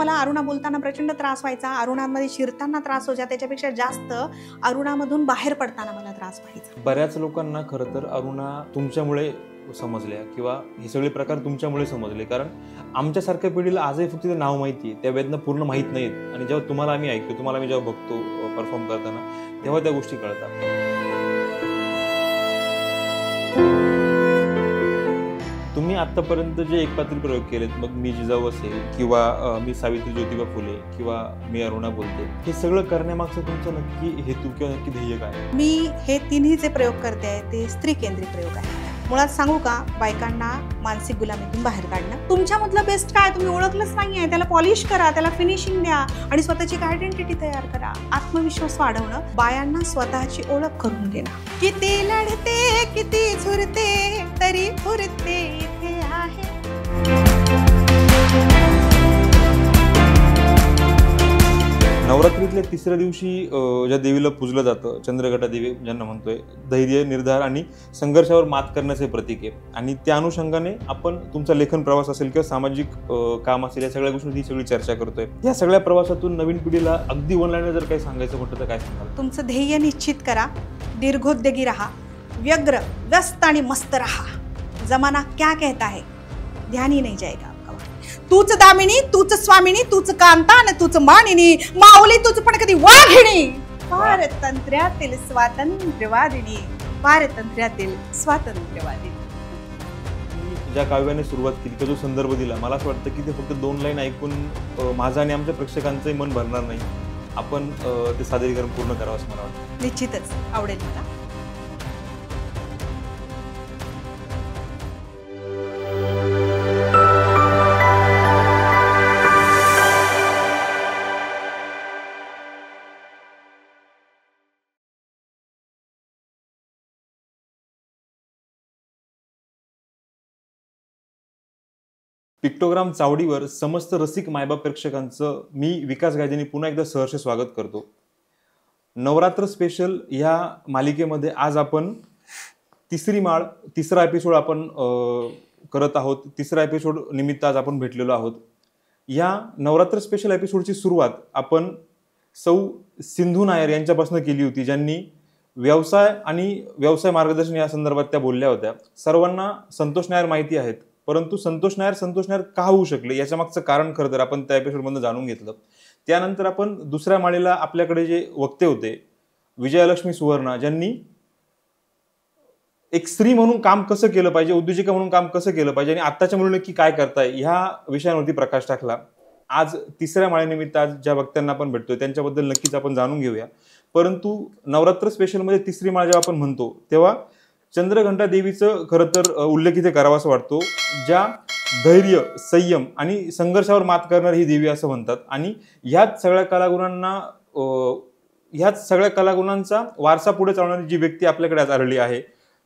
मला अरुणा बोलताना प्रचंड त्रास व्हायचा, अरुणामध्ये शिरताना त्रास व्हायचा, त्याच्यापेक्षा जास्त अरुणामधून बाहेर पडताना मला त्रास व्हायचा. बऱ्याच लोकांना खरं तर अरुणा तुमच्यामुळे समजल्या किंवा हे सगळे प्रकार तुमच्यामुळे समजले, कारण आमच्यासारख्या पिढीला आजही फक्त ते नाव माहिती आहे, त्या वेदना पूर्ण माहीत नाहीत. आणि जेव्हा तुम्हाला आम्ही ऐकतो, तुम्हाला आम्ही जेव्हा बघतो परफॉर्म करताना, तेव्हा त्या गोष्टी कळतात. तुम्ही आतापर्यंत जे एकपात्री प्रयोग केलेत, मग मी जिजाऊ असेल किंवा मी सावित्री ज्योतिबा फुले किंवा मी अरुणा बोलते, हे सगळं करण्यामागचं तुमचं नक्की हेतू किंवा नक्की ध्येय काय? मी हे तिन्ही जे प्रयोग करते आहे ते स्त्री केंद्रित प्रयोग आहे. मुळात सांगू का, बायकांना मानसिक गुलामीतून बाहेर काढणं. तुमच्यामधलं बेस्ट काय तुम्ही ओळखलंच नाहीये, त्याला पॉलिश करा, त्याला फिनिशिंग द्या आणि स्वतःची एक आयडेंटिटी तयार करा. आत्मविश्वास वाढवणं, बायांना स्वतःची ओळख करून देणं. किती लढते किती झुरते तरी पुरते इथे आहे. नवरात्रीतल्या तिसऱ्या दिवशी ज्या देवीला पूजलं जातं, चंद्रघटा देवी ज्यांना म्हणतोय, धैर्य, निर्धार आणि संघर्षावर मात करण्याचे प्रतीक आहे. आणि त्या अनुषंगाने आपण तुमचा लेखन प्रवास असेल किंवा सामाजिक काम असेल, या सगळ्या गोष्टी ही सगळी चर्चा करतोय. या सगळ्या प्रवासातून नवीन पिढीला अगदी वन लाईनर जर काही सांगायचं म्हटलं तर काय सांगाल? तुमचं ध्येय निश्चित करा, दीर्घोद्योगी राहा, व्यग्र, व्यस्त आणि मस्त राहा. जमाना क्या कहता है, ध्यान ही नहीं जाएगा. तूच दामिनी, तूच स्वामिनी, तूच कांता आणि तूच मानिनी, माऊली तूच पण कधी वाघिणी. पारतंत्र्यातील स्वातंत्र्यवादिनी, पारतंत्र्यातील स्वातंत्र्यवादिनी. ज्या काव्याने सुरुवात केली, तो जो संदर्भ दिला, मला असं वाटतं की ते फक्त 2 लाईन ऐकून माझं आणि आमच्या प्रेक्षकांचंही मन भरणार नाही. आपण ते सादरीकरण पूर्ण करावं असं मला वाटतं. निश्चितच आवडेल मला. पिक्टोग्राम चावडीवर समस्त रसिक मायबाप प्रेक्षकांचं मी विकास गायधनी पुन्हा एकदा सहर्ष स्वागत करतो. नवरात्र स्पेशल ह्या मालिकेमध्ये आज आपण तिसरी माळ, तिसरा एपिसोड आपण करत आहोत. तिसरा एपिसोड निमित्त आज आपण भेटलेलो आहोत. या नवरात्र स्पेशल एपिसोडची सुरुवात आपण सौ सिंधू नायर यांच्यापासून केली होती, ज्यांनी व्यवसाय आणि व्यवसाय मार्गदर्शन या संदर्भात त्या बोलल्या होत्या. सर्वांना संतोष नायर माहिती आहेत, परंतु संतोष नायर का होऊ शकले याच्या मागचं कारण खरं तर आपण त्या एपिसोडमध्ये जाणून घेतलं. त्यानंतर आपण दुसऱ्या माळेला आपल्याकडे जे वक्ते होते, विजयालक्ष्मी सुवर्णा, ज्यांनी एक स्त्री म्हणून काम कसं केलं पाहिजे, उद्योजिका म्हणून काम कसं केलं पाहिजे आणि आत्ताच्या मुली नक्की काय करताय, ह्या विषयांवरती प्रकाश टाकला. आज तिसऱ्या माळेनिमित्त आज ज्या वक्त्यांना आपण भेटतोय त्यांच्याबद्दल नक्कीच आपण जाणून घेऊया. परंतु नवरात्र स्पेशलमध्ये तिसरी माळ जेव्हा आपण म्हणतो तेव्हा चंद्रघंटा देवीचं खरं तर उल्लेख इथे करावा असं वाटतो, ज्या धैर्य, संयम आणि संघर्षावर मात करणारी ही देवी असं म्हणतात. आणि ह्याच सगळ्या कलागुणांचा वारसा पुढे चालवणारी जी व्यक्ती आपल्याकडे आज आलेली आहे,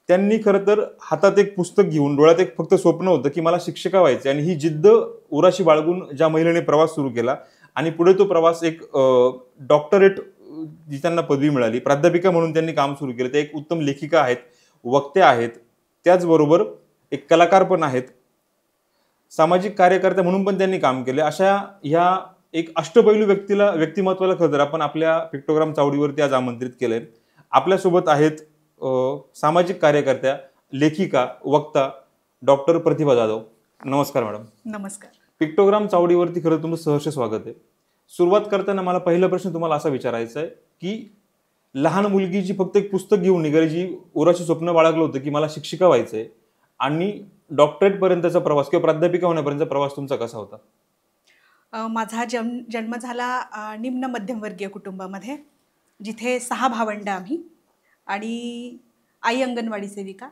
त्यांनी खरं तर हातात एक पुस्तक घेऊन, डोळ्यात एक फक्त स्वप्न होतं की मला शिक्षिका व्हायचे, आणि ही जिद्द उराशी बाळगून ज्या महिलेने प्रवास सुरू केला आणि पुढे तो प्रवास एक डॉक्टरेट जी त्यांना पदवी मिळाली, प्राध्यापिका म्हणून त्यांनी काम सुरू केलं. ते एक उत्तम लेखिका आहेत, वक्त्या आहेत, त्याचबरोबर एक कलाकार पण आहेत, सामाजिक कार्यकर्त्या म्हणून पण त्यांनी काम केले. अशा ह्या एक अष्टपैलू व्यक्तिमत्वाला खरं तर आपण आपल्या पिक्टोग्राम चावडीवरती आज आमंत्रित केलंय. आपल्यासोबत आहेत सामाजिक कार्यकर्त्या, लेखिका, वक्ता डॉक्टर प्रतिभा जाधव. नमस्कार मॅडम. नमस्कार. पिक्टोग्राम चावडीवरती खरं तुमचं सहर्ष स्वागत आहे. सुरुवात करताना मला पहिला प्रश्न तुम्हाला असा विचारायचा आहे की लहान मुलगी जी फक्त एक पुस्तक घेऊन निघाली, जी उराशी स्वप्न बाळगलं होतं की मला शिक्षिका व्हायचंय, आणि डॉक्टरेट पर्यंतचा प्रवास किंवा प्राध्यापिका होण्यापर्यंतचा प्रवास तुमचा कसा होता? माझा जन्म झाला निम्न मध्यमवर्गीय कुटुंबामध्ये, जिथे 6 भावंड आम्ही, आणि आई अंगणवाडी सेविका.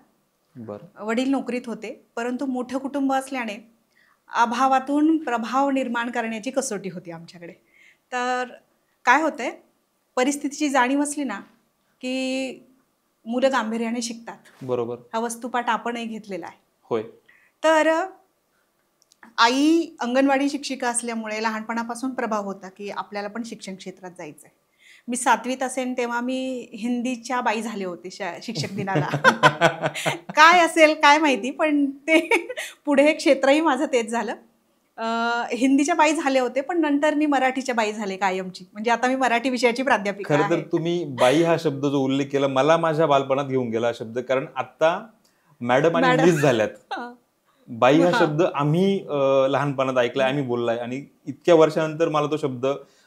बरं. वडील नोकरीत होते, परंतु मोठं कुटुंब असल्याने अभावातून प्रभाव निर्माण करण्याची कसोटी होती आमच्याकडे. तर काय होतंय, परिस्थितीची जाणीव असली ना की मुलं गांभीर्याने शिकतात. बरोबर. हा वस्तुपाठ आपणही घेतलेला आहे. होय. तर आई अंगणवाडी शिक्षिका असल्यामुळे लहानपणापासून प्रभाव होता की आपल्याला पण शिक्षण क्षेत्रात जायचं आहे. मी 7वीत असेल तेव्हा मी हिंदीच्या बाई झाले होते शिक्षक दिनाला. काय असेल काय माहिती, पण ते पुढे क्षेत्रही माझं तेच झालं. हिंदीच्या बाई झाले होते, पण नंतर मी मराठीच्या बाई झाले कायमची. म्हणजे आता मी मराठी विषयाची प्राध्यापिका खरं तर आहे. तुम्ही बाई हा शब्द जो उल्लेख केला, मला माझ्या बालपणात घेऊन गेला हा शब्द. कारण आता मॅडम आणि मॅडम. मिस झाल्यात. बाई हा हा. शब्द आम्ही लहानपणात ऐकलाय, आम्ही बोललाय, आणि इतक्या वर्षानंतर मला तो शब्द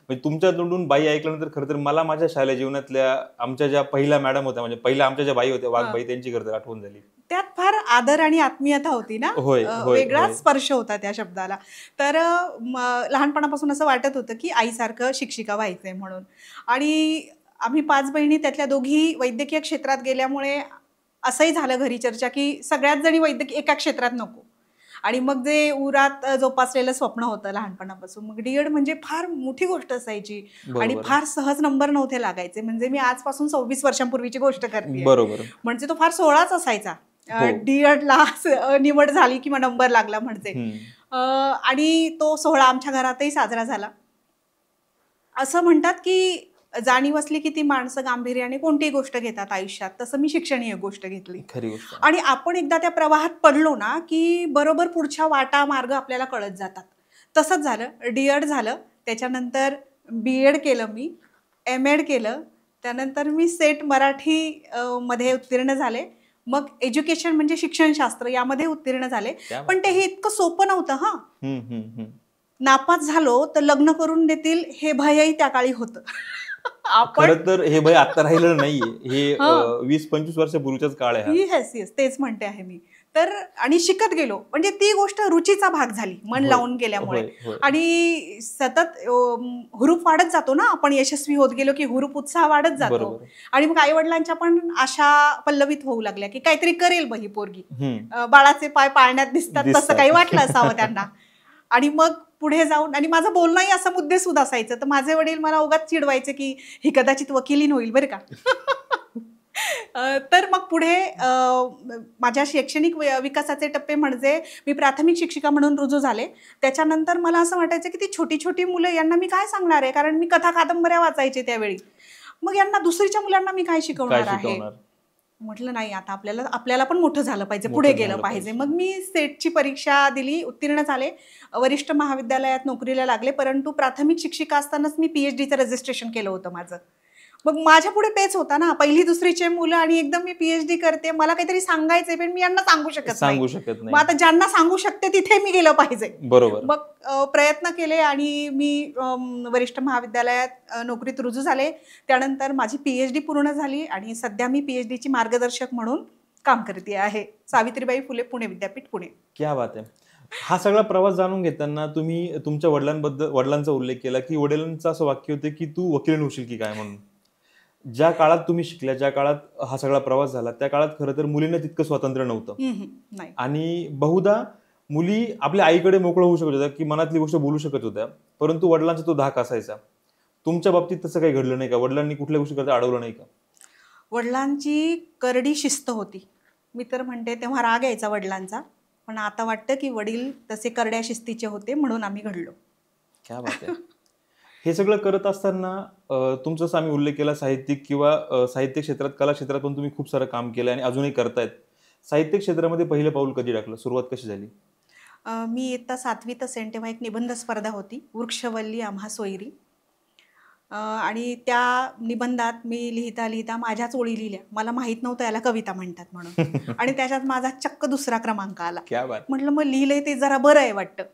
म्हणजे तुमच्या तोंडून बाई ऐकल्यानंतर खरं तर मला माझ्या शालेय जीवनातल्या आमच्या ज्या पहिल्या मॅडम होत्या, म्हणजे पहिल्या आमच्या ज्या बाई होत्या वाघबाई, त्यांची खरं तर आठवण झाली. त्यात फार आदर आणि आत्मीयता होती ना. होय, होय, होय. वेगळाच स्पर्श होता त्या शब्दाला. तर लहानपणापासून असं वाटत होतं की आईसारखं शिक्षिका व्हायचंय म्हणून. आणि आम्ही 5 बहिणी, त्यातल्या दोघी वैद्यकीय क्षेत्रात गेल्यामुळे असंही झालं घरी चर्चा की सगळ्याच जणी वैद्यकीय एका क्षेत्रात नको. आणि मग जे उरात जोपासलेलं स्वप्न होतं लहानपणापासून, मग डीएड म्हणजे फार मोठी गोष्ट असायची आणि बरोबर फार सहज नंबर नव्हते लागायचे. म्हणजे मी आजपासून 26 वर्षांपूर्वीची गोष्ट करते. बरोबर. म्हणजे तो फार 16च असायचा. हो. डीएडला निवड झाली किंवा नंबर लागला म्हणजे. आणि तो सोहळा आमच्या घरातही साजरा झाला. असं म्हणतात की जाणीव असली की ती माणसं गांभीर्याने कोणतीही गोष्ट घेतात आयुष्यात, तसं मी शिक्षण ही एक गोष्ट घेतली. खरी गोष्ट. आणि आपण एकदा त्या प्रवाहात पडलो ना की बरोबर पुढच्या वाटा मार्ग आपल्याला कळत जातात. तसंच झालं. डीएड झालं, त्याच्यानंतर बीएड केलं, मी एमएड केलं, त्यानंतर मी सेट मराठी मध्ये उत्तीर्ण झाले. मग एज्युकेशन म्हणजे शिक्षणशास्त्र यामध्ये उत्तीर्ण झाले. पण ते हे इतकं सोपं नव्हतं. हा, नापास झालो तर लग्न करून देतील हे भयही त्या काळी होतं. खरं तर हे भय आता राहिलं नाहीये. हे 20-25 वर्षापूर्वीचाच काळ आहे. येस, तेच म्हणते आहे मी. तर आणि शिकत गेलो, म्हणजे ती गोष्ट रुचीचा भाग झाली मन लावून गेल्यामुळे. आणि सतत हुरूप वाढत जातो ना आपण, यशस्वी होत गेलो की हुरूप उत्साह वाढत जातो. आणि मग आई वडिलांच्या पण आशा पल्लवित होऊ लागल्या की काहीतरी करेल ही पोरगी, बाळाचे पाय पाळण्यात दिसतात तसं काही वाटलं असावं त्यांना. आणि मग पुढे जाऊन, आणि माझं बोलणंही असं मुद्देसूद असायचं, तर माझे वडील मला उगाच चिडवायचे की ही कदाचित वकिलीन होईल बरं का. तर मग पुढे माझ्या शैक्षणिक विकासाचे टप्पे म्हणजे मी प्राथमिक शिक्षिका म्हणून रुजू झाले. त्याच्यानंतर मला असं वाटायचं की ती छोटी छोटी मुलं, यांना मी काय सांगणार आहे, कारण मी कथा कादंबऱ्या वाचायचे त्यावेळी. मग यांना दुसरीच्या मुलांना मी काय शिकवणार आहे. म्हटलं नाही, आता आपल्याला पण मोठं झालं पाहिजे, पुढे गेलं पाहिजे. मग मी सेटची परीक्षा दिली, उत्तीर्ण झाले, वरिष्ठ महाविद्यालयात नोकरीला लागले. परंतु प्राथमिक शिक्षिका असतानाच मी पीएचडीचं रजिस्ट्रेशन केलं होतं माझं. मग माझ्या पुढे पेच होता ना, पहिली दुसरीचे मुलं आणि एकदम मी पीएचडी करते, मला काहीतरी सांगायचंय पण मी यांना सांगू शकत नाही. मग आता ज्यांना सांगू शकते तिथे मी गेलं पाहिजे. बरोबर. मग प्रयत्न केले आणि मी वरिष्ठ महाविद्यालयात नोकरीत रुजू झाले. त्यानंतर माझी पीएचडी पूर्ण झाली आणि सध्या मी पीएचडीची मार्गदर्शक म्हणून काम करते आहे, सावित्रीबाई फुले पुणे विद्यापीठ, पुणे. क्या बात आहे. हा सगळा प्रवास जाणून घेताना तुम्ही तुमच्या वडिलांचा उल्लेख केला की वडिलांचं असं वाक्य होतं की तू वकील होशील की काय म्हणून. ज्या काळात तुम्ही शिकल्या, ज्या काळात हा सगळा प्रवास झाला, त्या काळात खरं तर मुलींना तितकं स्वातंत्र्य नव्हतं. आणि बहुधा मुली आपल्या आईकडे मोकळं होऊ शकत होत्या की मनातली गोष्ट बोलू शकत होत्या, परंतु वडिलांचा तो धाक असायचा. तुमच्या बाबतीत तसं काही घडलं नाही का? वडिलांनी कुठल्या गोष्टी करता अडवलं नाही का? वडिलांची करडी शिस्त होती. मी तर म्हणते तेव्हा राग यायचा वडिलांचा, पण आता वाटतं की वडील तसे करड्या शिस्तीचे होते म्हणून आम्ही घडलो. क्या बात आहे. हे सगळं करत असताना तुमचा जसं आम्ही उल्लेख केला साहित्यिक किंवा साहित्य क्षेत्रात, कला क्षेत्रात पण तुम्ही खूप सारं काम केलं आणि अजूनही करतायत. साहित्य क्षेत्रामध्ये पहिलं पाऊल कधी टाकलं, सुरुवात कशी झाली? मी इयत्ता 7वीत असेल तेव्हा एक निबंध स्पर्धा होती, वृक्षवल्ली आम्हा सोयरी. आणि त्या निबंधात मी लिहिता लिहिता माझ्याच ओळी लिहिल्या. मला माहित नव्हतं याला कविता म्हणतात म्हणून. आणि त्याच्यात माझा चक्क 2रा क्रमांक आला. म्हटलं मग लिहिलंय ते जरा बरं आहे वाटतं.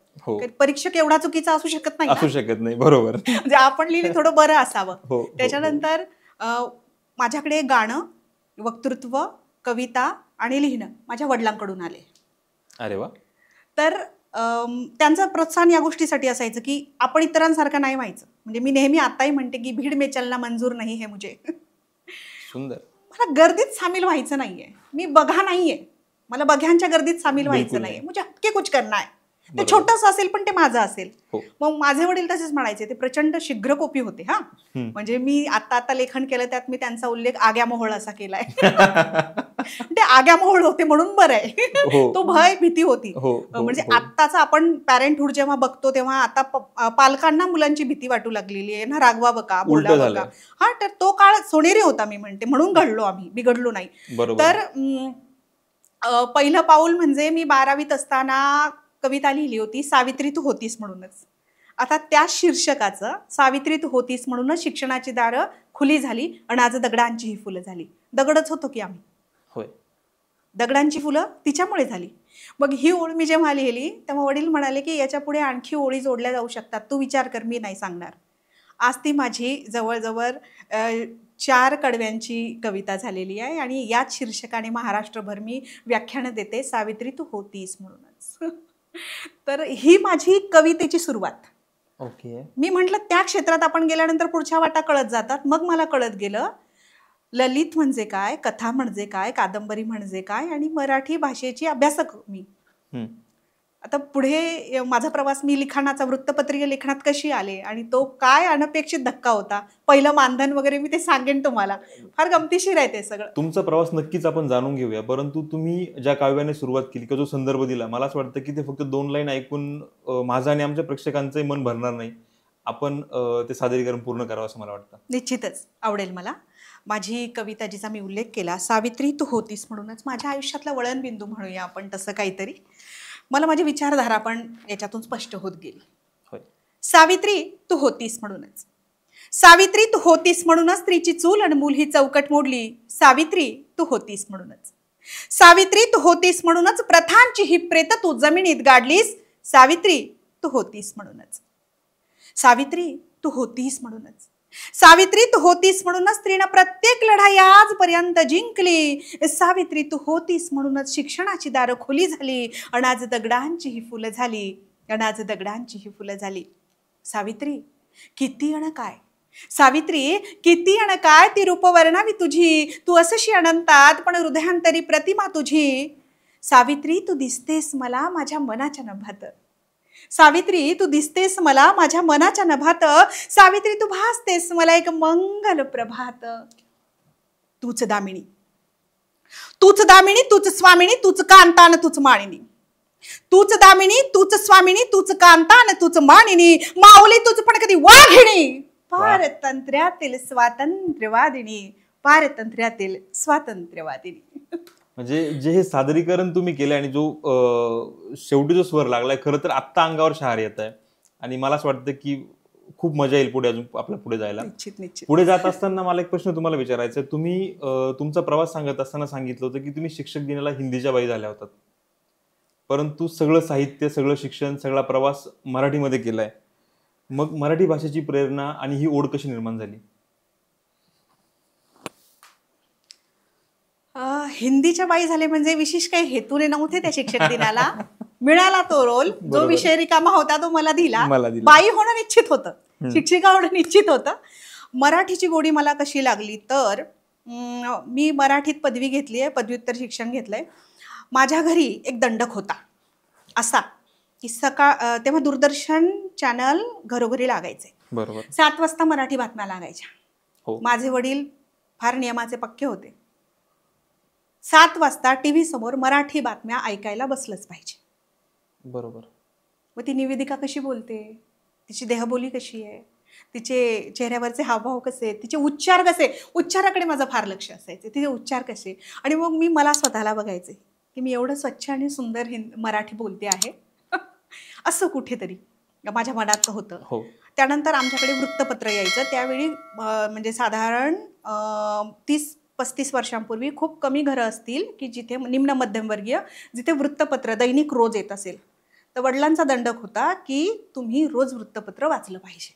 परीक्षक एवढा चुकीचा असू शकत नाही. बरोबर. म्हणजे आपण लिहिली थोडं बरं असावं. त्याच्यानंतर माझ्याकडे गाणं, वक्तृत्व, कविता आणि लिहिणं माझ्या वडिलांकडून आले. अरे वा. तर त्यांचं प्रोत्साहन या गोष्टीसाठी असायचं की आपण इतरांसारखं नाही व्हायचं. म्हणजे मी नेहमी आताही म्हणते की भीड में चलना मंजूर नाही है मुझे. सुंदर. मला गर्दीत सामील व्हायचं नाहीये, मी बघा नाहीये, मला बघ्यांच्या गर्दीत सामील व्हायचं नाहीये. मुझे हटके कुछ करना है. ते छोटंसं असेल पण ते माझं असेल. मग माझे वडील तसेच म्हणायचे. ते प्रचंड शीघ्रकोपी होते. हा, म्हणजे मी आता लेखन केलं त्यात मी त्यांचा उल्लेख आग्या मोहोळ असा केलाय. ते आग्या मोहोळ होते म्हणून बरं आहे. तो भय भीती होती. म्हणजे आत्ताचा आपण पॅरेंटहुड जेव्हा बघतो तेव्हा आता पालकांना मुलांची भीती वाटू लागलेली आहे ना, रागवावं का, बोलावं का. हा, तर तो काळ सोनेरी होता मी म्हणते, म्हणून घडलो आम्ही, बिघडलो नाही. तर पहिलं पाऊल म्हणजे मी 12वीत असताना कविता लिहिली होती सावित्री तू होतीस म्हणूनच. आता त्या शीर्षकाचं सावित्री तू होतीस म्हणूनच शिक्षणाची दारं खुली झाली आणि आज दगडांची ही फुलं झाली. दगडच होतो की आम्ही. होय. दगडांची फुलं तिच्यामुळे झाली. मग ही ओळ मी जेव्हा लिहिली तेव्हा वडील म्हणाले की याच्या पुढे आणखी ओळी जोडल्या जाऊ शकतात, तू विचार कर, मी नाही सांगणार. आज ती माझी जवळजवळ 4 कडव्यांची कविता झालेली आहे आणि याच शीर्षकाने महाराष्ट्रभर मी व्याख्यानं देते सावित्री तू होतीस म्हणूनच. तर ही माझी कवितेची सुरुवात. ओके. मी म्हटलं त्या क्षेत्रात आपण गेल्यानंतर पुढच्या वाटा कळत जातात. मग मला कळत गेलं ललित म्हणजे काय, कथा म्हणजे काय, कादंबरी म्हणजे काय आणि मराठी भाषेची अभ्यासक मी. आता पुढे माझा प्रवास मी लिखाणाचा वृत्तपत्रीय लेखनात कशी आले आणि तो काय अनपेक्षित धक्का होता, पहिलं मानधन वगैरे मी ते सांगेन तुम्हाला. फार गमतीशीर आहे ते सगळं. तुमचा प्रवास नक्कीच आपण जाणून घेऊया. परंतु तुम्ही ज्या काव्याने सुरुवात केली किंवा जो संदर्भ दिला, मला असं वाटतं की ते फक्त 2 लाईन ऐकून माझं आणि आमच्या प्रेक्षकांचंही मन भरणार नाही. आपण ते सादरीकरण पूर्ण करावं असं मला वाटतं. निश्चितच आवडेल मला. माझी कविता जिचा मी उल्लेख केला सावित्री तू होतीस म्हणूनच, माझ्या आयुष्यातला वळणबिंदू म्हणूया आपण तसं काहीतरी. मला माझी विचारधारा पण याच्यातून स्पष्ट होत गेली. सावित्री तू होतीस म्हणूनच, सावित्री तू होतीस म्हणूनच स्त्रीची चूल आणि मूल ही चौकट मोडली. सावित्री तू होतीस म्हणूनच, सावित्री तू होतीस म्हणूनच प्रथांची ही प्रेत तू जमिनीत गाडलीस. सावित्री तू होतीस म्हणूनच, सावित्री तू होतीस म्हणूनच, सावित्री तू होतीस म्हणूनच स्त्रीनं प्रत्येक लढाई आजपर्यंत जिंकली. सावित्री तू होतीस म्हणूनच शिक्षणाची दारं खुली झाली आणि आज दगडांची ही फुलं झाली, आणि आज दगडांची ही फुलं झाली. सावित्री किती अण काय, सावित्री किती अण काय ती रूपवर्णावी तुझी, तू असशी अनंतात पण हृदयांतरी प्रतिमा तुझी. सावित्री तू दिसतेस मला माझ्या मनाच्या नभात, सावित्री तू दिसतेस मला माझ्या मनाच्या नभात, सावित्री तू भासतेस मला एक मंगल प्रभात. तूच दामिनी, तूच दामिनी, तूच स्वामिनी, तूच कांतान, तूच माळिनी. तूच दामिनी, तूच स्वामिनी, तूच कांतान, तूच माळिनी. माऊली तूच पण कधी वाघिणी, पारतंत्र्यातील स्वातंत्र्यवादिनी, पारतंत्र्यातील स्वातंत्र्यवादिनी. म्हणजे जे हे सादरीकरण तुम्ही केलंय आणि जो शेवटी जो स्वर लागलाय, खरं तर आत्ता अंगावर शहार येत आहे आणि मला असं वाटतं की खूप मजा येईल पुढे अजून आपल्या पुढे जायला. निश्चित. पुढे जात असताना मला एक प्रश्न तुम्हाला विचारायचा आहे. तुम्ही तुमचा प्रवास सांगत असताना सांगितलं होतं की तुम्ही शिक्षक दिनाला हिंदीच्या बाई झाल्या होतात, परंतु सगळं साहित्य, सगळं शिक्षण, सगळा प्रवास मराठीमध्ये केलाय. मग मराठी भाषेची प्रेरणा आणि ही ओढ कशी निर्माण झाली? हिंदीच्या बाई झाले म्हणजे विशेष काही हेतूने नव्हते त्या शिक्षक दिनाला. मिळाला तो रोल, जो विषय रिकामा होता तो मला दिला. बाई होणं निश्चित होतं, शिक्षिका होणं निश्चित होतं. मराठीची गोडी मला कशी लागली तर मी मराठीत पदवी घेतली आहे, पदव्युत्तर शिक्षण घेतलंय. माझ्या घरी एक दंडक होता असा की तेव्हा दूरदर्शन चॅनल घरोघरी लागायचे. बरोबर. 7 वाजता मराठी बातम्या लागायच्या. माझे वडील फार नियमाचे पक्के होते. 7 वाजता टीव्ही समोर मराठी बातम्या ऐकायला बसलंच पाहिजे. बरोबर. मग ती निवेदिका कशी बोलते, तिची देहबोली कशी आहे, तिचे चेहऱ्यावरचे हावभाव कसे, तिचे उच्चार कसे, उच्चाराकडे माझं फार लक्ष असायचं, तिचे उच्चार कसे. आणि मग मी मला स्वतःला बघायचे की मी एवढं स्वच्छ आणि सुंदर मराठी बोलते आहे असं कुठेतरी माझ्या मनात होतं. त्यानंतर आमच्याकडे वृत्तपत्र यायचं. त्यावेळी म्हणजे साधारण 30-35 वर्षांपूर्वी खूप कमी घरं असतील की जिथे निम्न मध्यमवर्गीय, जिथे वृत्तपत्र दैनिक रोज येत असेल. तर वडिलांचा दंडक होता की तुम्ही रोज वृत्तपत्र वाचलं पाहिजे.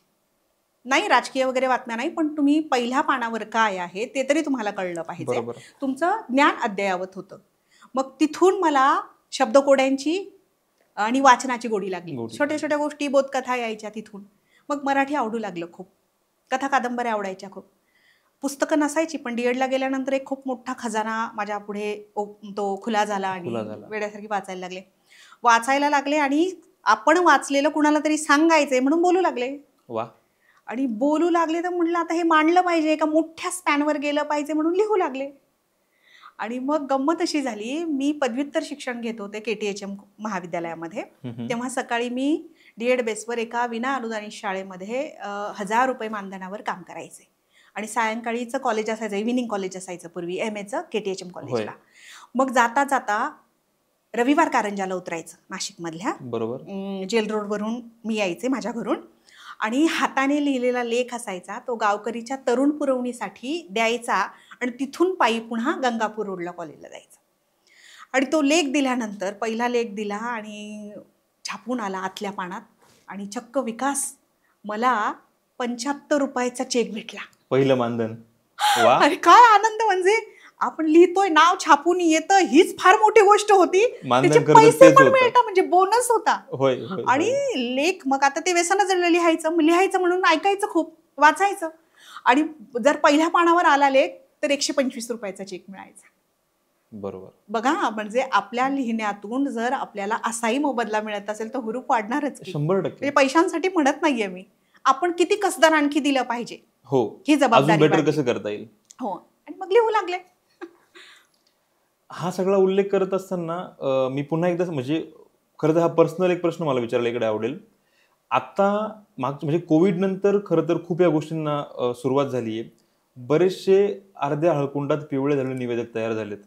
नाही राजकीय वगैरे बातम्या नाही, पण तुम्ही पहिल्या पानावर काय आहे ते तरी तुम्हाला कळलं पाहिजे. तुमचं ज्ञान अद्ययावत होतं. मग तिथून मला शब्दकोड्यांची आणि वाचनाची गोडी लागली. छोट्या छोट्या गोष्टी, बोधकथा यायच्या तिथून. मग मराठी आवडू लागलं खूप. कथा कादंबऱ्या आवडायच्या खूप. पुस्तकं नसायची, पण डीएडला गेल्यानंतर एक खूप मोठा खजाना माझ्या पुढे तो खुला झाला आणि वेड्यासारखी वाचायला लागले आणि आपण वाचलेलं कुणाला तरी सांगायचंय म्हणून बोलू लागले. आणि बोलू लागले तर म्हटलं आता हे मांडलं पाहिजे, एका मोठ्या स्पॅनवर गेलं पाहिजे म्हणून लिहू लागले. आणि मग गंमत अशी झाली, मी पदव्युत्तर शिक्षण घेत होते KTHM महाविद्यालयामध्ये. तेव्हा सकाळी मी डीएड बेसवर एका विना अनुदानित शाळेमध्ये 1000 रुपये मानधनावर काम करायचे आणि सायंकाळीचं कॉलेज असायचं, इव्हिनिंग कॉलेज असायचं पूर्वी MAचं KTHM कॉलेजला. मग जाता जाता रविवार कारंजाला उतरायचं नाशिकमधल्या. बरोबर. जेल रोडवरून मी यायचे माझ्या घरून, आणि हाताने लिहिलेला लेख असायचा तो गावकरीच्या तरुण पुरवणीसाठी द्यायचा, आणि तिथून पायी पुन्हा गंगापूर रोडला कॉलेजला जायचा. आणि तो लेख दिल्यानंतर पहिला लेख दिला आणि छापून आला आतल्या पानात, आणि चक्क विकास मला 75 रुपयाचा चेक भेटला. पहिलं मानधन. वा. अरे काय आनंद, म्हणजे आपण लिहितोय, नाव छापून येतं, हीच फार मोठी गोष्ट होती. त्याचे पैसे पण मिळतात, म्हणजे बोनस होता. होय. आणि लेख, मग आता ते व्यसनच लिहायचं म्हणून ऐकायचं, खूप वाचायचं, आणि जर पहिल्या पानावर आला लेख तर 125 रुपयाचा चेक मिळायचा. बरोबर. बघा, म्हणजे आपल्या लिहिण्यातून जर आपल्याला असाही मोबदला मिळत असेल तर हुरूप वाढणारच. 100%. पैशांसाठी म्हणत नाहीये मी, आपण किती कसदार आणखी दिलं पाहिजे, हो, ही जबाबदारी अजून बेटर कसं करता येईल. हो, आणि मग लिहू लागले. हा सगळा उल्लेख करत असताना मी पुन्हा एकदा, म्हणजे खरं तर हा पर्सनल एक प्रश्न मला विचारायला इकडे आवडेल. आता म्हणजे कोविड नंतर खरं तर खूप या गोष्टींना सुरुवात झाली आहे. बरेचसे अर्ध्या हळकुंडात पिवळे झालेले निवेदक तयार झालेत.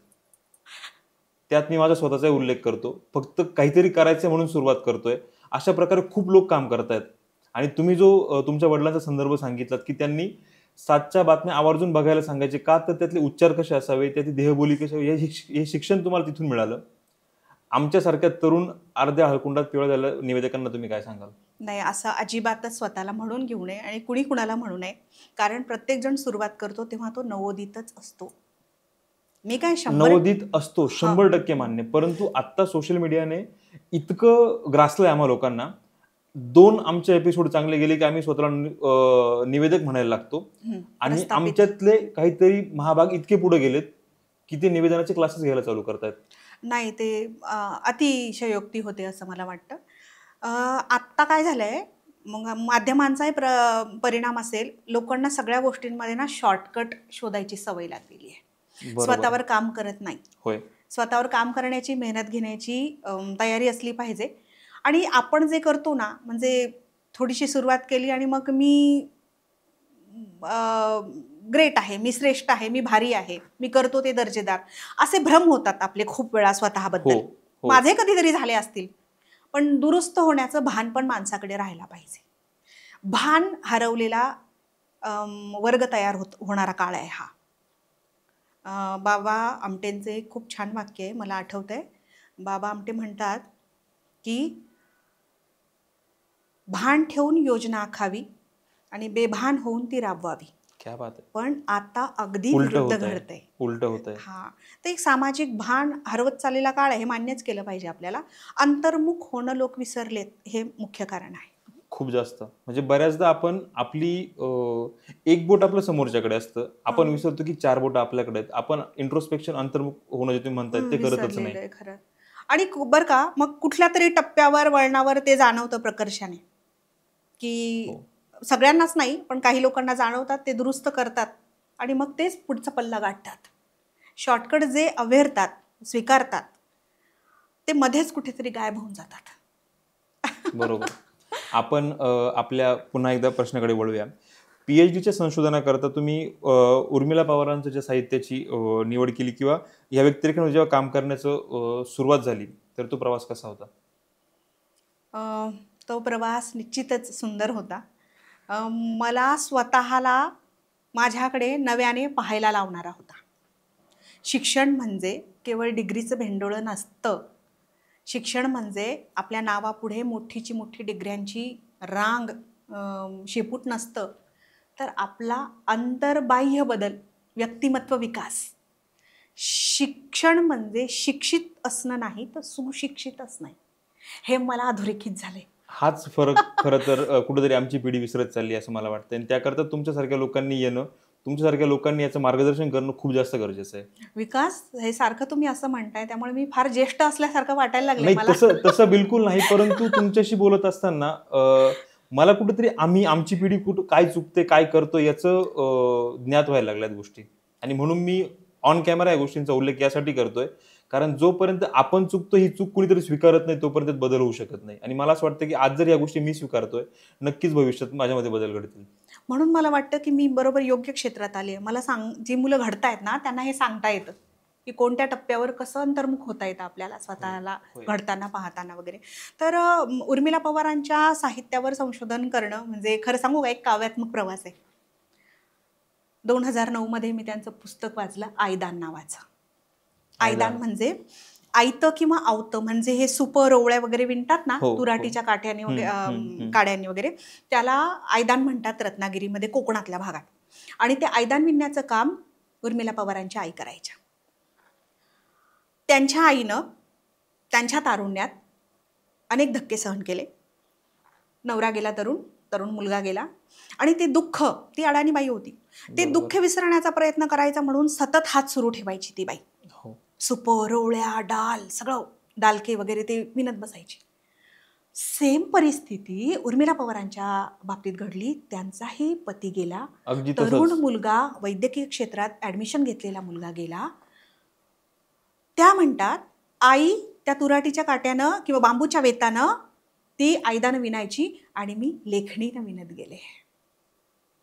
त्यात मी माझा स्वतःचा उल्लेख करतो. फक्त काहीतरी करायचं म्हणून सुरुवात करतोय, अशा प्रकारे खूप लोक काम करतायत. आणि तुम्ही जो तुमच्या वडिलांचा संदर्भ सांगितलात की त्यांनी 7च्या बातम्या आवर्जून बघायला सांगायचे, का तर त्यातले उच्चार कसे असावे, त्याची देहबोली कशी हवी, हे शिक्षण तुम्हाला तिथून मिळालं. आमच्यासारख्या तरुण अर्ध्या हळकुंडात पिवळ्या झालेल्या निवेदकांना तुम्ही काय सांगाल? नाही, असं अजिबातच स्वतःला म्हणून घेऊ नये, आणि कुणी कुणाला म्हणू नये, कारण प्रत्येक जण सुरुवात करतो तेव्हा तो नवोदितच असतो. मी काय नवोदित असतो, 100% मान्य. परंतु आता सोशल मीडियाने इतकं ग्रासलंय आम्हा लोकांना. 2 आमचे एपिसोड चांगले गेले की आम्ही स्वतःला निवेदक म्हणायला लागतो, आणि आमच्यातले काहीतरी महाभाग इतके पुढे गेलेत की ते निवेदनाचे क्लासेस घ्यायला चालू करतायत. नाही, ते अतिशयोक्ती होते असं मला वाटतं. आत्ता काय झालंय, मग माध्यमांचाही परिणाम असेल, लोकांना सगळ्या गोष्टींमध्ये ना शॉर्टकट शोधायची सवय लागलेली आहे. स्वतःवर काम करत नाही. होय. स्वतःवर काम करण्याची, मेहनत घेण्याची तयारी असली पाहिजे. आणि आपण जे करतो ना, म्हणजे थोडीशी सुरुवात केली आणि मग मी ग्रेट आहे, मी श्रेष्ठ आहे, मी भारी आहे, मी करतो ते दर्जेदार, असे भ्रम होतात आपले खूप वेळा स्वतःबद्दल. माझे कधीतरी झाले असतील, पण दुरुस्त होण्याचं भान पण माणसाकडे राहायला पाहिजे. भान हरवलेला वर्ग तयार होणारा काळ आहे हा. बाबा आमटेंचे खूप छान वाक्य आहे, मला आठवतंय. बाबा आमटे म्हणतात की भान ठेवून योजना आखावी आणि बेभान होऊन ती राबवावी. क्या बात आहे. पण आता अगदी विरुद्ध घडतंय, उलट होतंय. हा, तर एक सामाजिक भान हरवत चाललेला काळ आहे, हे मान्यच केलं पाहिजे आपल्याला. अंतर्मुख होणं लोक विसरलेत, हे मुख्य कारण आहे. खूप जास्त, म्हणजे बऱ्याचदा आपण आपली एक बोट आपल्या समोरच्याकडे असतं, आपण विसरतो की 4 बोट आपल्याकडे आहेत. आपण इंट्रोस्पेक्शन, अंतर्मुख होणं जे तुम्ही म्हणताय ते करतच नाही. खरं. आणि बरं का, मग कुठल्या तरी टप्प्यावर, वळणावर ते जाणवतं प्रकर्षाने, की सगळ्यांनाच नाही पण काही लोकांना जाणवतात, ते दुरुस्त करतात आणि मग तेच पुढचा पल्ला गाठतात. शॉर्टकट जे अवेरतात, स्वीकारतात, ते मध्येच कुठेतरी गायब होऊन जातात. बरोबर. आपण आपल्या पुन्हा एकदा प्रश्नाकडे वळूया. PhDच्या संशोधनाकरता तुम्ही उर्मिला पवारांच्या ज्या साहित्याची निवड केली किंवा या व्यतिरिक्त जेव्हा काम करण्याचं सुरुवात झाली, तर तो प्रवास कसा होता? तो प्रवास निश्चितच सुंदर होता. मला स्वतःला माझ्याकडे नव्याने पाहायला लावणारा होता. शिक्षण म्हणजे केवळ डिग्रीचं भेंडोळं नसतं. शिक्षण म्हणजे आपल्या नावापुढे मोठीची मोठी डिग्र्यांची रांग शेपूट नसतं, तर आपला अंतर्बाह्य बदल, व्यक्तिमत्व विकास. शिक्षण म्हणजे शिक्षित असणं नाही, तर सुशिक्षित असणं, हे मला अधोरेखित झाले. हाच फरक खरं तर कुठेतरी आमची पिढी विसरत चालली असं मला वाटतं, आणि त्याकरता तुमच्यासारख्या लोकांनी येणं, तुमच्यासारख्या लोकांनी याचं मार्गदर्शन करणं खूप जास्त गरजेचं आहे. विकास, हे सारखं तुम्ही असं म्हणताय त्यामुळे मी फार ज्येष्ठ असल्यासारखं वाटायला लागलं. नाही, तसं बिलकुल नाही. परंतु तुमच्याशी बोलत असताना मला कुठेतरी आमची पिढी काय चुकते, काय करतो याचं ज्ञात व्हायला लागल्यात गोष्टी. आणि म्हणून मी ऑन कॅमेरा या गोष्टींचा उल्लेख यासाठी करतोय, कारण जोपर्यंत आपण चुकतो, ही चूक कुणीतरी स्वीकारत नाही, तोपर्यंत बदल होऊ शकत नाही. आणि मला असं वाटतं की आज जर या गोष्टी मी स्वीकारतोय, नक्कीच भविष्यात माझ्यामध्ये बदल घडतील. म्हणून मला वाटतं की मी बरोबर योग्य क्षेत्रात आली आहे. मला जी मुलं घडतायत ना, त्यांना हे सांगता येतं की कोणत्या टप्प्यावर कसं अंतर्मुख होता येतं आपल्याला स्वतःला होय. घडताना पाहताना वगैरे. तर उर्मिला पवारांच्या साहित्यावर संशोधन करणं म्हणजे खरं सांगू का एक काव्यात्मक प्रवास आहे. 2009 मध्ये मी त्यांचं पुस्तक वाचलं, आयदान नावाचं. आयदान आयदान. म्हणजे आयतं किंवा आवतं म्हणजे हे सुपर ओवळ्या वगैरे विणतात ना हो, हो. तुराटीच्या काठ्याने वगैरे हम्म. काड्यांनी वगैरे, त्याला आयदान म्हणतात रत्नागिरीमध्ये, कोकणातल्या भागात. आणि ते आयदान विणण्याचं काम उर्मिला पवारांच्या आई करायच्या. त्यांच्या आईनं त्यांच्या तारुण्यात अनेक धक्के सहन केले. नवरा गेला, तरुण मुलगा गेला, आणि ते दुःख, ती अडाणी बाई होती, ते बरोबर. दुःख विसरण्याचा प्रयत्न करायचा म्हणून सतत हात सुरू ठेवायची ती बाई. हो. सुपर, रोवळ्या, डाल, सगळं दालके वगैरे ते विणत बसायची. सेम परिस्थिती उर्मिला पवारांच्या बाबतीत घडली. त्यांचाही पती गेला, अगदी तरुण तसंच. मुलगा, वैद्यकीय क्षेत्रात ॲडमिशन घेतलेला मुलगा गेला. त्या म्हणतात आई त्या तुराटीच्या काट्यानं किंवा बांबूच्या वेतानं ती आयदानं विणायची आणि मी लेखणीनं विणत गेले.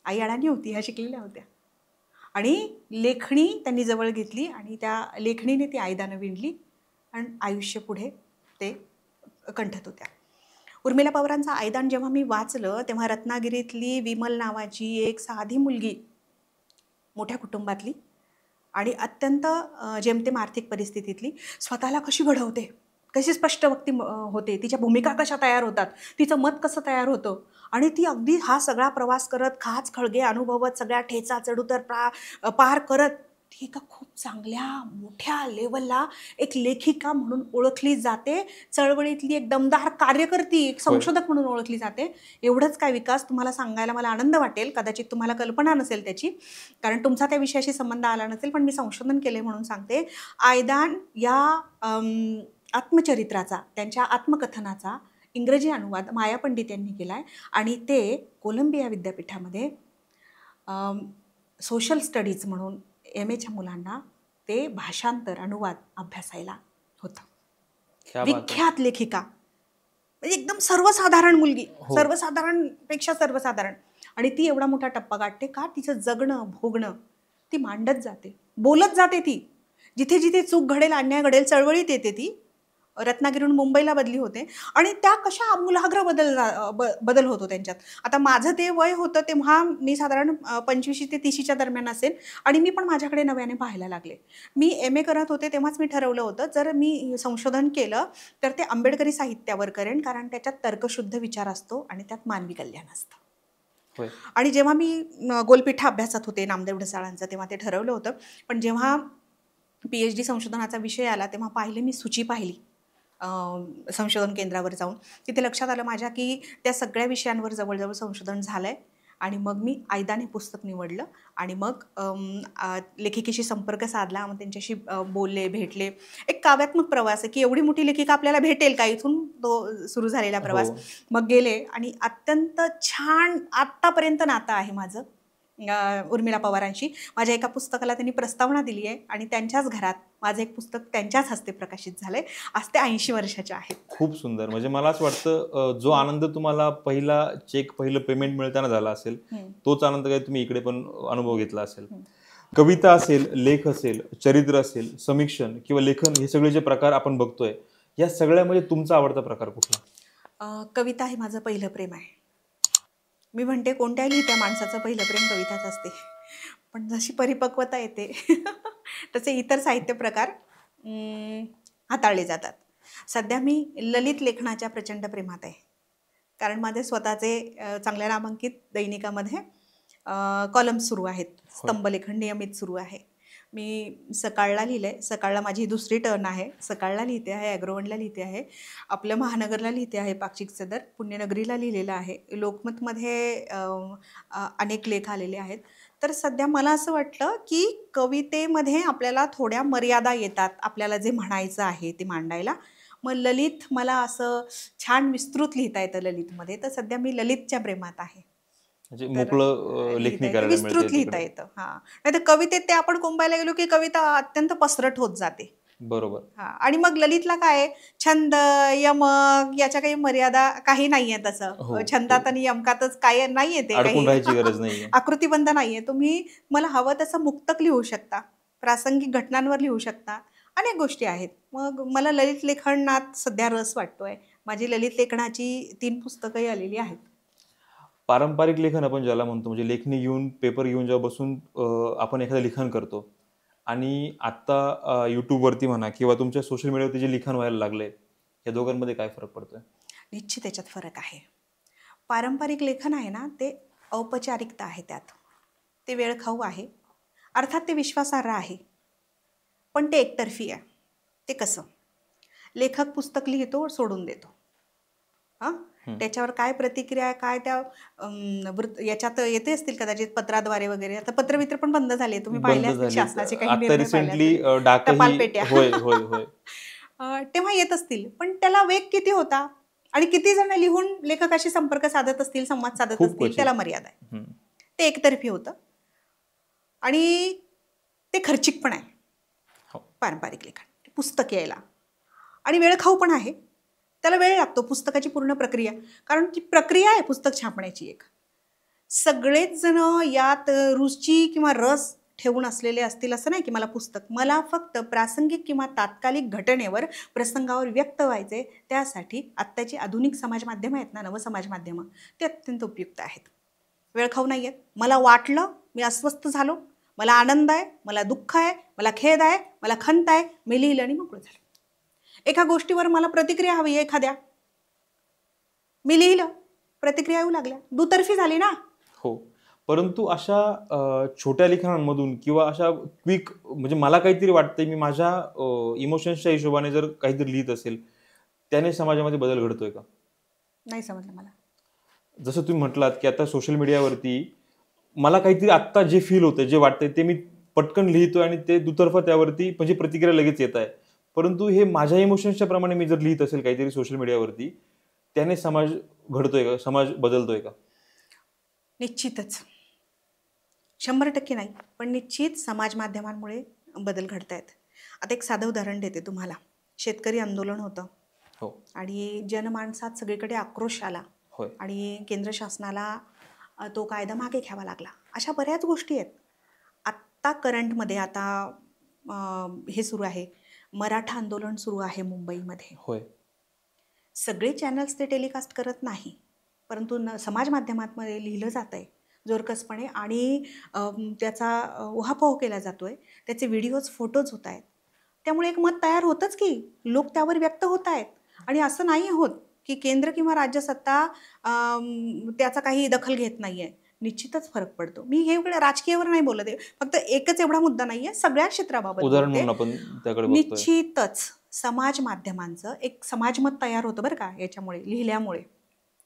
आई अडाणी होती, ह्या शिकलेल्या होत्या, आणि लेखणी त्यांनी जवळ घेतली आणि त्या लेखणीने ती आयदानं विणली आणि आयुष्य पुढे ते कंठत होत्या. उर्मिला पवारांचं आयदान जेव्हा मी वाचलं तेव्हा रत्नागिरीतली विमल नावाची एक साधी मुलगी, मोठ्या कुटुंबातली आणि अत्यंत जेमतेम आर्थिक परिस्थितीतली, स्वतःला कशी घडवते, कशी स्पष्ट वक्ती होते, तिच्या भूमिका कशा तयार होतात, तिचं मत कसं तयार होतं, आणि ती अगदी हा सगळा प्रवास करत, खाच खळगे अनुभवत, सगळ्या ठेचा चढउतार पार करत ती एका खूप चांगल्या मोठ्या लेवलला एक लेखिका म्हणून ओळखली जाते. चळवळीतली एक दमदार कार्यकर्ती, एक संशोधक म्हणून ओळखली जाते. एवढंच काय विकास, तुम्हाला सांगायला मला आनंद वाटेल, कदाचित तुम्हाला कल्पना नसेल त्याची, कारण तुमचा त्या विषयाशी संबंध आला नसेल, पण मी संशोधन केले म्हणून सांगते. आयदान या आत्मचरित्राचा, त्यांच्या आत्मकथनाचा इंग्रजी अनुवाद माया पंडित यांनी केला आहे आणि ते कोलंबिया विद्यापीठामध्ये सोशल स्टडीज म्हणून MA मुलांना ते भाषांतर अनुवाद अभ्यासायला होतं. विख्यात लेखिका, म्हणजे एकदम सर्वसाधारण मुलगी, सर्वसाधारणपेक्षा सर्वसाधारण, आणि ती एवढा मोठा टप्पा गाठते का तिचं जगणं भोगणं ती मांडत जाते, बोलत जाते. ती जिथे जिथे चूक घडेल, अन्याय घडेल, चळवळीत येते. ती रत्नागिरीहून मुंबईला बदली होते आणि त्या कशा आमूलाग्र बदल होतो त्यांच्यात. आता माझं ते वय होतं तेव्हा मी साधारण 25 ते 30च्या दरम्यान असेल आणि मी पण माझ्याकडे नव्याने पाहायला लागले. मी MA करत होते तेव्हाच मी ठरवलं होतं, जर मी संशोधन केलं तर ते आंबेडकरी साहित्यावर करेन, कारण त्याच्यात तर्कशुद्ध विचार असतो आणि त्यात मानवी कल्याण असतं. आणि जेव्हा मी गोलपीठा अभ्यासात होते नामदेव ढसाळांचं, तेव्हा ते ठरवलं होतं. पण जेव्हा PhD संशोधनाचा विषय आला तेव्हा मी सूची पाहिली संशोधन केंद्रावर जाऊन. तिथे लक्षात आलं माझ्या की त्या सगळ्या विषयांवर जवळजवळ संशोधन झालं आहे. आणि मग मी आयदान हे पुस्तक निवडलं आणि मग लेखिकेशी संपर्क साधला, मग त्यांच्याशी बोलले, भेटले. एक काव्यात्मक प्रवास आहे की एवढी मोठी लेखिका आपल्याला भेटेल का, इथून तो सुरू झालेला प्रवास. मग गेले आणि अत्यंत छान आत्तापर्यंत नातं आहे माझं उर्मिला पवारांशी. माझ्या एका पुस्तकाला त्यांनी प्रस्तावना दिली आहे आणि त्यांच्याच घरात माझं एक पुस्तक त्यांच्याच हस्ते प्रकाशित झालंय. आज ते 80 वर्षाच्या आहेत. खूप सुंदर. म्हणजे मला असं वाटतं जो आनंद तुम्हाला पहिला चेक, पहिलं पेमेंट मिळताना झाला असेल, तोच आनंद काही तुम्ही इकडे पण अनुभव घेतला असेल. कविता असेल, लेख असेल, चरित्र असेल, समीक्षण किंवा लेखन, हे सगळे जे प्रकार आपण बघतोय, या सगळ्यामध्ये तुमचा आवडता प्रकार कुठला? कविता हे माझं पहिलं प्रेम आहे. मी म्हणते कोणत्याही लिहित्या माणसाचं पहिलं प्रेम कविताच असते, पण जशी परिपक्वता येते तसे इतर साहित्य प्रकार हाताळले जातात. सध्या मी ललित लेखनाच्या प्रचंड प्रेमात आहे, कारण माझे स्वतःचे चांगल्या नामांकित दैनिकामध्ये कॉलम्स सुरू आहेत, स्तंभलेखन नियमित सुरू आहे. मी सकाळला लिहिलं आहे, सकाळला माझी दुसरी टर्न आहे. सकाळला लिहिते आहे, ॲग्रोवनला लिहिते आहे, आपल्या महानगरला लिहिते आहे, पाक्षिक सदर, पुण्यनगरीला लिहिलेलं आहे, लोकमतमध्ये अनेक लेख आलेले आहेत. तर सध्या मला असं वाटलं की कवितेमध्ये आपल्याला थोड्या मर्यादा येतात, आपल्याला जे म्हणायचं आहे ते मांडायला. मग ललित मला असं छान विस्तृत लिहिता येतं ललितमध्ये, तर सध्या मी ललितच्या प्रेमात आहे. म्हणजे मोकळं लेखणी करायला मिळते, विस्तृत लिहिता येतं. नाही तर कवितेत ते आपण कोंबायला गेलो की कविता अत्यंत पसरट होत जाते. बरोबर. आणि मग ललितला काय छंद, यमक याच्या काही मर्यादा काही नाहीये. तसं छंदात आणि यमकातच काय नाहीये, ते काही राहायची गरज नाहीये, आकृतीबंध नाहीये. तुम्ही मला हवं तसं मुक्तक लिहू शकता. प्रासंगिक घटनांवर लिहू शकता, अनेक गोष्टी आहेत. मग मला ललित लेखनात सध्या रस वाटतोय. माझी ललित लेखनाची 3 पुस्तकंही आलेली आहेत. पारंपरिक लेखन आपण ज्याला म्हणतो, म्हणजे लेखणी घेऊन, पेपर घेऊन जेव्हा बसून आपण एखादं लिखाण करतो आणि आत्ता यूट्यूबवरती म्हणा किंवा तुमच्या सोशल मीडियावरती जे लिखाण व्हायला लागले, या दोघांमध्ये काय फरक पडतोय? निश्चित त्याच्यात फरक आहे. पारंपरिक लेखन आहे ना, ते औपचारिकता आहे त्यात. ते वेळखाऊ आहे. अर्थात ते विश्वासार्ह आहे. पण ते एकतर्फी आहे. ते कसं? लेखक पुस्तक लिहितो, सोडून देतो. त्याच्यावर काय प्रतिक्रिया आहे, काय त्या याच्यात येते असतील कदाचित पत्राद्वारे वगैरे. आता पत्रमित्र पण बंद झाले. तुम्ही पाहिले असतील शासनाचे काही निर्णय रिसेंटली पाहिले, टपाल पेट्या. होय होय होय. तेव्हा येत असतील, पण त्याला वेग किती होता आणि किती जण लिहून लेखकाशी संपर्क साधत असतील, संवाद साधत खूप असतील, क्वचित. त्याला मर्यादा आहे. ते एकतर्फी होतं आणि ते खर्चिक पण आहे. हो. पारंपरिक लेखन पुस्तक यायला आणि वेळखाऊ पण आहे. त्याला वेळ लागतो, पुस्तकाची पूर्ण प्रक्रिया. कारण ती प्रक्रिया आहे पुस्तक छापण्याची एक. सगळेच जण यात रुची किंवा रस ठेवून असलेले असतील असं नाही की मला फक्त प्रासंगिक किंवा तात्कालिक घटनेवर, प्रसंगावर व्यक्त व्हायचे. त्यासाठी आत्ताची आधुनिक समाज माध्यमं आहेत ना, नवसमाज माध्यमं, ते अत्यंत उपयुक्त आहेत. वेळखाऊ नाही आहेत. मला वाटलं, मी अस्वस्थ झालो, मला आनंद आहे, मला दुःख आहे, मला खेद आहे, मला खंत आहे, मी लिहिलं आणि मोकळं झालं. एका गोष्टीवर मला प्रतिक्रिया हवी आहे एखाद्या, मी लिहिलं, प्रतिक्रिया येऊ लागल्या, दुतर्फी झाली ना. हो, परंतु अशा छोट्या लिखाणांमधून किंवा अशा क्विक, म्हणजे मला काहीतरी वाटतंय, मी माझ्या इमोशन्सच्या हिशोबाने जर काहीतरी लिहित असेल, त्याने समाजामध्ये बदल घडतोय का? नाही समजलं मला. जसं तुम्ही म्हटलात की आता सोशल मीडियावरती मला काहीतरी आत्ता जे फील होतंय, जे वाटतंय, ते मी पटकन लिहितोय आणि ते दुतर्फा त्यावरती म्हणजे प्रतिक्रिया लगेच येत आहे. परंतु हे माझ्या इमोशन्सच्या प्रमाणे मी जर लिहित असेल काहीतरी सोशल मीडियावरती, त्याने समाज घडतोय का, समाज बदलतोय का? निश्चितच. 100% नाही, पण निश्चित समाज माध्यमांमुळे बदल घडतायत. आता एक साधं उदाहरण देते तुम्हाला. शेतकरी आंदोलन होतं. हो. आणि जनमानसात सगळीकडे आक्रोश आला. होय. आणि केंद्र शासनाला तो कायदा मागे घ्यावा लागला. अशा बऱ्याच गोष्टी आहेत. आत्ता करंटमध्ये हे सुरू आहे, मराठा आंदोलन सुरू आहे मुंबईमध्ये. होय. सगळे चॅनल्स ते टेलिकास्ट करत नाही, परंतु समाज माध्यमांमध्ये लिहिलं जात आहे जोरकसपणे आणि त्याचा उहापोह केला जातोय. त्याचे व्हिडिओज, फोटोज होत आहेत. त्यामुळे एक मत तयार होतंच की लोक त्यावर व्यक्त होत आहेत. आणि असं नाही होत की केंद्र किंवा राज्य सत्ता त्याचा काही दखल घेत नाहीये. निश्चितच फरक पडतो. मी हे राजकीयावर नाही बोलत आहे, फक्त एकच एवढा मुद्दा नाहीये, सगळ्या क्षेत्राबाबत उदाहरण बोलते. म्हणून आपण त्याकडे बघतोय. निश्चितच समाज माध्यमांचं एक समाजमत तयार होतं बरं का, याच्यामुळे, लिहिल्यामुळे,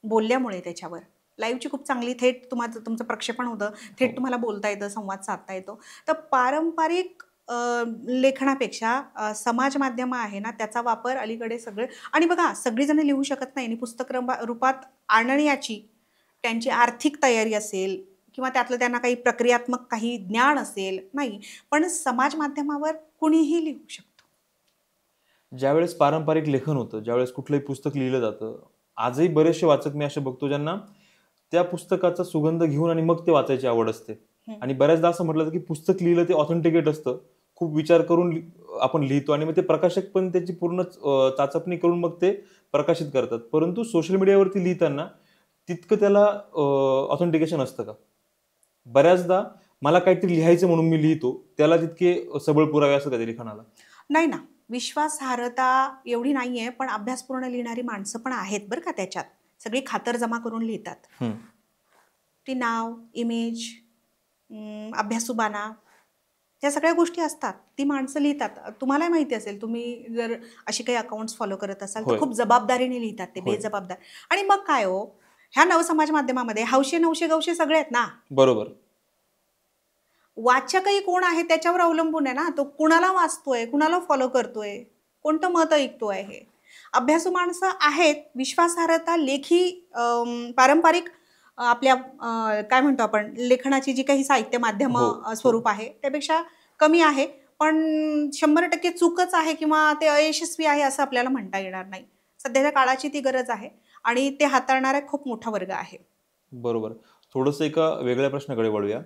बोलल्यामुळे. त्याच्यावर लाईव्हची खूप चांगली थेट तुमचं प्रक्षेपण होतं, थेट तुम्हाला बोलता येतं, संवाद साधता येतो. तर पारंपरिक लेखनापेक्षा समाज माध्यम आहे ना, त्याचा वापर अलीकडे सगळे. आणि बघा, सगळीजण लिहू शकत नाही आणि पुस्तक रूपात आणण्याची त्यांची आर्थिक तयारी असेल किंवा त्यातलं त्यांना काही प्रक्रियात्मक काही ज्ञान असेल, नाही. पण समाज माध्यमावर कुणीही लिहू शकतो. ज्यावेळेस पारंपरिक लेखन होतं, ज्यावेळेस कुठलंही पुस्तक लिहिलं जातं, आजही बरेचसे वाचक मी असे बघतो ज्यांना त्या पुस्तकाचा सुगंध घेऊन आणि मग ते वाचायची आवड असते. आणि बऱ्याचदा असं म्हटलं जातं की पुस्तक लिहिलं ते ऑथेंटिकेट असतं, खूप विचार करून आपण लिहितो आणि मग ते प्रकाशक पण त्याची पूर्ण चाचपणी करून मग ते प्रकाशित करतात. परंतु सोशल मीडियावरती लिहिताना तितकं त्याला ऑथेंटिकेशन असतं का? बऱ्याचदा मला काहीतरी लिहायचं म्हणून मी लिहितो, त्याला तितके सबळ पुरावे असं कधी लिखाणाला? नाही ना, विश्वासार्हता एवढी नाहीये, पण अभ्यासपूर्ण लिहिणारी माणसं पण आहेत बरं का त्याच्यात. सगळी खातर जमा करून लिहितात. ती नाव, इमेज, अभ्यासूबाना, या सगळ्या गोष्टी असतात. ती माणसं लिहितात. तुम्हालाही माहिती असेल, तुम्ही जर अशी काही अकाउंट्स फॉलो करत असाल तर खूप जबाबदारीने लिहितात ते, बेजबाबदार. आणि मग काय हो, ह्या नवसमाज माध्यमामध्ये हौशे नवशे गवशे सगळे आहेत ना. बरोबर. वाचकही कोण आहे त्याच्यावर अवलंबून आहे ना. तो कुणाला वाचतोय, कुणाला फॉलो करतोय, कोणतं मत ऐकतोय. हे अभ्यासू माणसं आहेत. विश्वासार्हता लेखी पारंपरिक आपल्या काय म्हणतो आपण, लेखनाची जी काही साहित्य माध्यम स्वरूप आहे त्यापेक्षा कमी आहे. पण 100% चूकच आहे किंवा ते अयशस्वी आहे असं आपल्याला म्हणता येणार नाही. सध्याच्या काळाची ती गरज आहे आणि ते हाताळणारा खूप मोठा वर्ग आहे. बरोबर. थोडंसं एका वेगळ्या प्रश्नाकडे वळूया.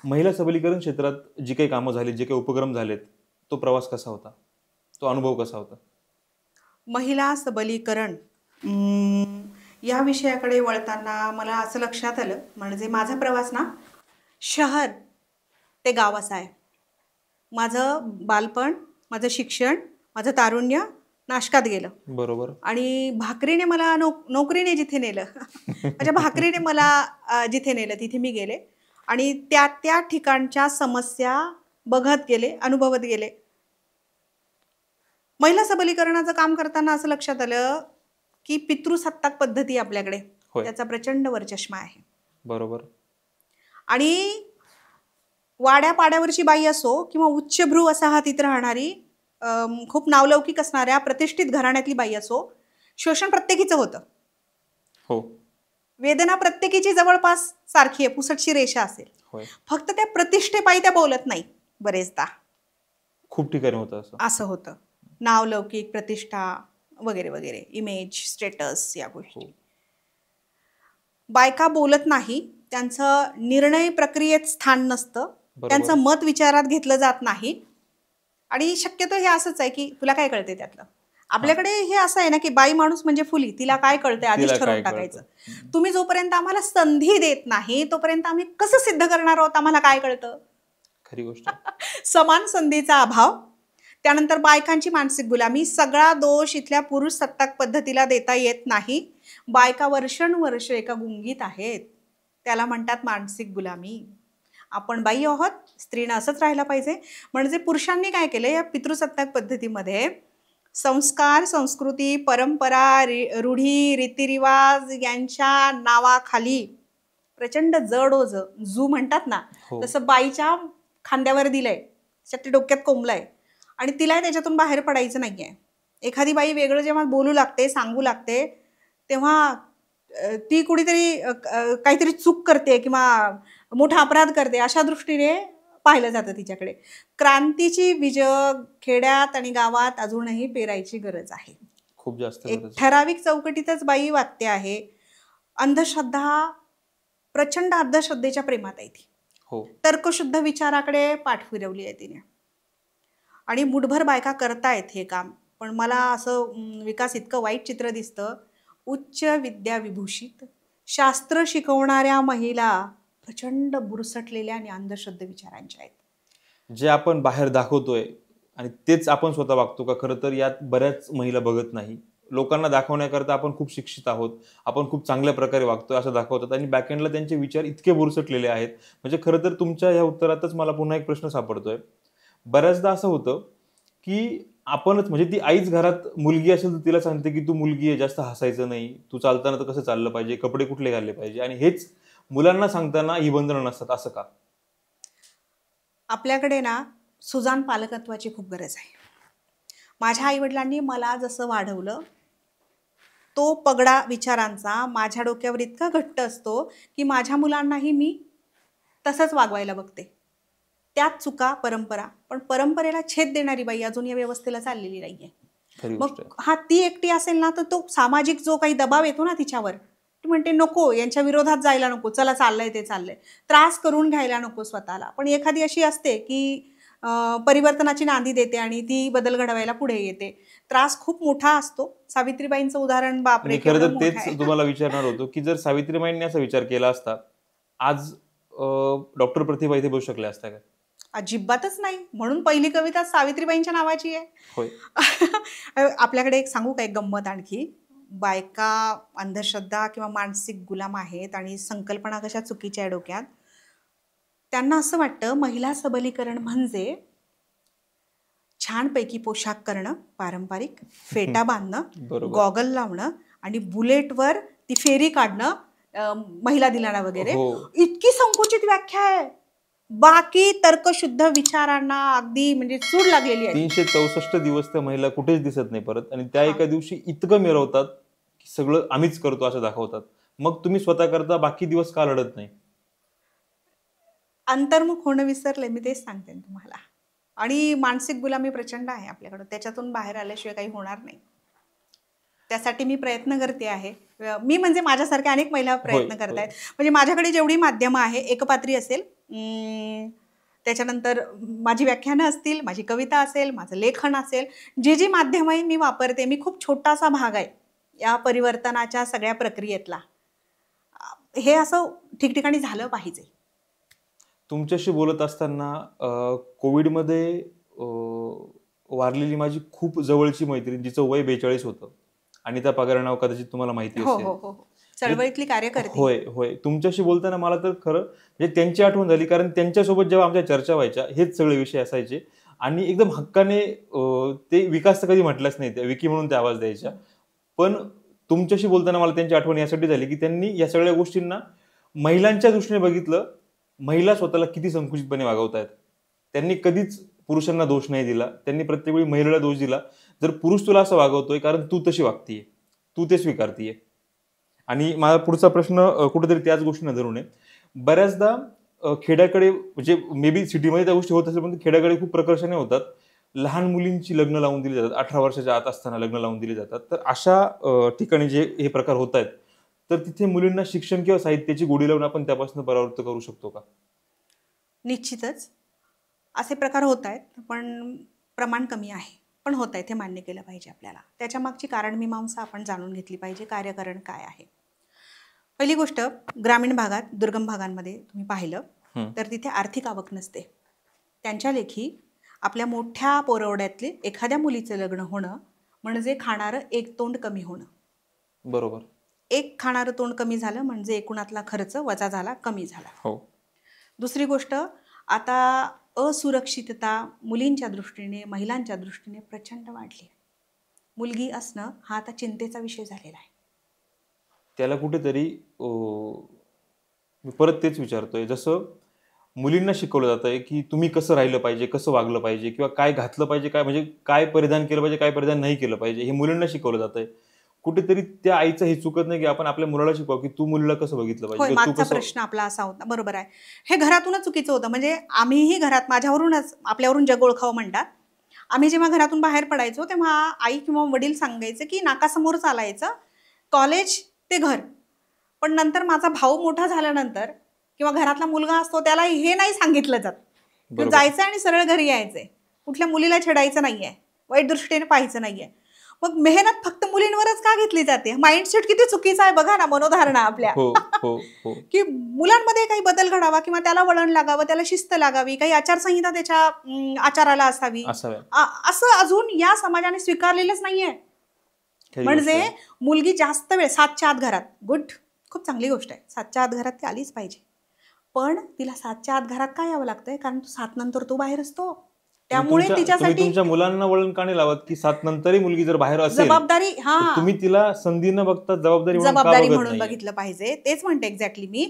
महिला सबलीकरण क्षेत्रात जी काही कामं झाली, जे काही उपक्रम झालेत, तो प्रवास कसा होता? तो अनुभव कसा होता? महिला सबलीकरण या विषयाकडे वळताना मला असं लक्षात आलं, म्हणजे माझा प्रवास ना शहर ते गाव असा आहे. माझं बालपण, माझं शिक्षण, माझं तारुण्य नाशकात गेलं बरोबर. आणि भाकरीने मला नोकरीने जिथे नेलं माझ्या भाकरीने मला जिथे नेलं तिथे मी गेले आणि त्या त्या ठिकाणच्या समस्या बघत गेले, अनुभवत गेले. महिला सबलीकरणाचं काम करताना असं लक्षात आलं की पितृसत्ताक पद्धती आपल्याकडे, होय. त्याचा प्रचंड वरचष्मा आहे. बरोबर. आणि वाड्यापाड्यावरची बाई असो किंवा उच्चभ्रू वसाहतीत राहणारी खूप नावलौकिक असणाऱ्या प्रतिष्ठित घराण्यातली बाई असो, शोषण प्रत्येकीचं होतं. हो. वेदना प्रत्येकीची जवळपास सारखी आहे, पुसटशी रेषा असेल. होय. फक्त त्या प्रतिष्ठेपायी त्या बोलत नाही बरेचदा. खूप ठिकाणी होतं असं. असं होतं. नावलौकिक, प्रतिष्ठा वगैरे वगैरे, इमेज, स्टेटस, या गोष्टी. हो. बायका बोलत नाही, त्यांचं निर्णय प्रक्रियेत स्थान नसतं, बरोबर. त्यांचं मत विचारात घेतलं जात नाही. आणि शक्यतो हे असंच आहे की तुला काय कळते त्यातलं. आपल्याकडे हे असं आहे ना की बाई माणूस म्हणजे फुली, तिला काय कळते तिला आधीच काय ठरवून कळतं? टाकायचं. तुम्ही जोपर्यंत आम्हाला संधी देत नाही तोपर्यंत आम्ही कसं सिद्ध करणार आहोत आम्हाला काय कळतं. खरी गोष्ट आहे. समान संधीचा अभाव, त्यानंतर बायकांची मानसिक गुलामी, सगळा दोष इथल्या पुरुष सत्ताक पद्धतीला देता येत नाही. बायका वर्षानुवर्ष एका गुंगीत आहेत, त्याला म्हणतात मानसिक गुलामी. आपण बाई आहोत, स्त्रीनं असंच राहायला पाहिजे. म्हणजे पुरुषांनी काय केलं, या पितृसत्ताक पद्धतीमध्ये संस्कार, संस्कृती, परंपरा, रूढी, रीतिरिवाज यांच्या नावाखाली प्रचंड जड ओझ, जू म्हणतात ना, हो. तसं बाईच्या खांद्यावर दिलंय, त्याच्यात ते डोक्यात कोंबलंय आणि तिला त्याच्यातून बाहेर पडायचं नाहीये. एखादी बाई वेगळं जेव्हा बोलू लागते, सांगू लागते, तेव्हा ती कुठेतरी काहीतरी चूक करते किंवा मोठा अपराध करते अशा दृष्टीने पाहिलं जातं तिच्याकडे. क्रांतीची बीज खेड्यात आणि गावात अजूनही पेरायची गरज आहे. खूप जास्त एक गरज आहे. ठराविक चौकटीतच बाई वागते आहे. अंधश्रद्धा, प्रचंड अंधश्रद्धेच्या प्रेमात आहे ती. हो. तर्कशुद्ध विचाराकडे पाठ फिरवली आहे तिने आणि मुठभर बायका करतायत हे काम. पण मला असं विकास इतकं वाईट चित्र दिसतं. उच्च विद्या विभूषित, शास्त्र शिकवणाऱ्या महिला प्रचंड बुरसटलेल्या आणि अंधश्रद्ध विचारांच्या आहेत. जे आपण बाहेर दाखवतोय आणि तेच आपण स्वतः वागतो का, खरं तर यात बऱ्याच महिला बघत नाही. लोकांना दाखवण्याकरता आपण खूप शिक्षित आहोत, आपण खूप चांगल्या प्रकारे वागतोय असं दाखवतात आणि बॅकएंडला त्यांचे विचार इतके बुरसटलेले आहेत. म्हणजे खरं तर तुमच्या ह्या उत्तरातच मला पुन्हा एक प्रश्न सापडतोय. बऱ्याचदा असं होतं की आपणच, म्हणजे ती आईच घरात मुलगी असेल तर तिला सांगते की तू मुलगी आहे, जास्त हसायचं नाही, तू चालताना तर कसं चाललं पाहिजे, कपडे कुठले घालले पाहिजे, आणि हेच मुलांना सांगताना ही बंधनं नसतात. असं का? आपल्याकडे ना सुजाण पालकत्वाची खूप गरज आहे. माझ्या आईवडिलांनी मला जसं वाढवलं, तो पगडा विचारांचा माझ्या डोक्यावर इतका घट्ट असतो की माझ्या मुलांनाही मी तसंच वागवायला बघते. त्यात चुका, परंपरा, पण परंपरेला छेद देणारी बाई अजून या व्यवस्थेला चाललेली नाहीये. खरी मग गोष्ट आहे. हा ती एकटी असेल ना तर तो सामाजिक जो काही दबाव येतो ना तिच्यावर, ती म्हणते नको, यांच्या विरोधात जायला नको, चला चाललंय ते चाललंय, त्रास करून घ्यायला नको स्वतःला. पण एखादी अशी असते की परिवर्तनाची नांदी देते आणि ती बदल घडवायला पुढे येते. त्रास खूप मोठा असतो. सावित्रीबाईंचं उदाहरण बापरे मी खरं केवढं तर मोठं तेच आहे. तुम्हाला विचारणार होतो की जर सावित्रीबाईंनी असा विचार केला असता, आज डॉक्टर प्रतिभा इथे बसू शकल्या असत्या का? अजिबातच नाही. म्हणून पहिली कविता सावित्रीबाईंच्या नावाची आहे. होय. आपल्याकडे एक सांगू का, एक गंमत आणखी. बायका अंधश्रद्धा किंवा मानसिक गुलाम आहेत आणि संकल्पना कशा चुकीच्या आहे डोक्यात. त्यांना असं वाटतं महिला सबलीकरण म्हणजे छानपैकी पोशाख करणं, पारंपरिक फेटा बांधणं, बरोबर. गॉगल लावणं आणि बुलेटवर ती फेरी काढणं महिला दिनाला वगैरे. हो. इतकी संकुचित व्याख्या आहे. बाकी तर्कशुद्ध विचारांना अगदी म्हणजे सूड लागलेली आहे. 364 दिवस त्या महिला कुठेच दिसत नाही परत, आणि त्या एका दिवशी इतकं मिरवतात की सगळं आम्हीच करतो असं दाखवतात. मग तुम्ही स्वतः करता, बाकी दिवस का लढत नाही? अंतर्मुख होणं विसरले, मी तेच सांगते तुम्हाला. आणि मानसिक गुलामी प्रचंड आहे आपल्याकडं, त्याच्यातून बाहेर आल्याशिवाय काही होणार नाही. त्यासाठी मी प्रयत्न करते आहे. मी म्हणजे माझ्यासारख्या अनेक महिला प्रयत्न करतायत. म्हणजे माझ्याकडे जेवढी माध्यमं आहे, एकपात्री असेल, त्याच्यानंतर माझी व्याख्यानं असतील, माझी कविता असेल, माझं लेखन असेल, जी माध्यमं मी वापरते, मी खूप छोटासा भाग आहे या परिवर्तनाच्या सगळ्या प्रक्रियेतला. हे असं ठिकठिकाणी झालं पाहिजे. तुमच्याशी बोलत असताना कोविडमध्ये वारलेली माझी खूप जवळची मैत्रीण, जिचं वय 42 होतं, अनिता पगार नाव कदाचित तुम्हाला माहिती हो असेल. हो हो, चळवळीतली कार्यकर्ती. होय होय. तुमच्याशी बोलताना मला तर खरं म्हणजे त्यांची आठवण झाली, कारण त्यांच्यासोबत जेव्हा आमच्या चर्चा व्हायच्या हेच सगळे विषय असायचे आणि एकदम हक्काने ते विकास तर कधी म्हटलंच नाही, त्या विकी म्हणून ते आवाज द्यायच्या. पण तुमच्याशी बोलताना मला त्यांची आठवण यासाठी झाली की त्यांनी या सगळ्या गोष्टींना महिलांच्या दृष्टीने बघितलं. महिला स्वतःला किती संकुचितपणे वागवतायत. त्यांनी कधीच पुरुषांना दोष नाही दिला. त्यांनी प्रत्येक वेळी महिलेला दोष दिला. जर पुरुष तुला असं वागवतोय कारण तू तशी वागतीये, तू ते स्वीकारतीये. आणि माझा पुढचा प्रश्न कुठेतरी त्याच गोष्टीने धरून आहे. बऱ्याचदा खेड्याकडे म्हणजे मे बी सिटीमध्ये त्या गोष्टी होत असेल, पण खेड्याकडे खूप प्रकर्षाने होतात. लहान मुलींची लग्न लावून दिली जातात, 18 वर्षाच्या आत असताना लग्न लावून दिली जातात. तर अशा ठिकाणी जे हे प्रकार होत आहेत, तर तिथे मुलींना शिक्षण किंवा साहित्याची गोडी लावून आपण त्यापासून परावृत्त करू शकतो का? निश्चितच असे प्रकार होत आहेत, पण प्रमाण कमी आहे. पण होत आहेत, हे मान्य केलं पाहिजे आपल्याला. त्याच्या मागची कारणमीमांसा आपण जाणून घेतली पाहिजे. कार्यकारण काय आहे? पहिली गोष्ट, ग्रामीण भागात, दुर्गम भागांमध्ये तुम्ही पाहिलं तर तिथे आर्थिक आवक नसते. त्यांच्या लेखी आपल्या मोठ्या पोरवड्यातले एखाद्या मुलीचं लग्न होणं म्हणजे खाणारं एक तोंड कमी होणं. बरोबर. एक खाणारं तोंड कमी झालं म्हणजे एकूणातला खर्च वजा झाला, कमी झाला. हो. दुसरी गोष्ट, आता असुरक्षितता मुलींच्या दृष्टीने, महिलांच्या दृष्टीने प्रचंड वाढली. मुलगी असणं हा आता चिंतेचा विषय झालेला आहे. त्याला कुठेतरी मी परत तेच विचारतोय, जसं मुलींना शिकवलं जातंय की तुम्ही कसं राहिलं पाहिजे, कसं वागलं पाहिजे, किंवा काय घातलं पाहिजे, काय म्हणजे काय परिधान केलं पाहिजे, काय परिधान नाही केलं पाहिजे, हे मुलींना शिकवलं जातंय. कुठेतरी त्या आईचं हे चुकत नाही की आपण आपल्या मुलाला शिकवावं की तू मुलीला कसं बघितलं होय, पाहिजे, तू मागचा कसं. प्रश्न आपला असा होता. बरोबर आहे. हे घरातूनच चुकीचं होतं. म्हणजे आम्हीही घरात, माझ्यावरूनच आपल्यावरून जग ओळखावं म्हणतात. आम्ही जेव्हा घरातून बाहेर पडायचो तेव्हा आई किंवा वडील सांगायचे की नाकासमोर चालायचं, कॉलेज ते घर. पण नंतर माझा भाऊ मोठा झाल्यानंतर किंवा घरातला मुलगा असतो त्याला हे नाही सांगितलं जात. बरोबर. जायचं आणि सरळ घरी यायचंय. कुठल्या मुलीला छेडायचं नाहीये, वाईट दृष्टीने पाहायचं नाहीये. मग मेहनत फक्त मुलींवरच का घेतली जाते? माइंडसेट किती चुकीचा आहे बघा ना, मनोधारणा आपल्या. हो हो हो. की मुलांमध्ये काही बदल घडावा किंवा त्याला वळण लागावं, त्याला शिस्त लागावी, काही आचारसंहिता त्याच्या आचाराला असावी, असं अजून या समाजाने स्वीकारलेलंच नाहीये. म्हणजे मुलगी जास्त वेळ 7च्या आत घरात, गुड, खूप चांगली गोष्ट आहे. 7च्या आत घरात ती आलीच पाहिजे. पण तिला 7च्या आत घरात काय यावं लागतंय? कारण 7 नंतर तो बाहेर असतो. त्यामुळे तिच्यासाठी तुमच्या मुलांना वळण का नाही लावत की 7 नंतरही मुलगी जर बाहेर असेल, जबाबदारी, तुम्ही तिला संधी न बघता जबाबदारी म्हणून बघितलं पाहिजे. तेच म्हणते एक्झॅक्टली मी.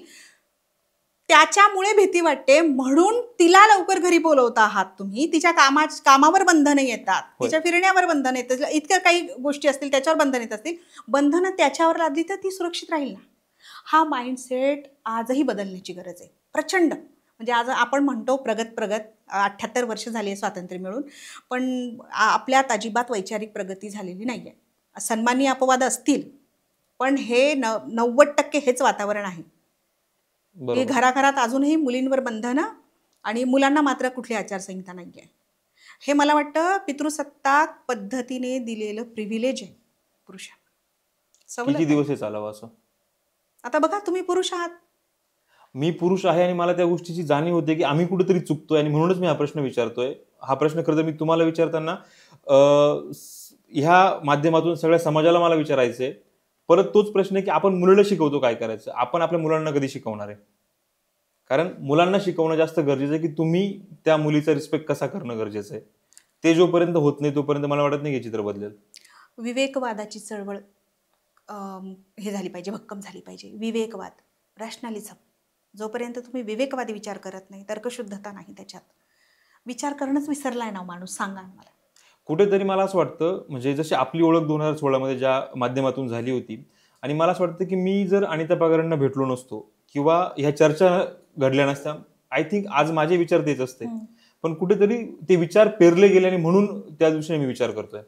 त्याच्यामुळे भीती वाटते म्हणून तिला लवकर घरी बोलवता आहात तुम्ही. तिच्या कामावर बंधनं येतात, तिच्या फिरण्यावर बंधन येतात, इतक्या काही गोष्टी असतील त्याच्यावर बंधन येत असतील. बंधनं त्याच्यावर लादली तर ती सुरक्षित राहील ना. हा माइंडसेट आजही बदलण्याची गरज आहे, प्रचंड. म्हणजे आज आपण म्हणतो प्रगत 78 वर्ष झाली आहे स्वातंत्र्य मिळून, पण आपल्यात अजिबात वैचारिक प्रगती झालेली नाही आहे. सन्माननीय अपवाद असतील, पण हे 90% हेच वातावरण आहे की घराघरात अजूनही मुलींवर बंधनं आणि मुलांना मात्र कुठली आचारसंहिता नाही आहे. हे मला वाटतं पितृसत्ताक पद्धतीने दिलेलं प्रिव्हिलेज आहे पुरुषांना. किती दिवस हे चालावं असं? आता बघा, तुम्ही पुरुष आहात, मी पुरुष आहे आणि मला त्या गोष्टीची जाणीव होते की आम्ही कुठेतरी चुकतोय आणि म्हणूनच मी हा प्रश्न विचारतोय. हा प्रश्न खरं तर मी तुम्हाला विचारताना ह्या माध्यमातून सगळ्या समाजाला मला विचारायचंय. परत तोच प्रश्न आहे की आपण मुलाला शिकवतो काय करायचं, आपण आपल्या मुलांना कधी शिकवणार आहे? कारण मुलांना शिकवणं जास्त गरजेचं आहे की तुम्ही त्या मुलीचा रिस्पेक्ट कसा करणं गरजेचं आहे. ते जोपर्यंत होत नाही तोपर्यंत मला वाटत नाही हे चित्र बदलेल. विवेकवादाची चळवळ हे झाली पाहिजे, भक्कम झाली पाहिजे. विवेकवाद, रॅशनॅलिझम. जोपर्यंत तुम्ही विवेकवादी विचार करत नाही, तर्कशुद्धता नाही त्याच्यात, विचार करणंच विसरलाय ना माणूस, सांगा मला. कुठेतरी मला असं वाटतं, म्हणजे जशी आपली ओळख 2016 मध्ये ज्या माध्यमातून झाली होती, आणि मला असं वाटतं की मी जर अनिता पगारांना भेटलो नसतो किंवा ह्या चर्चा घडल्या नसत्या, आय थिंक आज माझे विचार तेच असते. पण कुठेतरी ते विचार पेरले गेले आणि म्हणून त्या दिवशी मी विचार करतोय.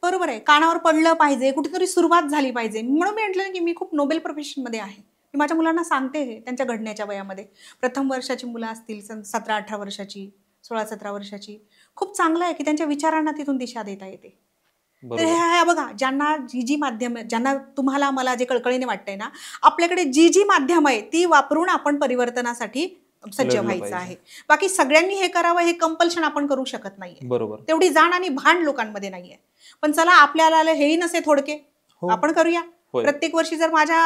बरोबर आहे, कानावर पडलं पाहिजे, कुठेतरी सुरुवात झाली पाहिजे. म्हणून मी म्हटलं की मी खूप नोबेल प्रोफेशनमध्ये आहे. मी माझ्या मुलांना सांगते हे त्यांच्या घडण्याच्या वयामध्ये. प्रथम वर्षाची मुलं असतील, 17-18 वर्षाची, 16-17 वर्षाची, खूप चांगलं आहे की त्यांच्या विचारांना तिथून दिशा देता येते. तर बरोबर. हे बघा, ज्यांना जी माध्यम, ज्यांना तुम्हाला मला जे कळकळीने वाटतंय ना, आपल्याकडे जी माध्यम आहे ती वापरून आपण परिवर्तनासाठी सज्ज लढलं व्हायचं पाहिजे. आहे. बाकी सगळ्यांनी हे करावं हे कंपल्शन आपण करू शकत नाहीये. बरोबर. तेवढी जाण आणि भान लोकांमध्ये नाहीये. पण चला, आपल्याला हेही नसे थोडके, हो. आपण करूया. होय. प्रत्येक वर्षी जर माझ्या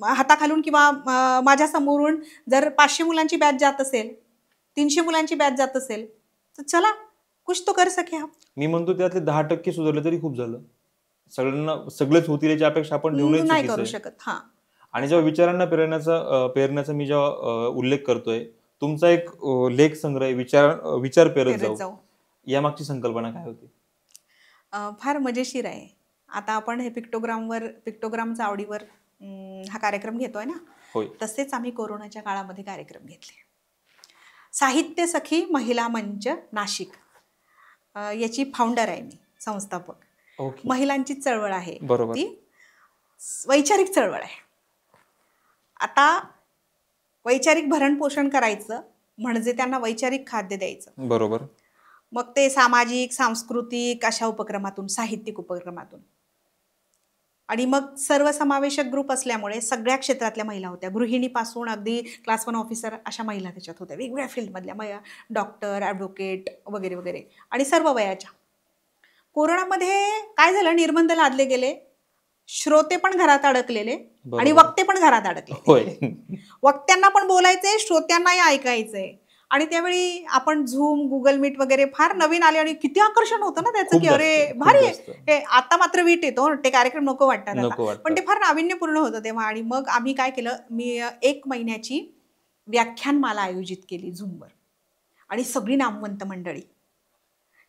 हाताखालून किंवा माझ्या समोरून जर 500 मुलांची बॅच जात असेल, 300 मुलांची बॅच जात असेल, तर चला, कुछ तो कर सके हम. मी म्हणतो त्यातले 10% सुधारले तरी खूप झालं. सगळ्यांना सगळेच होतील याची अपेक्षा आपण ठेवणं नाही चुकीचं करू आहे. शकत. हा, आणि जेव्हा विचारांना पेरण्याचा मी जेव्हा उल्लेख करतोय, तुमचा एक लेख संग्रह आहे, विचार पेरत पेरत जाऊ, जाऊ. यामागची संकल्पना काय होती? फार मजेशीर आहे. आता आपण हे पिक्टोग्राम चावडीवर हा कार्यक्रम घेतोय ना, होय. तसेच आम्ही कोरोनाच्या काळामध्ये कार्यक्रम घेतले. साहित्य सखी महिला मंच नाशिक, याची फाउंडर आहे मी, संस्थापक. ओके. महिलांची चळवळ आहे बरोबर. ती, वैचारिक चळवळ आहे. आता वैचारिक भरण पोषण करायचं म्हणजे त्यांना वैचारिक खाद्य द्यायचं. बरोबर. मग ते सामाजिक, सांस्कृतिक अशा उपक्रमातून, साहित्यिक उपक्रमातून, आणि मग सर्वसमावेशक ग्रुप असल्यामुळे सगळ्या क्षेत्रातल्या महिला होत्या. गृहिणीपासून अगदी क्लास 1 ऑफिसर अशा महिला त्याच्यात होत्या, वेगवेगळ्या फील्डमधल्या महिला, डॉक्टर, ॲडव्होकेट वगैरे वगैरे, आणि सर्व वयाच्या. कोरोनामध्ये काय झालं, निर्बंध लादले गेले, श्रोते पण घरात अडकलेले आणि वक्ते पण घरात अडकले. होय. वक्त्यांना पण बोलायचंय, श्रोत्यांनाही ऐकायचंय. आणि त्यावेळी आपण झूम, गुगल मीट वगैरे फार नवीन आले आणि किती आकर्षण होतं ना त्याचं, की अरे भारी आहे हे. आता मात्र वीट येतो, ते कार्यक्रम नको वाटतात आता, पण ते फार नाविन्यपूर्ण होतं तेव्हा. आणि मग आम्ही काय केलं, मी 1 महिन्याची व्याख्यानमाला आयोजित केली झूमवर, आणि सगळी नामवंत मंडळी.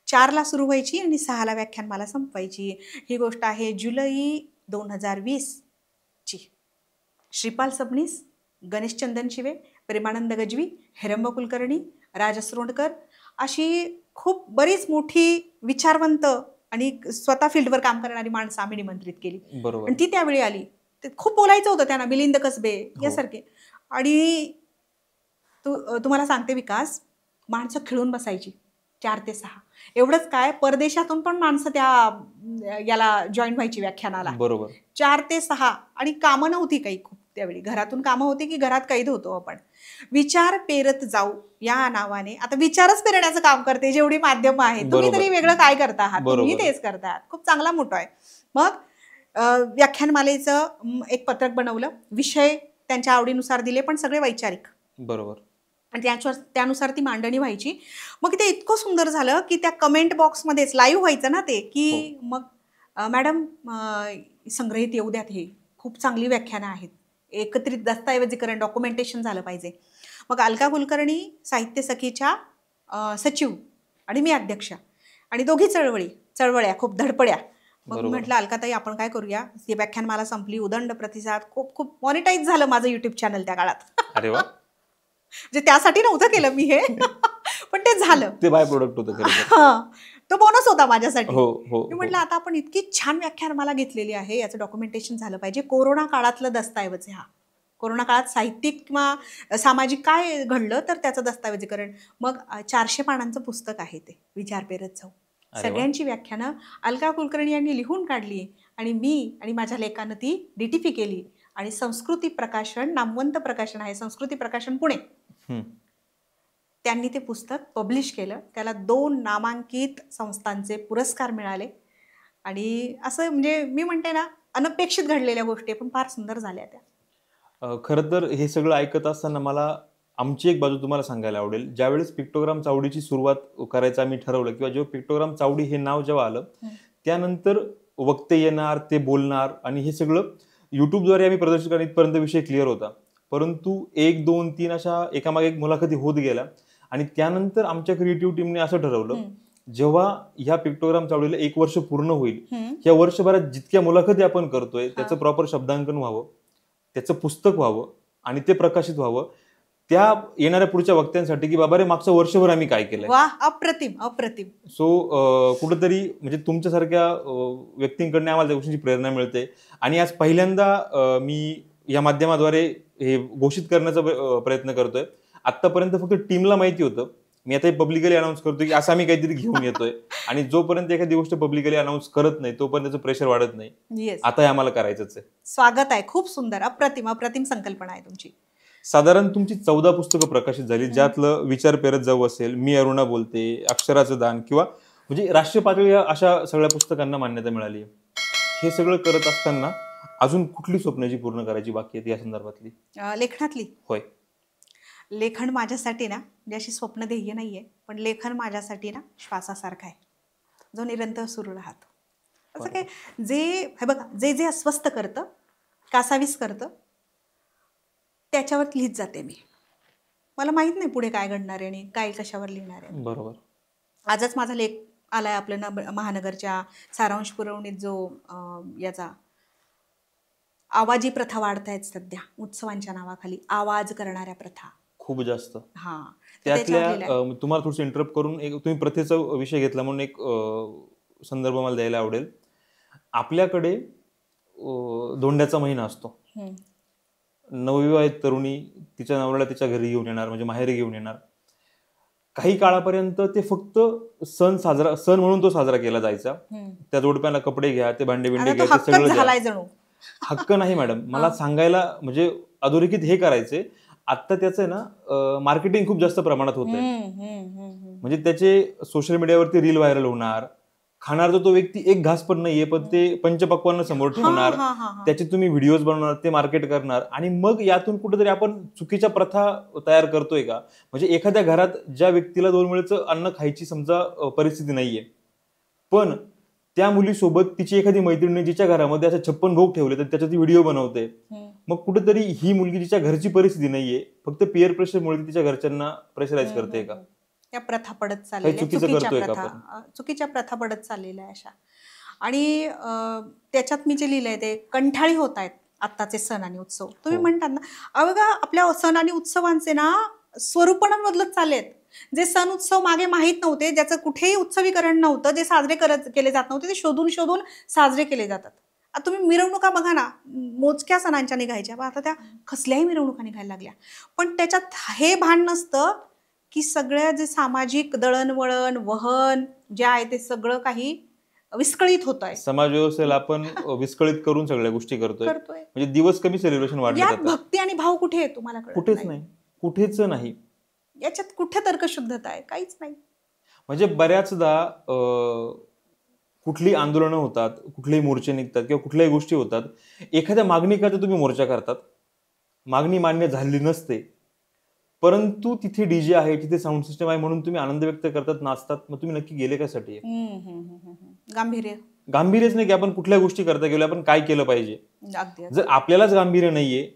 4ला सुरू व्हायची आणि 6ला व्याख्यानमाला संपवायची. ही गोष्ट आहे जुलै 2020 ची. श्रीपाल सबनीस, गणेश चंदन शिवे, प्रेमानंद गजवी, हेरंब कुलकर्णी, राज असरोणकर, अशी खूप बरीच मोठी विचारवंत आणि स्वतः फील्डवर काम करणारी माणसं आम्ही निमंत्रित केली. बरोबर. आणि ती त्यावेळी आली. ते खूप बोलायचं होतं त्यांना, मिलिंद कसबे यासारखे. आणि तुम्हाला सांगते विकास, माणसं खिळून बसायची 4 ते 6. एवढंच काय, परदेशातून पण माणसं त्या याला जॉईन व्हायची व्याख्यानाला. बरोबर. 4 ते 6. आणि कामं नव्हती काही खूप त्यावेळी, घरातून कामं होती की घरात कैद होतो आपण. विचार पेरत जाऊ या नावाने, आता विचारच पेरण्याचं काम करते जेवढी माध्यम आहेत. तुम्ही तरी वेगळं काय करता आहात, तुम्ही तेच करता आहात. खूप चांगला मोठा आहे. मग व्याख्यानमालेचं एक पत्रक बनवलं, विषय त्यांच्या आवडीनुसार दिले, पण सगळे वैचारिक. बरोबर. आणि त्यानुसार ती मांडणी व्हायची. मग ते इतकं सुंदर झालं की त्या कमेंट बॉक्समध्येच लाईव्ह व्हायचं ना ते, की मग मॅडम संग्रहित येऊ द्यात, हे खूप चांगली व्याख्यानं आहेत, एकत्रित दस्तऐवजीकरण, डॉक्युमेंटेशन झालं पाहिजे. मग अलका कुलकर्णी साहित्य सखीच्या सचिव आणि मी अध्यक्ष, आणि दोघी चळवळ्या खूप धडपड्या. मग म्हटलं अलकाताई आपण काय करूया, ही व्याख्यानमाला संपली, उदंड प्रतिसाद, खूप खूप मॉनिटाईज झालं माझं युट्यूब चॅनल त्या काळात. अरे वा. म्हणजे त्यासाठी नव्हतं केलं मी हे, पण ते झालं, ते बाय प्रोडक्ट होतं. तो बोनस होता माझ्यासाठी. हो. मी म्हटलं आता आपण इतकी छान व्याख्यानमाला घेतलेली आहे, याचं डॉक्युमेंटेशन झालं पाहिजे. कोरोना काळातलं दस्तऐवज आहे हा. कोरोना काळात साहित्यिक किंवा सामाजिक काय घडलं तर त्याचं दस्तऐवजीकरण. मग 400 पानांचं पुस्तक आहे ते, विचार पेरत जाऊ. सगळ्यांची व्याख्यानं अलका कुलकर्णी यांनी लिहून काढली, आणि मी आणि माझ्या लेखानं ती DTP केली. आणि संस्कृती प्रकाशन, नामवंत प्रकाशन आहे संस्कृती प्रकाशन पुणे, त्यांनी ते पुस्तक पब्लिश केलं. त्याला 2 नामांकित संस्थांचे पुरस्कार मिळाले. आणि असं म्हणजे मी म्हणते ना, अनपेक्षित घडलेल्या गोष्टी पण फार सुंदर झाल्या त्या. खरं तर हे सगळं ऐकत असताना मला आमची एक बाजू तुम्हाला सांगायला आवडेल. ज्यावेळेस पिक्टोग्राम चावडीची सुरुवात करायचं आम्ही ठरवलं, किंवा जेव्हा पिक्टोग्राम चावडी हे नाव जेव्हा आलं, त्यानंतर वक्ते येणार, ते बोलणार, आणि हे सगळं युट्यूबद्वारे आम्ही प्रदर्शित करण्यात इथपर्यंत विषय क्लिअर होता. परंतु 1, 2, 3 अशा एकामागे एक मुलाखती होत गेल्या. आणि त्यानंतर आमच्या क्रिएटिव्ह टीमने असं ठरवलं, जेव्हा ह्या पिक्टोग्राम चावडीला 1 वर्ष पूर्ण होईल, या वर्षभरात जितक्या मुलाखती आपण करतोय त्याचं प्रॉपर शब्दांकन व्हावं, त्याचं पुस्तक व्हावं, आणि ते प्रकाशित व्हावं त्या येणाऱ्या पुढच्या वक्त्यांसाठी, की बाबा रे मागचं वर्षभर आम्ही काय केलंय. वाह, अप्रतिम. सो कुठंतरी म्हणजे तुमच्यासारख्या व्यक्तींकडनं आम्हाला त्या गोष्टींची प्रेरणा मिळते. आणि आज पहिल्यांदा मी या माध्यमाद्वारे हे घोषित करण्याचा प्रयत्न करतोय. आतापर्यंत फक्त टीमला माहिती होतं. मी आता पब्लिकली अनाऊन्स करतोय की असं आम्ही काहीतरी घेऊन येतोय आणि जोपर्यंत एखादी गोष्ट पब्लिकली अनाऊन्स करत नाही तोपर्यंत त्याचं प्रेशर वाढत नाही. येस, आता हे आम्हाला करायचंच आहे. स्वागत आहे. खूप सुंदर, अप्रतिम अप्रतिम संकल्पना आहे तुमची. साधारण तुमची 14 पुस्तकं प्रकाशित झाली, ज्यातलं विचार पेरत जाऊ असेल, मी अरुणा बोलते, अक्षराचं दान, किंवा म्हणजे राष्ट्रीय पातळीवर अशा सगळ्या पुस्तकांना मान्यता मिळाली आहे. हे सगळं करत असताना अजून कुठली स्वप्नाची पूर्ण करायची बाकी आहेत या संदर्भातली? लेखनातली. होय. लेखन माझ्यासाठी ना म्हणजे अशी स्वप्न ध्येय नाहीये, पण लेखन माझ्यासाठी ना श्वासासारखा आहे, जो निरंतर सुरू राहतो. असं काय जे हे बघा, जे जे अस्वस्थ करतं, कासावीस करतं, त्याच्यावर लिहित जाते मी. मला माहित नाही पुढे काय घडणार आहे आणि काय कशावर लिहिणार आहे. बरोबर. आजच माझा लेख आलाय आपल्या महानगरच्या सारांश पुरवणीत, जो याचा आवाजी प्रथा वाढतायत सध्या उत्सवांच्या नावाखाली, आवाज करणाऱ्या प्रथा खूप जास्त. हा, त्यातल्या तुम्हाला थोडंसं इंटरप्ट करून एक तुम्ही प्रथेचा विषय घेतला म्हणून एक संदर्भ मला द्यायला आवडेल. आपल्याकडे धोंड्याचा महिना असतो. नवविवाहित तरुणी तिच्या नवऱ्याला तिच्या घरी घेऊन येणार, म्हणजे माहेरी घेऊन येणार. काही काळापर्यंत ते फक्त सण म्हणून तो साजरा केला जायचा. त्या जोडप्याला कपडे घ्या, ते भांडे बिंडे घ्या, ते सगळं जणू हक्क नाही मॅडम. मला सांगायला म्हणजे अधोरेखित हे करायचे, आता त्याचं ना मार्केटिंग खूप जास्त प्रमाणात होत आहे. म्हणजे त्याचे सोशल मीडियावरती रील व्हायरल होणार. खाणार तो व्यक्ती एक घास पण नाहीये, पण ते पंचपक्वान्न समोर ठेवणार, त्याचे तुम्ही व्हिडिओज बनवणार, ते मार्केट करणार, आणि मग यातून कुठेतरी आपण चुकीच्या प्रथा तयार करतोय का? म्हणजे एखाद्या घरात ज्या व्यक्तीला 2 वेळचं अन्न खायची समजा परिस्थिती नाहीये, पण त्या मुलीसोबत तिची एखादी मैत्रिणी जिच्या घरामध्ये असं 56 भोग ठेवले तर त्याच्यात व्हिडिओ बनवते, मग कुठेतरी ही मुलगी जिच्या घरची परिस्थिती नाहीये, फक्त पिअर प्रेशरमुळे तिच्या घरच्यांना प्रेशराईज करते का? त्या प्रथा पडत चाललेल्या, चुकीच्या प्रथा पडत चाललेल्या अशा. आणि त्याच्यात मी जे लिहिलंय ते कंठाळी होत आहेत आत्ताचे सण आणि उत्सव. तुम्ही म्हणतात ना, बघा आपल्या सण आणि उत्सवांचे ना स्वरूप पण बदलत चाललेत. जे सण उत्सव मागे माहीत नव्हते, ज्याचं कुठेही उत्सवीकरण नव्हतं, जे साजरे केले जात नव्हते, ते शोधून शोधून साजरे केले जातात. आता तुम्ही मिरवणुका बघा ना, मोजक्या सणांच्या निघायच्या, आता त्या कसल्याही मिरवणुका निघायला लागल्या. पण त्याच्यात हे भान नसतं की सगळ्या जे सामाजिक दळणवळण वहन जे आहे ते सगळं काही विस्कळीत होत आहे. समाज व्यवस्थेला आपण विस्कळीत करून सगळ्या गोष्टी करतोय. म्हणजे दिवस कमी सेलिब्रेशन वाढले जातात. भक्ती आणि भाव कुठे आहे तुम्हाला कळत कुठेच नाही, कुठेच नाही. याच्यात कुठे तर्कशुद्धता आहे? काहीच नाही. म्हणजे बऱ्याचदा कुठली आंदोलनं होतात, कुठलेही मोर्चे निघतात किंवा कुठल्याही गोष्टी होतात, एखाद्या मागणीकरता तुम्ही मोर्चा करतात, मागणी मान्य झाली नसते, परंतु तिथे डीजे आहे, तिथे साऊंड सिस्टम आहे म्हणून तुम्ही आनंद व्यक्त करतात, नाचतात. मग तुम्ही नक्की गेले कशासाठी? गांभीर्यच नाही की आपण कुठल्या गोष्टी करता गेलो, आपण काय केलं पाहिजे. जर आपल्यालाच गांभीर्य नाहीये,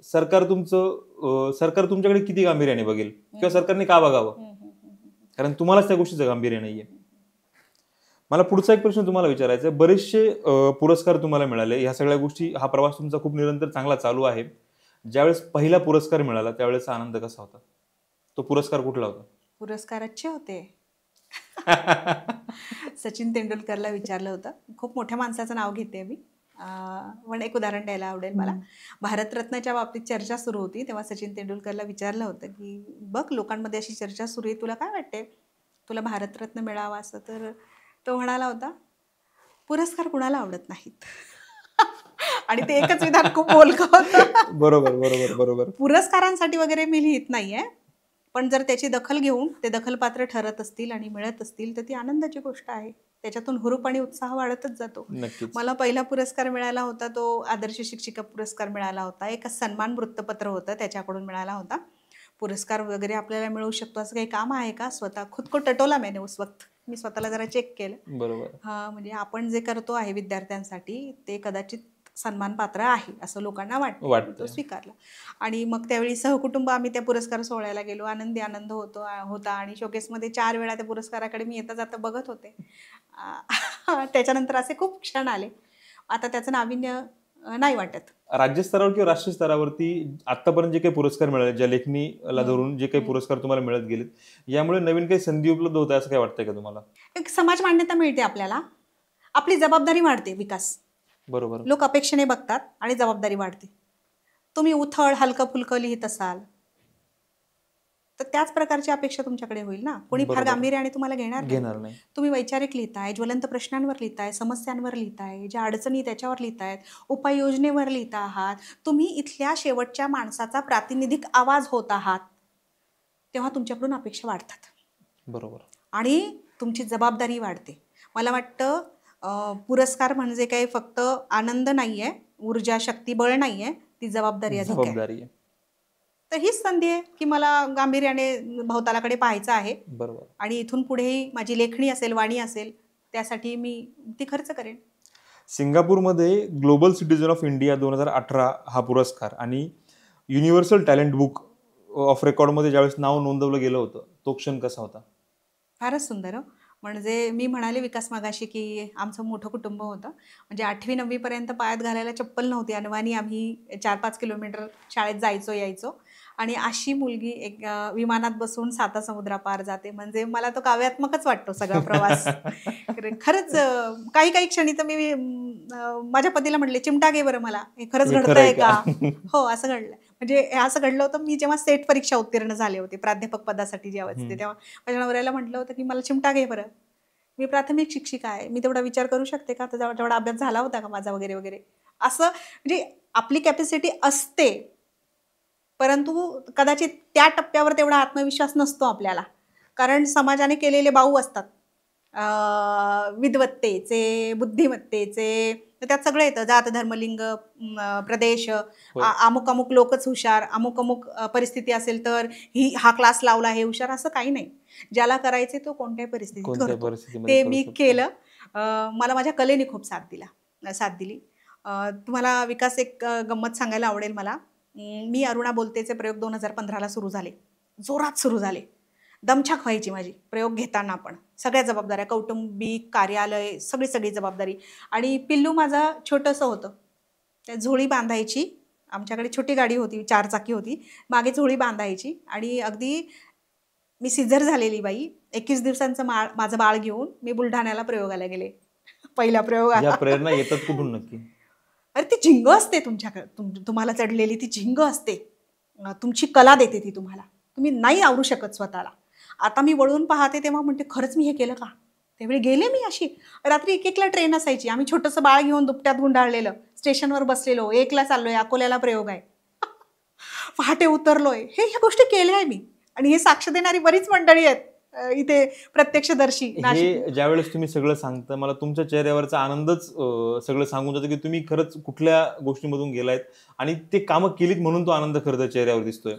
सरकार तुमच्याकडे किती गांभीर्याने बघेल, किंवा सरकारने का बघावं? कारण तुम्हालाच त्या गोष्टीचं गांभीर्य नाहीये. मला पुढचा एक प्रश्न तुम्हाला विचारायचा आहे. बरेचसे पुरस्कार तुम्हाला मिळाले, ह्या सगळ्या गोष्टी, हा प्रवास तुमचा खूप निरंतर चांगला चालू आहे. ज्यावेळेस पहिला पुरस्कार मिळाला त्यावेळेस आनंद कसा होता? तो पुरस्कार कुठला होता? पुरस्कार अच्छे होते. सचिन तेंडुलकरला विचारलं होतं. खूप मोठ्या माणसाचं नाव घेते मी, पण एक उदाहरण द्यायला आवडेल मला. भारतरत्नच्या बाबतीत चर्चा सुरू होती, तेव्हा सचिन तेंडुलकरला विचारलं होतं की बघ, लोकांमध्ये अशी चर्चा सुरू आहे, तुला काय वाटते, तुला भारतरत्न मिळावा असं? तर तो म्हणाला होता, पुरस्कार कुणाला आवडत नाहीत. आणि ते एकच विधान खूप बोलकं होतं. बरोबर बरोबर बरोबर. पुरस्कारांसाठी वगैरे मी लिहित नाहीये, पण जर त्याची दखल घेऊन ते दखलपात्र ठरत असतील आणि मिळत असतील तर ती आनंदाची गोष्ट आहे. त्याच्यातून हुरूप आणि उत्साह वाढतच जातो. मला पहिला पुरस्कार मिळाला होता तो आदर्श शिक्षिका पुरस्कार मिळाला होता. एक सन्मान वृत्तपत्र होतं, त्याच्याकडून मिळाला होता. पुरस्कार वगैरे आपल्याला मिळू शकतो असं काही काम आहे का? स्वतः खुद को टटोला मैंने उस वक्त. मी स्वतःला जरा चेक केलं. बरोबर. म्हणजे आपण जे करतो आहे विद्यार्थ्यांसाठी ते कदाचित सन्मान पात्र आहे असं लोकांना वाटतं. तो स्वीकारला. आणि मग त्यावेळी सहकुटुंब आम्ही त्या पुरस्कार सोहळ्याला गेलो. आनंद होता आणि शोकेसमध्ये 4 वेळा त्या पुरस्काराकडे मी येता जाता बघत होते. त्याच्यानंतर असे खूप क्षण आले. आता त्याचं नाविन्य नाही वाटत. राज्यस्तरावर किंवा राष्ट्रीय स्तरावरती आतापर्यंत जे काही पुरस्कार मिळाले, ज्या लेखणीला धरून जे काही पुरस्कार तुम्हाला मिळत गेलेत, यामुळे नवीन काही संधी उपलब्ध होत आहे असं काय वाटतंय का तुम्हाला? एक समाज मान्यता मिळते आपल्याला, आपली जबाबदारी वाढते, विकास. बरोबर. लोक अपेक्षेने बघतात आणि जबाबदारी वाढते. तुम्ही उथळ हलकं फुलकं लिहित असाल तर त्याच प्रकारची अपेक्षा तुमच्याकडे होईल ना. कोणी फार बरोबर. गांभीर्याने तुम्हाला घेणार नाही. घेणार नाही. तुम्ही वैचारिक लिहिताय, ज्वलंत प्रश्नांवर लिहिताय, समस्यांवर लिहिताय, ज्या अडचणी त्याच्यावर लिहितायत, उपाययोजनेवर लिहिता आहात, तुम्ही इथल्या शेवटच्या माणसाचा प्रातिनिधिक आवाज होत आहात, तेव्हा तुमच्याकडून अपेक्षा वाढतात बरोबर. आणि तुमची जबाबदारी वाढते. मला वाटतं पुरस्कार म्हणजे काही फक्त आनंद नाही आहे, ऊर्जा शक्ती बळ नाही आहे, ती जबाबदारी अधिक आहे. जबाबदारी आहे. तर हीच संधी आहे की मला गांभीर्याने भवतालाकडे पाहायचं आहे बरोबर. आणि इथून पुढेही माझी लेखणी असेल, वाणी असेल, त्यासाठी मी ती खर्च करेन. सिंगापूरमध्ये ग्लोबल सिटीझन ऑफ इंडिया 2018 हा पुरस्कार आणि युनिव्हर्सल टॅलेंट बुक ऑफ रेकॉर्डमध्ये ज्यावेळेस नाव नोंदवलं गेलं होतं, तो क्षण कसा होता? फारच सुंदर हो. म्हणजे मी म्हणाले विकास मागाशी की आमचं मोठं कुटुंब होतं. म्हणजे 8वी 9वी पर्यंत पायात घालायला चप्पल नव्हती. अनवाणी आम्ही 4-5 किलोमीटर शाळेत जायचो यायचो आणि अशी मुलगी एक विमानात बसून 7 समुद्रापार जाते. म्हणजे मला तो काव्यात्मकच वाटतो सगळा प्रवास. खरंच काही काही क्षणी तर मी माझ्या पतीला म्हटले, चिमटा घे बरं मला, हे खरंच हे घडतंय खरंय का? का? हो, असं घडलं. म्हणजे हे असं घडलं होतं, मी जेव्हा सेट परीक्षा उत्तीर्ण झाले होते प्राध्यापक पदासाठी जेव्हा असते, तेव्हा माझ्या नवऱ्याला म्हटलं होतं की मला चिमटा घे बरं, मी प्राथमिक शिक्षिका आहे, मी तेवढा विचार करू शकते का, तर तेवढा अभ्यास झाला होता का माझा वगैरे वगैरे. असं म्हणजे आपली कॅपॅसिटी असते, परंतु कदाचित त्या टप्प्यावर तेवढा आत्मविश्वास नसतो आपल्याला. कारण समाजाने केलेले बाऊ असतात, विद्वत्तेचे, बुद्धिमत्तेचे, तर त्यात सगळं येतं. जात, धर्म, लिंग, प्रदेश, अमुक अमुक लोकच हुशार, अमुक अमुक परिस्थिती असेल तर हा क्लास लावला हे हुशार, असं काही नाही. ज्याला करायचे तो कोणत्याही परिस्थितीत करतो. ते मी केलं. मला माझ्या कलेने खूप साथ दिली. तुम्हाला विकास एक गंमत सांगायला आवडेल मला. मी अरुणा बोलतेचे प्रयोग 2015ला सुरू झाले, जोरात सुरू झाले. दमछाक व्हायची माझी प्रयोग घेताना, पण सगळ्या जबाबदाऱ्या, कौटुंबिक, कार्यालय, सगळी जबाबदारी. आणि पिल्लू माझं छोटंसं होतं, त्या झोळी बांधायची. आमच्याकडे छोटी गाडी होती, 4 चाकी होती, मागे झोळी बांधायची. आणि अगदी मी सिझर झालेली बाई, 21 दिवसांचं माझं बाळ घेऊन मी बुलढाण्याला प्रयोगाला गेले. पहिला प्रयोगाला. या प्रेरणा येतात कुठून नक्की? अरे ती झिंग असते तुमच्याकडे, तुम्हाला चढलेली ती झिंग असते, तुमची कला देते ती तुम्हाला, तुम्ही नाही आवरू शकत स्वतःला. आता मी वळून पाहते तेव्हा म्हणते खरंच मी हे केलं का. त्यावेळी गेले मी अशी. रात्री 1-1ला ट्रेन असायची, आम्ही छोटंसं बाळ घेऊन दुपट्यात गुंडाळलेलं स्टेशनवर बसलेलो, 1ला चाललोय, अकोल्याला प्रयोग आहे, पहाटे उतरलोय. ह्या गोष्टी केल्या आहे मी, आणि हे साक्ष देणारी बरीच मंडळी आहेत इथे प्रत्यक्षदर्शी. हे ज्यावेळेस तुम्ही सगळं सांगता, मला तुमच्या चेहऱ्यावरचा आनंदच सगळं सांगून जातं की तुम्ही खरंच कुठल्या गोष्टीमधून गेलायत आणि ते कामं केलीत म्हणून तो आनंद खरं तर चेहऱ्यावर दिसतोय.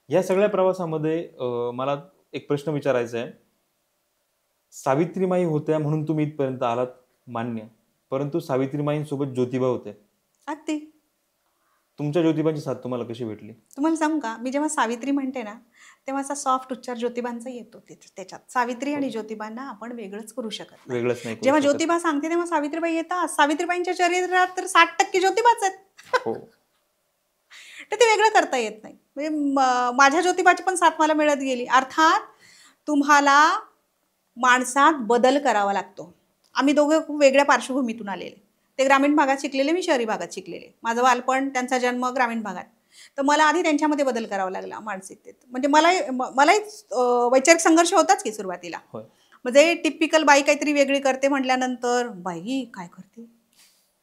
या सगळ्या प्रवासामध्ये मला एक प्रश्न विचारायचा आहे. सावित्रीमाई होत्या म्हणून तुम्ही इथपर्यंत आलात, मान्य, परंतु सावित्रीमाईंसोबत ज्योतिबा होते. अगदी. तुमच्या ज्योतिबांची साथ तुम्हाला कशी भेटली? तुम्हाला सांगू का, मी जेव्हा सावित्री म्हणते ना, तेव्हा असा सॉफ्ट उच्चार ज्योतिबांचा येतो त्याच्यात. सावित्री आणि ज्योतिबांना आपण वेगळंच करू शकत नाही. वेगळंच नाही. जेव्हा ज्योतिबा सांगते तेव्हा सावित्रीबाई येतात. सावित्रीबाईंच्या चरित्रात तर 60% ज्योतिबाच आहेत. तर ते वेगळं करता येत नाही. म्हणजे माझ्या ज्योतिबाची पण साथ मला मिळत गेली. अर्थात तुम्हाला माणसात बदल करावा लागतो. आम्ही दोघे खूप वेगळ्या पार्श्वभूमीतून आलेले. ते ग्रामीण भागात शिकलेले, मी शहरी भागात शिकलेले. माझं बालपण, त्यांचा जन्म ग्रामीण भागात. तर मला आधी त्यांच्यामध्ये बदल करावा लागला मानसिकतेत. म्हणजे मलाही वैचारिक संघर्ष होताच की सुरुवातीला. म्हणजे टिपिकल बाई काहीतरी वेगळी करते म्हटल्यानंतर, बाई काय करते,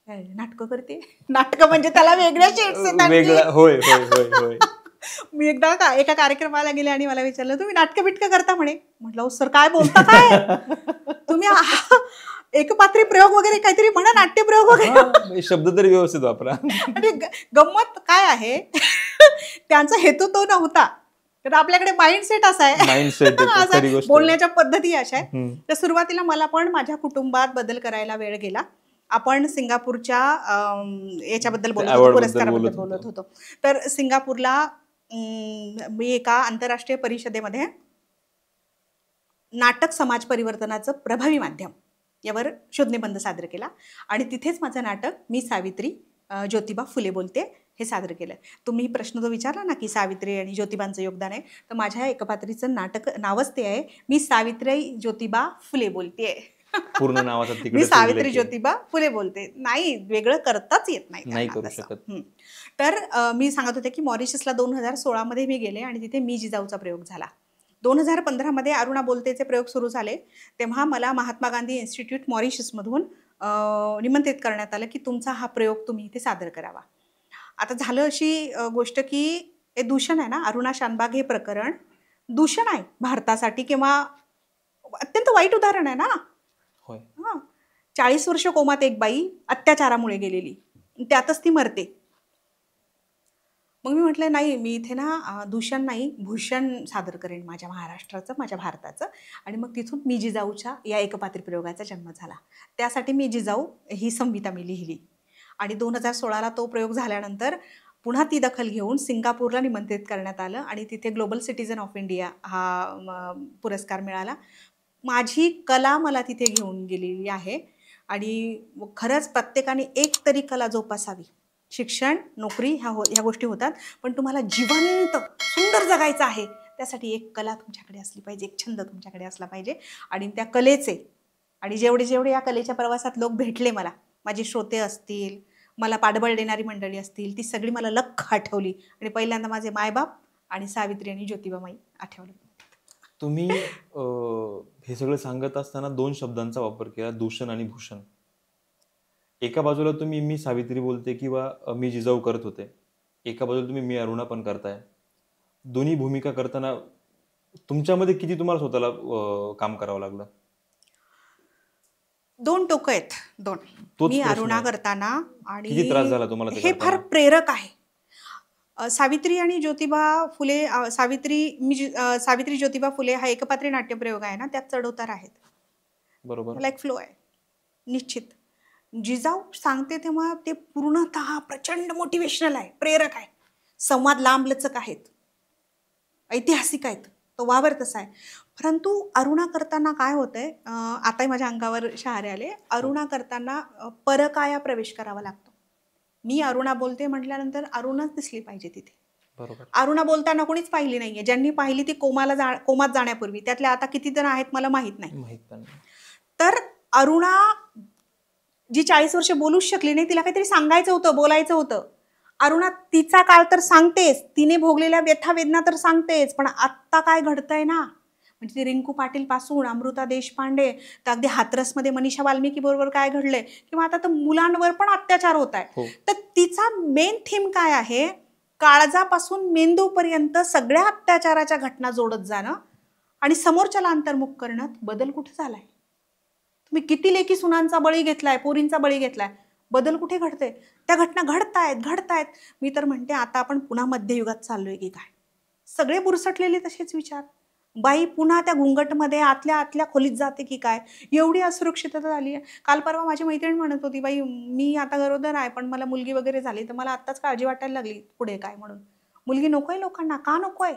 नाटकं करते. नाटकं म्हणजे त्याला वेगळ्या शेड्स येतात. मी एकदा एका कार्यक्रमाला गेले आणि मला विचारलं, तुम्ही नाटकं बिटकं करता म्हणे. म्हटलं सर काय बोलता काय तुम्ही, एकपात्री प्रयोग वगैरे काहीतरी म्हणा, नाट्य प्रयोग वगैरे, शब्द तरी व्यवस्थित वापरा. आणि गंमत काय आहे, त्यांचा हेतू तो नव्हता, तर आपल्याकडे माइंडसेट असा आहे, बोलण्याच्या पद्धती अशा आहे. तर सुरुवातीला मला पण माझ्या कुटुंबात बदल करायला वेळ गेला. आपण सिंगापूरच्या याच्याबद्दल बोलत होतो, पुरस्काराबद्दल बोलत होतो. तर सिंगापूरला मी एका आंतरराष्ट्रीय परिषदेमध्ये नाटक समाज परिवर्तनाचं प्रभावी माध्यम यावर शोधनिबंध सादर केला. आणि तिथेच माझं नाटक मी सावित्री ज्योतिबा फुले बोलते हे सादर केलं. तुम्ही प्रश्न जो विचारला ना की सावित्री आणि ज्योतिबांचं योगदान आहे, तर माझ्या एकपात्रीचं नाटक नावच ते आहे, मी सावित्री ज्योतिबा फुले बोलते. पूर्ण नावाचा मी तिकडे सावित्री ज्योतिबा फुले बोलते. नाही, वेगळं करताच येत नाही नाही त्यांना करू तसं. शकत. तर मी सांगत होते की मॉरिशसला 2016 मध्ये मी गेले आणि तिथे मी जिजाऊचा प्रयोग झाला. 2015 मध्ये अरुणा बोलतेचे प्रयोग सुरू झाले. तेव्हा मला महात्मा गांधी इन्स्टिट्यूट मॉरिशसमधून निमंत्रित करण्यात आलं की तुमचा हा प्रयोग तुम्ही इथे सादर करावा. आता झालं अशी गोष्ट की हे दूषण आहे ना, अरुणा शानबाग हे प्रकरण दूषण आहे भारतासाठी किंवा अत्यंत वाईट उदाहरण आहे ना. होय. हां, 40 वर्ष कोमात एक बाई अत्याचारामुळे गेलेली, त्यातच ती मरते. मग मी म्हटलं नाही, मी इथे ना दूषण नाही भूषण सादर करेन माझ्या महाराष्ट्राचं, माझ्या भारताचं. आणि मग तिथून मी जिजाऊच्या या एकपात्री प्रयोगाचा जन्म झाला. त्यासाठी मी जिजाऊ ही संहिता मी लिहिली आणि 2016ला तो प्रयोग झाल्यानंतर पुन्हा ती दखल घेऊन सिंगापूरला निमंत्रित करण्यात आलं आणि तिथे ग्लोबल सिटीझन ऑफ इंडिया हा पुरस्कार मिळाला. माझी कला मला तिथे घेऊन गेलेली आहे आणि खरंच प्रत्येकाने एक तरी कला जोपासावी. शिक्षण, नोकरी ह्या गोष्टी होतात, पण तुम्हाला जिवंत सुंदर जगायचं आहे त्यासाठी एक कला तुमच्याकडे असली पाहिजे, एक छंद तुमच्याकडे असला पाहिजे. आणि त्या कलेचे आणि जेवढे जेवढे या कलेच्या प्रवासात लोक भेटले मला, माझे श्रोते असतील, मला पाठबळ देणारी मंडळी असतील, ती सगळी मला लख आठवली आणि पहिल्यांदा माझे मायबाप आणि सावित्री आणि ज्योतिबामाई आठवले. तुम्ही हे सगळं सांगत असताना 2 शब्दांचा वापर केला, दूषण आणि भूषण. एका बाजूला तुम्ही मी सावित्री बोलते किंवा मी जिजाऊ करत होते, एका बाजूला तुम्ही मी अरुणा पण करताय. दोन्ही भूमिका करताना तुमच्यामध्ये किती तुम्हाला स्वतःला काम करावं लागलं? 2 टोकं आहेत, 2. तोच मी प्रश्न अरुणा आहे. करताना किती त्रास झाला आणि तुम्हाला ते हे फार करताना? प्रेरक आहे. सावित्री आणि ज्योतिबा फुले सावित्री ज्योतिबा फुले हा एकपात्री नाट्यप्रयोग आहे ना, त्यात चढउतार आहेत. बरोबर. त्याला एक फ्लो आहे निश्चित. जिजाऊ सांगते तेव्हा ते पूर्णतः प्रचंड मोटिवेशनल आहे, प्रेरक आहे. संवाद लांबलचक आहेत, ऐतिहासिक आहेत, तो वावर तसा आहे. परंतु अरुणा करताना काय होतंय, आताही माझ्या अंगावर शहारे आले. अरुणा करताना परकाया प्रवेश करावा लागतो. मी अरुणा बोलते म्हटल्यानंतर अरुणाच दिसली पाहिजे तिथे. बरोबर. अरुणा बोलताना कोणीच पाहिली नाहीये. ज्यांनी पाहिली ती कोमात जाण्यापूर्वी, त्यातल्या आता किती जण आहेत मला माहित नाही. माहित पण नाही. तर अरुणा जी 40 वर्ष बोलूच शकली नाही, तिला काहीतरी सांगायचं होतं, बोलायचं होतं. अरुणा तिचा काळ तर सांगतेच, तिने भोगलेल्या व्यथा वेदना तर सांगतेच, पण आत्ता काय घडतंय ना, म्हणजे ते रिंकू पाटील पासून अमृता देशपांडे तर अगदी हाथरसमध्ये मनीषा वाल्मिकी बरोबर काय घडलंय, किंवा आता तर मुलांवर पण अत्याचार होत आहे. हो. तर तिचा मेन थीम काय आहे, काळजापासून मेंदूपर्यंत सगळ्या अत्याचाराच्या घटना जोडत जाणं आणि समोरच्याला अंतर्मुख करणं. बदल कुठे झालाय? तुम्ही किती लेकी सुनांचा बळी घेतलाय, पोरींचा बळी घेतलाय, बदल कुठे घडते? त्या घटना घडतायत. मी तर म्हणते आता आपण पुन्हा मध्ययुगात चाललोय की काय? सगळे बुरसटलेले तसेच विचार. बाई पुन्हा त्या घुंगटमध्ये आतल्या खोलीत जाते की काय? एवढी असुरक्षितता झाली आहे. काल परवा माझी मैत्रीण म्हणत होती, बाई मी आता गरोदर आहे, पण मला मुलगी वगैरे झाली तर मला आत्ताच काळजी वाटायला लागली पुढे काय म्हणून. मुलगी नकोय लोकांना, का नकोय?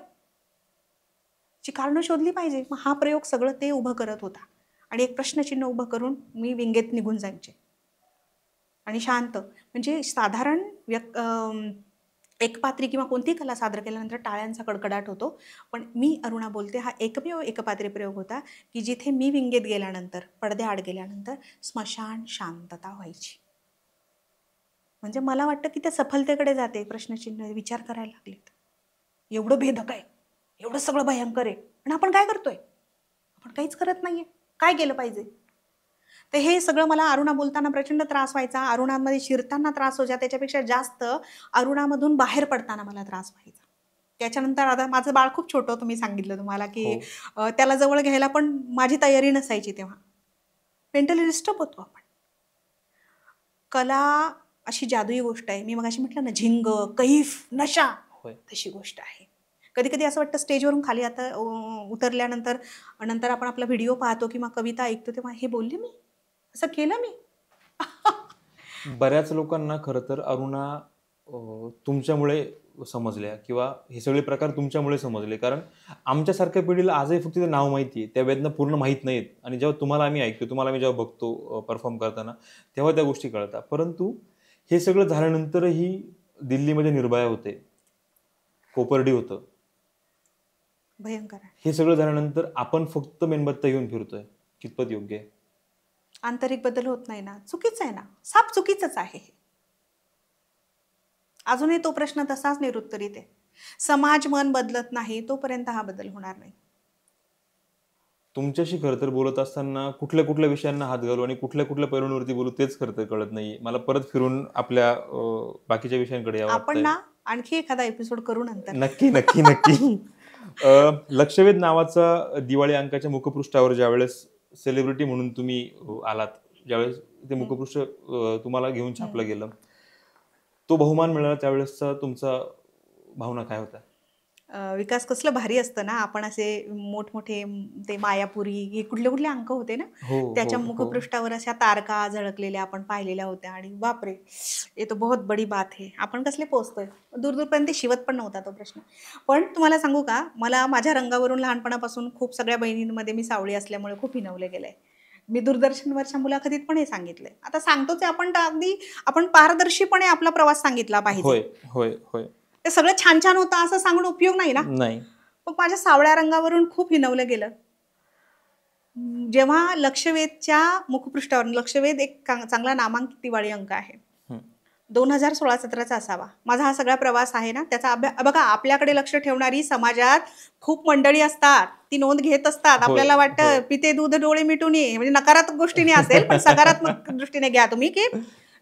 ची कारणं शोधली पाहिजे. मग हा प्रयोग सगळं ते उभं करत होता आणि एक प्रश्नचिन्ह उभं करून मी विंगेत निघून जायचे आणि शांत. म्हणजे साधारण एकपात्री किंवा कोणतीही कला सादर केल्यानंतर टाळ्यांचा कडकडाट होतो, पण मी अरुणा बोलते हा एकमेव एकपात्री प्रयोग होता की जिथे मी विंगेत गेल्यानंतर, पडद्याआड गेल्यानंतर स्मशान शांतता व्हायची. म्हणजे मला वाटतं की त्या सफलतेकडे जाते. प्रश्नचिन्ह विचार करायला लागलेत. एवढं भेदक आहे, एवढं सगळं भयंकर आहे, पण आपण काय करतोय? आपण काहीच करत नाहीये. काय केलं पाहिजे? तर हे सगळं मला अरुणा बोलताना प्रचंड त्रास व्हायचा. अरुणामध्ये शिरताना त्रास व्हायचा, त्याच्यापेक्षा जास्त अरुणामधून बाहेर पडताना मला त्रास व्हायचा. त्याच्यानंतर आता माझं बाळ खूप छोटं, तुम्ही सांगितलं तुम्हाला की त्याला जवळ घ्यायला पण माझी तयारी नसायची तेव्हा. मेंटली डिस्टर्ब होतो आपण. कला अशी जादुई गोष्ट आहे. मी मगाशी म्हटलं ना, झिंग, कैफ, नशा, तशी गोष्ट आहे. कधी कधी असं वाटतं स्टेजवरून खाली आता उतरल्यानंतर नंतर आपण आपला व्हिडिओ पाहतो किंवा कविता ऐकतो तेव्हा हे बोलले मी, असं केलं मी. बऱ्याच लोकांना खरं तर अरुणा तुमच्यामुळे समजल्या किंवा हे सगळे प्रकार तुमच्यामुळे समजले. कारण आमच्यासारख्या पिढीला आजही फक्त ते नाव माहिती आहे, त्या वेदना पूर्ण माहीत नाहीत. आणि जेव्हा तुम्हाला आम्ही ऐकतो, तुम्हाला आम्ही जेव्हा बघतो परफॉर्म करताना, तेव्हा त्या गोष्टी कळतात. परंतु हे सगळं झाल्यानंतरही दिल्लीमध्ये निर्भया होते, कोपर्डी होतं, भयंकर आहे. हे सगळं झाल्यानंतर आपण फक्त मेणबत्त्या घेऊन फिरतोय, कितपत योग्य आहे? आंतरिक बदल होत नाही ना, चुकीचं आहे ना, साप चुकीचंच आहे हे. अजूनही तो प्रश्न तसाच निरुत्तरित आहे. समाज मन बदलत नाही तोपर्यंत हा बदल होणार नाही. तुमच्याशी खरं तर बोलत असताना कुठल्या कुठल्या विषयांना हात घालू आणि कुठल्या कुठल्या पैलूंवरती बोलू तेच खरं तर कळत नाहीये. मला परत फिरून आपल्या बाकीच्या विषयांकडे यावं आपण वाटतंय. ना आणखी एखादा एपिसोड करू नंतर. नक्की नक्की नक्की. लक्षवेध नावाचा दिवाळी अंकाच्या मुखपृष्ठावर ज्यावेळेस सेलिब्रिटी म्हणून तुम्ही आलात, ज्यावेळेस ते मुखपृष्ठ तुम्हाला घेऊन छापलं गेलं, तो बहुमान मिळाला त्यावेळेसचा तुमचा भावना काय होता? विकास कसलं भारी असतं ना, आपण असे मोठमोठे ते मायापुरी हे कुठले कुठले अंक होते ना, हो हो त्याच्या हो. मुखपृष्ठावर अशा तारका झळकलेल्या आपण पाहिलेल्या होत्या आणि बापरे, हे तो बहुत बडी बात है. आपण कसले पोचतोय, दूरदूरपर्यंत शिवत पण नव्हता तो प्रश्न. पण तुम्हाला सांगू का, मला माझ्या रंगावरून लहानपणापासून खूप सगळ्या बहिणींमध्ये मी सावळी असल्यामुळे खूप हिनवले गेलंय. मी दूरदर्शनवरच्या मुलाखतीत पण हे सांगितलंय. आता सांगतोच आहे आपण, तर अगदी आपण पारदर्शीपणे आपला प्रवास सांगितला पाहिजे. होय होय होय. ते सगळं छान छान होतं असं सांगून उपयोग नाही ना. नाही. मग माझ्या सावळ्या रंगावरून खूप हिनवलं गेलं. जेव्हा लक्षवेधच्या मुखपृष्ठावर, लक्षवेध एक चांगला नामांकित दिवाळी अंक आहे, 2016-17चा असावा. माझा हा सगळा प्रवास आहे ना, त्याचा बघा, आपल्याकडे लक्ष ठेवणारी समाजात खूप मंडळी असतात, ती नोंद घेत असतात. होय, आपल्याला वाटतं होय. पिते दूध डोळे मिटून ये, म्हणजे नकारात्मक गोष्टीने असेल, पण सकारात्मक दृष्टीने घ्या तुम्ही, की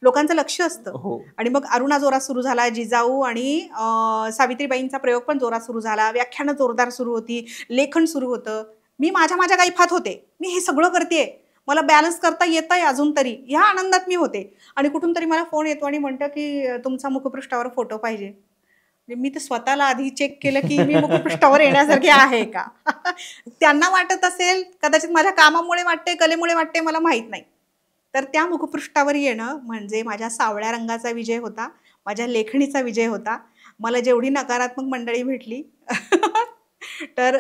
लोकांचं लक्ष असतं. हो. आणि मग अरुणा जोरात सुरू झाला, जिजाऊ आणि सावित्रीबाईंचा प्रयोग पण जोरात सुरू झाला, व्याख्यानं जोरदार सुरू होती, लेखन सुरू होतं. मी माझ्या गायफात होते, मी हे सगळं करतेय, मला बॅलन्स करता येतंय अजून तरी, ह्या आनंदात मी होते. आणि कुठून तरी मला फोन येतो आणि म्हणतं की तुमचा मुखपृष्ठावर फोटो पाहिजे. म्हणजे मी तर स्वतःला आधी चेक केलं की मी मुखपृष्ठावर येण्यासारखी आहे का. त्यांना वाटत असेल, कदाचित माझ्या कामामुळे वाटते, कलेमुळे वाटते, मला माहीत नाही. तर त्या मुखपृष्ठावर येणं म्हणजे माझ्या सावळ्या रंगाचा विजय होता, माझ्या लेखणीचा विजय होता. मला जेवढी नकारात्मक मंडळी भेटली तर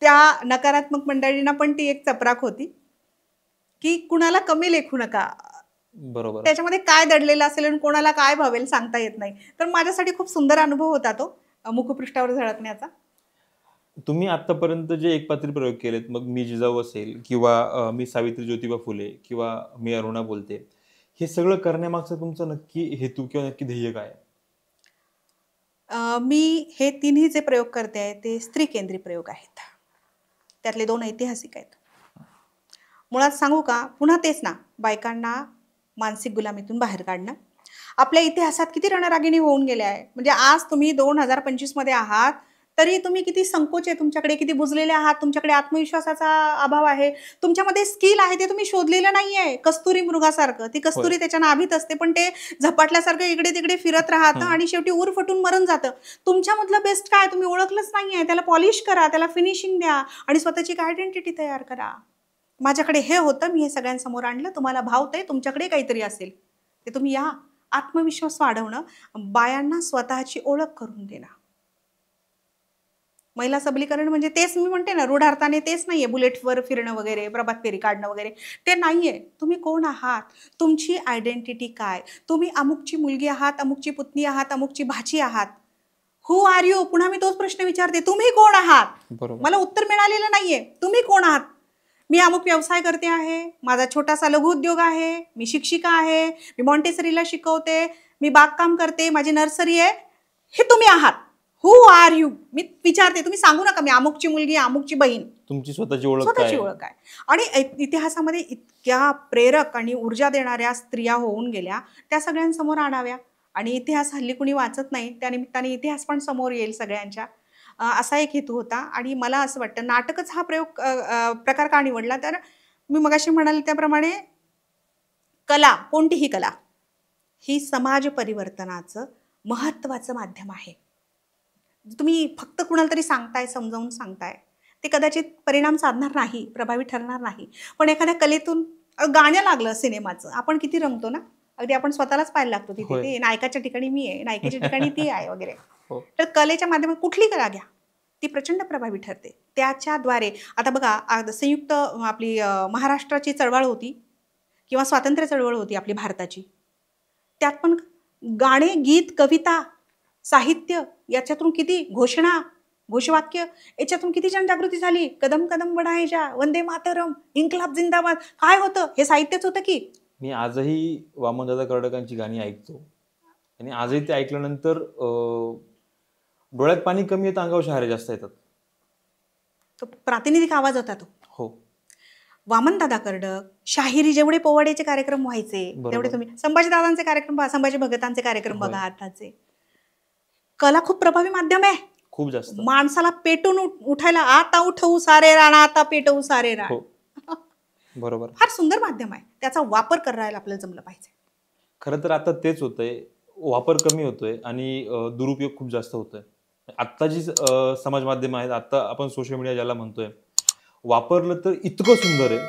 त्या नकारात्मक मंडळींना पण ती एक चपराक होती की कुणाला कमी लेखू नका. बरोबर. त्याच्यामध्ये काय दडलेलं असेल आणि कोणाला काय भावेल सांगता येत नाही. तर माझ्यासाठी खूप सुंदर अनुभव होता तो मुखपृष्ठावर झळकण्याचा. तुम्ही आतापर्यंत जे एकपात्री प्रयोग केलेत, मग मी जिजाऊ असेल किंवा मी सावित्री ज्योतिबा फुले किंवा मी अरुणा बोलते, हे सगळं करण्यामागचा तुमचा नक्की हेतू किंवा नक्की ध्येय काय आहे? मी हे तिन्ही जे प्रयोग करते आहे ते स्त्री केंद्री प्रयोग आहेत. त्यातले 2 ऐतिहासिक आहेत. मुळात सांगू का, पुन्हा तेच ना, बायकांना मानसिक गुलामीतून बाहेर काढणं. आपल्या इतिहासात किती रणरागिणी होऊन गेल्या आहे. म्हणजे आज तुम्ही 2025 मध्ये आहात, तरी तुम्ही किती संकोच आहे तुमच्याकडे, किती बुजलेले आहात, तुमच्याकडे आत्मविश्वासाचा अभाव आहे, तुमच्यामध्ये स्किल आहे ते तुम्ही शोधलेलं नाहीये. कस्तुरी मृगासारखं, ती कस्तुरी त्याच्या नाभीत असते, पण ते झपाटल्यासारखं इकडे तिकडे फिरत राहतं आणि शेवटी ऊर फटून मरून जातं. तुमच्यामधलं बेस्ट काय तुम्ही ओळखलंच नाहीये. त्याला पॉलिश करा, त्याला फिनिशिंग द्या आणि स्वतःची एक आयडेंटिटी तयार करा. माझ्याकडे हे होतं, मी हे सगळ्यांसमोर आणलं, तुम्हाला भावतंय, तुमच्याकडे काहीतरी असेल ते तुम्ही या. आत्मविश्वास वाढवणं, बायांना स्वतःची ओळख करून देणं. महिला सबलीकरण म्हणजे तेच मी म्हणते ना, रूढ अर्थाने तेच नाहीये, बुलेटवर फिरणं वगैरे, प्रभात फेरी काढणं वगैरे, ते नाहीये. तुम्ही कोण आहात, तुमची आयडेंटिटी काय, तुम्ही अमुकची मुलगी आहात, अमुकची पुतणी आहात, अमुकची भाची आहात. हु आर यू? पुन्हा मी तोच प्रश्न विचारते, तुम्ही कोण आहात? बरोबर. मला उत्तर मिळालेलं नाहीये. तुम्ही कोण आहात? मी अमुक व्यवसाय करते आहे, माझा छोटासा लघु उद्योग आहे, मी शिक्षिका आहे, मी मॉन्टेसरीला शिकवते, मी बागकाम करते, माझी नर्सरी आहे. हे तुम्ही आहात. हु आर यू? मी विचारते, तुम्ही सांगू नका मी अमुकची मुलगी, अमुकची बहीण. तुमची स्वतःची ओळख स्वतःची काय? ओळख आहे. आणि इतिहासामध्ये इतक्या प्रेरक आणि ऊर्जा देणाऱ्या स्त्रिया होऊन गेल्या, त्या सगळ्यांसमोर आणाव्या. आणि इतिहास हल्ली कुणी वाचत नाही, त्या निमित्ताने इतिहास पण समोर येईल सगळ्यांच्या, असा एक हेतू होता. आणि मला असं वाटतं, नाटकच हा प्रकार का निवडला, तर मी मगाशी म्हणाले त्याप्रमाणे कला, कोणतीही कला ही समाज परिवर्तनाचं महत्त्वाचं माध्यम आहे. तुम्ही फक्त कुणाला तरी सांगताय, समजावून सांगताय, ते कदाचित परिणाम साधणार नाही, प्रभावी ठरणार नाही. पण एखाद्या कलेतून गाणं लागलं सिनेमाचं, आपण किती रंगतो ना, अगदी आपण स्वतःलाच पाहायला लागतो तिथे, ते नायकाच्या ठिकाणी मी आहे, नायिकेच्या ठिकाणी ती आहे वगैरे. तर कलेच्या माध्यमात कुठली कला घ्या, ती प्रचंड प्रभावी ठरते. त्याच्याद्वारे आता बघा, संयुक्त आपली महाराष्ट्राची चळवळ होती किंवा स्वातंत्र्य चळवळ होती आपली भारताची, त्यात पण गाणे, गीत, कविता, साहित्य याच्यातून किती घोषणा, घोषवाक्य, याच्यातून किती जनजागृती झाली. कदम कदम बढायच्या, वंदे मातरम, इन्कलाब जिंदाबाद. काय होतं हे साहित्यच होतं की. मी आजही वामनदादा कर्डकांची गाणी ऐकतो आणि आजही ते ऐकल्यानंतर डोळ्यात पाणी कमी येतं, अंगावर शहारे जास्त येतात. तो प्रातिनिधिक आवाज होता तो. हो, वामनदादा कर्डक, शाहिरी जेवढे पोवाड्याचे कार्यक्रम व्हायचे तेवढे तुम्ही संभाजीदादांचे कार्यक्रम बघा, संभाजी भगतांचे कार्यक्रम बघा. आताचे कला खूप प्रभावी माध्यम आहे. खूप जास्त. माणसाला पेटून उठायला, आता उठवू सारे राणा, आता पेटवू सारे राण. बरोबर. फार सुंदर माध्यम आहे. त्याचा वापर करायला आपल्याला जमलं पाहिजे. खरं तर आता तेच होतंय, वापर कमी होतोय आणि दुरुपयोग खूप जास्त होतोय. आत्ता जी समाज माध्यम आहेत, आता आपण सोशल मीडिया ज्याला म्हणतोय, वापरलं तर इतकं सुंदर आहे,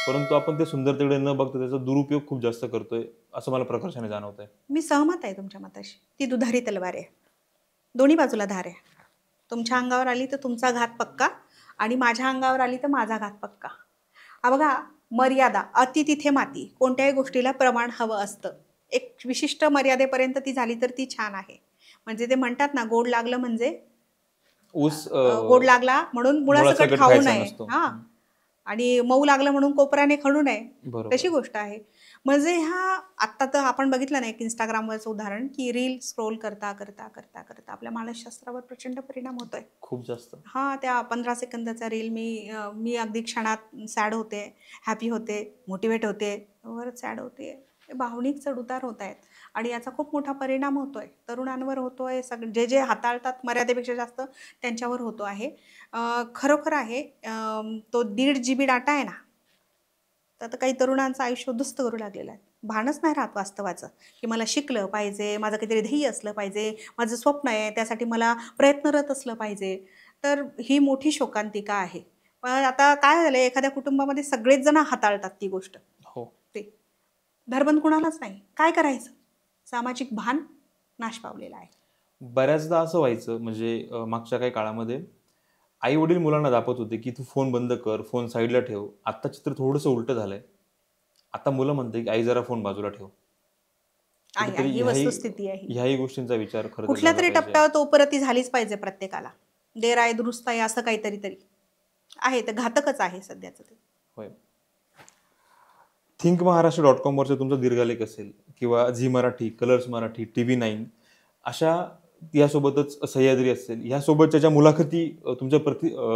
परंतु आपण ते सुंदरतेकडे न बघता त्याचा दुरुपयोग खूप जास्त करतोय, असं मला प्रकर्षाने जाणवत आहे. मी सहमत आहे तुमच्या मताशी. ती दुधारी तलवार आहे, दोन्ही बाजूला धार आहे. तुमच्या अंगावर आली तर तुमचा घात पक्का आणि माझ्या अंगावर आली तर माझा घात पक्का. बघा, मर्यादा, अति तिथे माती. कोणत्याही गोष्टीला प्रमाण हवं असतं. एक विशिष्ट मर्यादेपर्यंत ती झाली तर ती छान आहे. म्हणजे ते म्हणतात ना, गोड लागलं म्हणजे ऊस गोड लागला म्हणून मुळासकट खाऊ नये, हा, आणि मऊ लागलं म्हणून कोपऱ्याने खणू नये, तशी गोष्ट आहे. म्हणजे ह्या आत्ता तर आपण बघितलं ना एक इंस्टाग्रामवरचं उदाहरण, की रील स्क्रोल करता करता करता करता आपल्या मानसशास्त्रावर प्रचंड परिणाम होतोय, खूप जास्त. हा, त्या 15 सेकंदाचा रील मी अगदी क्षणात सॅड होते, हॅपी होते, मोटिवेट होते, वरच सॅड होते. भावनिक चढउतार होत आहेत आणि याचा खूप मोठा परिणाम होतोय, तरुणांवर होतोय. जे जे हाताळतात मर्यादेपेक्षा जास्त त्यांच्यावर होतो आहे. खरोखर आहे, तो 1.5 GB डाटा आहे ना, तर काही तरुणांचं आयुष्य उद्ध्वस्त करू लागलेलं आहे. भानच नाही राहत वास्तवाचं, की मला शिकलं पाहिजे, माझं काहीतरी ध्येय असलं पाहिजे, माझं स्वप्न आहे, त्यासाठी मला प्रयत्नरत असलं पाहिजे. तर ही मोठी शोकांतिका आहे. पण आता काय झालं, एखाद्या कुटुंबामध्ये सगळेच जण हाताळतात ती गोष्ट. हो, ते धरबंद कुणालाच नाही. काय करायचं? सामाजिक भान नाश पावलेला आहे. बऱ्याचदा असं व्हायचं, म्हणजे मागच्या काही काळामध्ये आई वडील मुलांना दाखवत होते की तू फोन बंद कर, फोन साईडला ठेव. आता चित्र थोडंसं उलट झालंय. आता मुलं म्हणते की आई जरा फोन बाजूला ठेव. ही वस्तुस्थिती आहे. ह्याही गोष्टींचा विचार खरं कुठल्या तरी टप्प्यावर तो उपरती झालीच पाहिजे प्रत्येकाला. देर आहे दुरुस्त आहे असं काहीतरी तरी आहे, तर घातकच आहे सध्याचं ते. होय. thinkmaharashtra.com वरचं तुमचा दीर्घालेख असेल किंवा Zee Marathi, colours Marathi, TV9 अशा, यासोबतच सह्याद्री असेल, ह्यासोबतच्या ज्या मुलाखती तुमच्या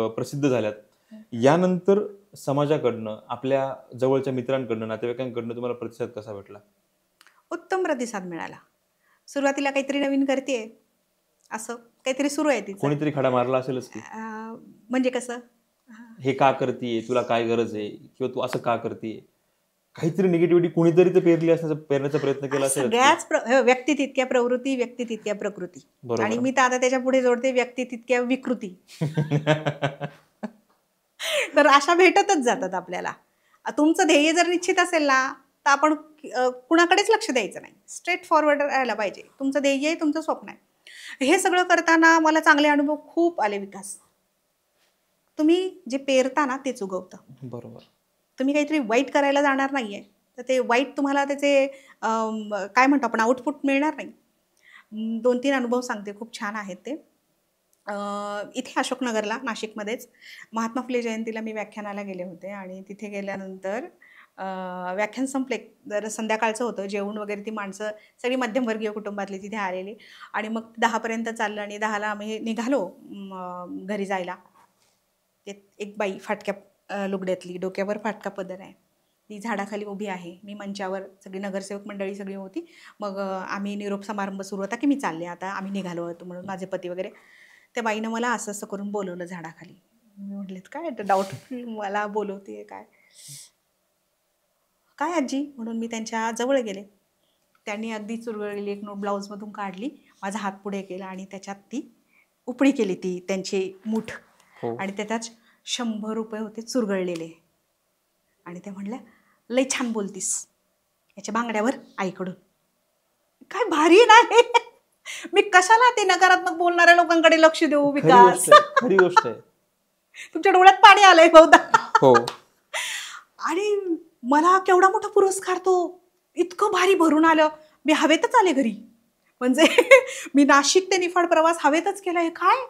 प्रसिद्ध झाल्यात, यानंतर समाजाकडनं, आपल्या जवळच्या मित्रांकडनं, नातेवाईकांकडनं तुम्हाला प्रतिसाद कसा भेटला? उत्तम प्रतिसाद मिळाला. सुरुवातीला काहीतरी नवीन करतेय, असं काहीतरी सुरू आहे तिचं. कोणीतरी खडा मारला असेलच की, म्हणजे कसं, हे का करतेय, तुला काय गरज आहे, किंवा तू असं का करतेय, काहीतरी निगेटिव्हिटी कोणीतरी तर पेरण्याचा प्रयत्न केला असेल. सगळ्याच व्यक्ती तितक्या प्रवृत्ती, व्यक्ती तितक्या प्रकृती. आणि मी तर आता त्याच्या पुढे जोडते, व्यक्ती तितक्या विकृती. तर अशा भेटतच जातात आपल्याला. तुमचं ध्येय जर निश्चित असेल ना, तर आपण कुणाकडेच लक्ष द्यायचं नाही, स्ट्रेट फॉरवर्ड राहायला पाहिजे. तुमचं ध्येय आहे, तुमचं स्वप्न आहे. हे सगळं करताना मला चांगले अनुभव खूप आले. विकास, तुम्ही जे पेरता ना तेच उगवतं. बरोबर. तुम्ही काहीतरी वाईट करायला जाणार नाहीये, तर ते वाईट तुम्हाला त्याचे काय म्हणतो आपण आउटपुट मिळणार नाही. 2-3 अनुभव सांगते, खूप छान आहेत ते. इथे अशोकनगरला, नाशिकमध्येच महात्मा फुले जयंतीला मी व्याख्यानाला गेले होते आणि तिथे गेल्यानंतर व्याख्यान संपले, जर संध्याकाळचं होतं, जेवण वगैरे, ती माणसं सगळी मध्यमवर्गीय कुटुंबातली तिथे आलेली. आणि मग 10पर्यंत चाललं आणि 10ला आम्ही निघालो घरी जायला. एक बाई फाटक्या लुगड्यातली, डोक्यावर फाटका पदर आहे, ती झाडाखाली उभी आहे. मी मंचावर, सगळी नगरसेवक मंडळी सगळी होती. मग आम्ही निरोप समारंभ सुरू होता की मी चालले, आता आम्ही निघालो होतो म्हणून, माझे पती वगैरे. त्या बाईनं मला असं असं करून बोलवलं झाडाखाली. मी म्हटलेत काय डाऊट, मला बोलवते काय काय आजी, म्हणून मी त्यांच्या जवळ गेले. त्यांनी अगदी चुरगळलेली एक नोट ब्लाऊजमधून काढली, माझा हात पुढे केला आणि त्याच्यात ती उपडी केली, ती त्यांची मूठ. आणि त्याच्यात 100 रुपये होते चुरगळलेले. आणि ते म्हणल्या, लई छान बोलतीस, याच्या बांगड्यावर आईकडून. काय भारी नाही. मी कशाला ते नकारात्मक बोलणाऱ्या लोकांकडे लक्ष देऊ. विकास, खरी गोष्ट आहे. तुमच्या डोळ्यात पाणी आलंय बहुधा. हो. आणि मला केवढा मोठा पुरस्कार तो, इतकं भारी भरून आलं. मी हवेतच आले घरी. म्हणजे मी नाशिक ते निफाड प्रवास हवेतच केला. हे काय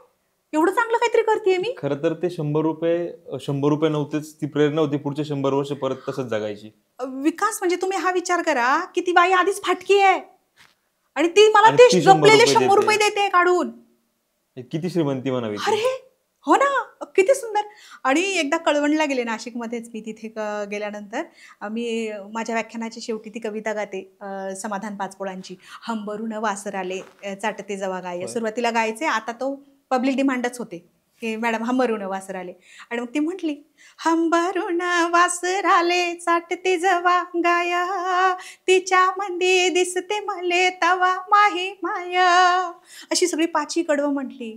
एवढं चांगलं काहीतरी करतेय मी. खरं तर ते 100 रुपये नव्हतेच, ती प्रेरणा होती पुढचे 100 वर्ष परत तसंच जगायची. विकास म्हणजे तुम्ही हा विचार करा की ती बाई आधीच फाटकी आहे आणि ती मला आणि ते ती 100 जपलेले रुपये 100 रुपये देते. देते काढून. किती श्रीमंती म्हणावी ती. अरे हो ना, किती सुंदर. आणि एकदा कळवणला गेले, नाशिकमध्येच मी, तिथे गेल्यानंतर मी माझ्या व्याख्यानाच्या शेवटी ती कविता गाते, समाधान पाचपोळांची. हंबरून वासर आले चाटते जवा गाय. सुरुवातीला गायचे, आता तो पब्लिक डिमांडच होते की मॅडम हंबरून वासर आले. आणि मग ती म्हटली, हंबरून वासर आले चाटते जवा गाया, तिच्या मंदी दिसते मले तवा माही माया. अशी सगळी पाची कडवं म्हटली.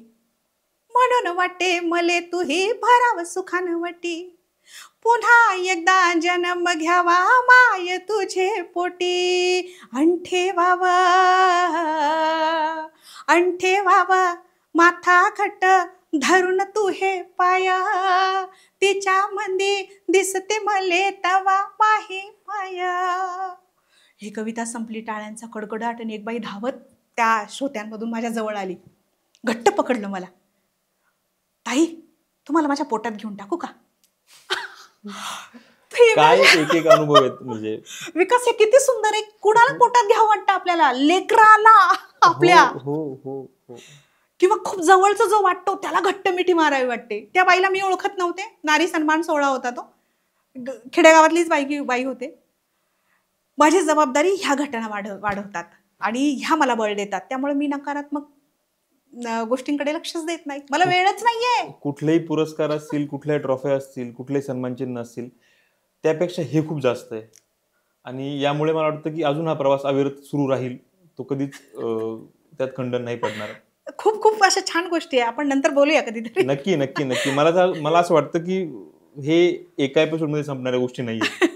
म्हणून वाटे मले तुही भराव सुखान वटी, पुन्हा एकदा जन्म घ्यावा माय तुझे पोटी. अंठेवावा माथा खट धरून तू हे पाया, तिच्या मंदी दिसते मले तवा माही माया. ही कविता संपली, टाळ्यांचा कडकडाट, आणि एक बाई धावत त्या श्रोत्यांमधून माझ्या जवळ आली. घट्ट पकडलं मला. ताई, तुम्हाला माझ्या पोटात घेऊन टाकू का? काय एक एक अनुभव आहेत म्हणजे. विकास, हे किती सुंदर आहे. कुणाला पोटात घ्यावं वाटतं आपल्याला? लेकराला आपल्या. हो हो हो. किंवा खूप जवळचा जो वाटतो त्याला घट्ट मिठी मारावी वाटते. त्या बाईला मी ओळखत नव्हते. नारी सन्मान सोहळा होता तो, खेडेगावातलीच बाई होते. माझी जबाबदारी ह्या घटना वाढवतात आणि ह्या मला बळ देतात. त्यामुळे मी नकारात्मक गोष्टींकडे लक्षच देत नाही. मला वेळच नाहीये. कुठलेही पुरस्कार असतील, कुठल्याही ट्रॉफी असतील, कुठलेही सन्मानचिन्ह असतील, त्यापेक्षा हे खूप जास्त आहे. आणि यामुळे मला वाटतं की अजून हा प्रवास अविरत सुरू राहील. तो कधीच त्यात खंडन नाही पडणार. खूप खूप अशा छान गोष्टी आहे. आपण नंतर बोलूया कधीतरी. नक्की नक्की नक्की. मला असं वाटतं की हे एका एपिसोड मध्ये संपणाऱ्या गोष्टी नाहीये.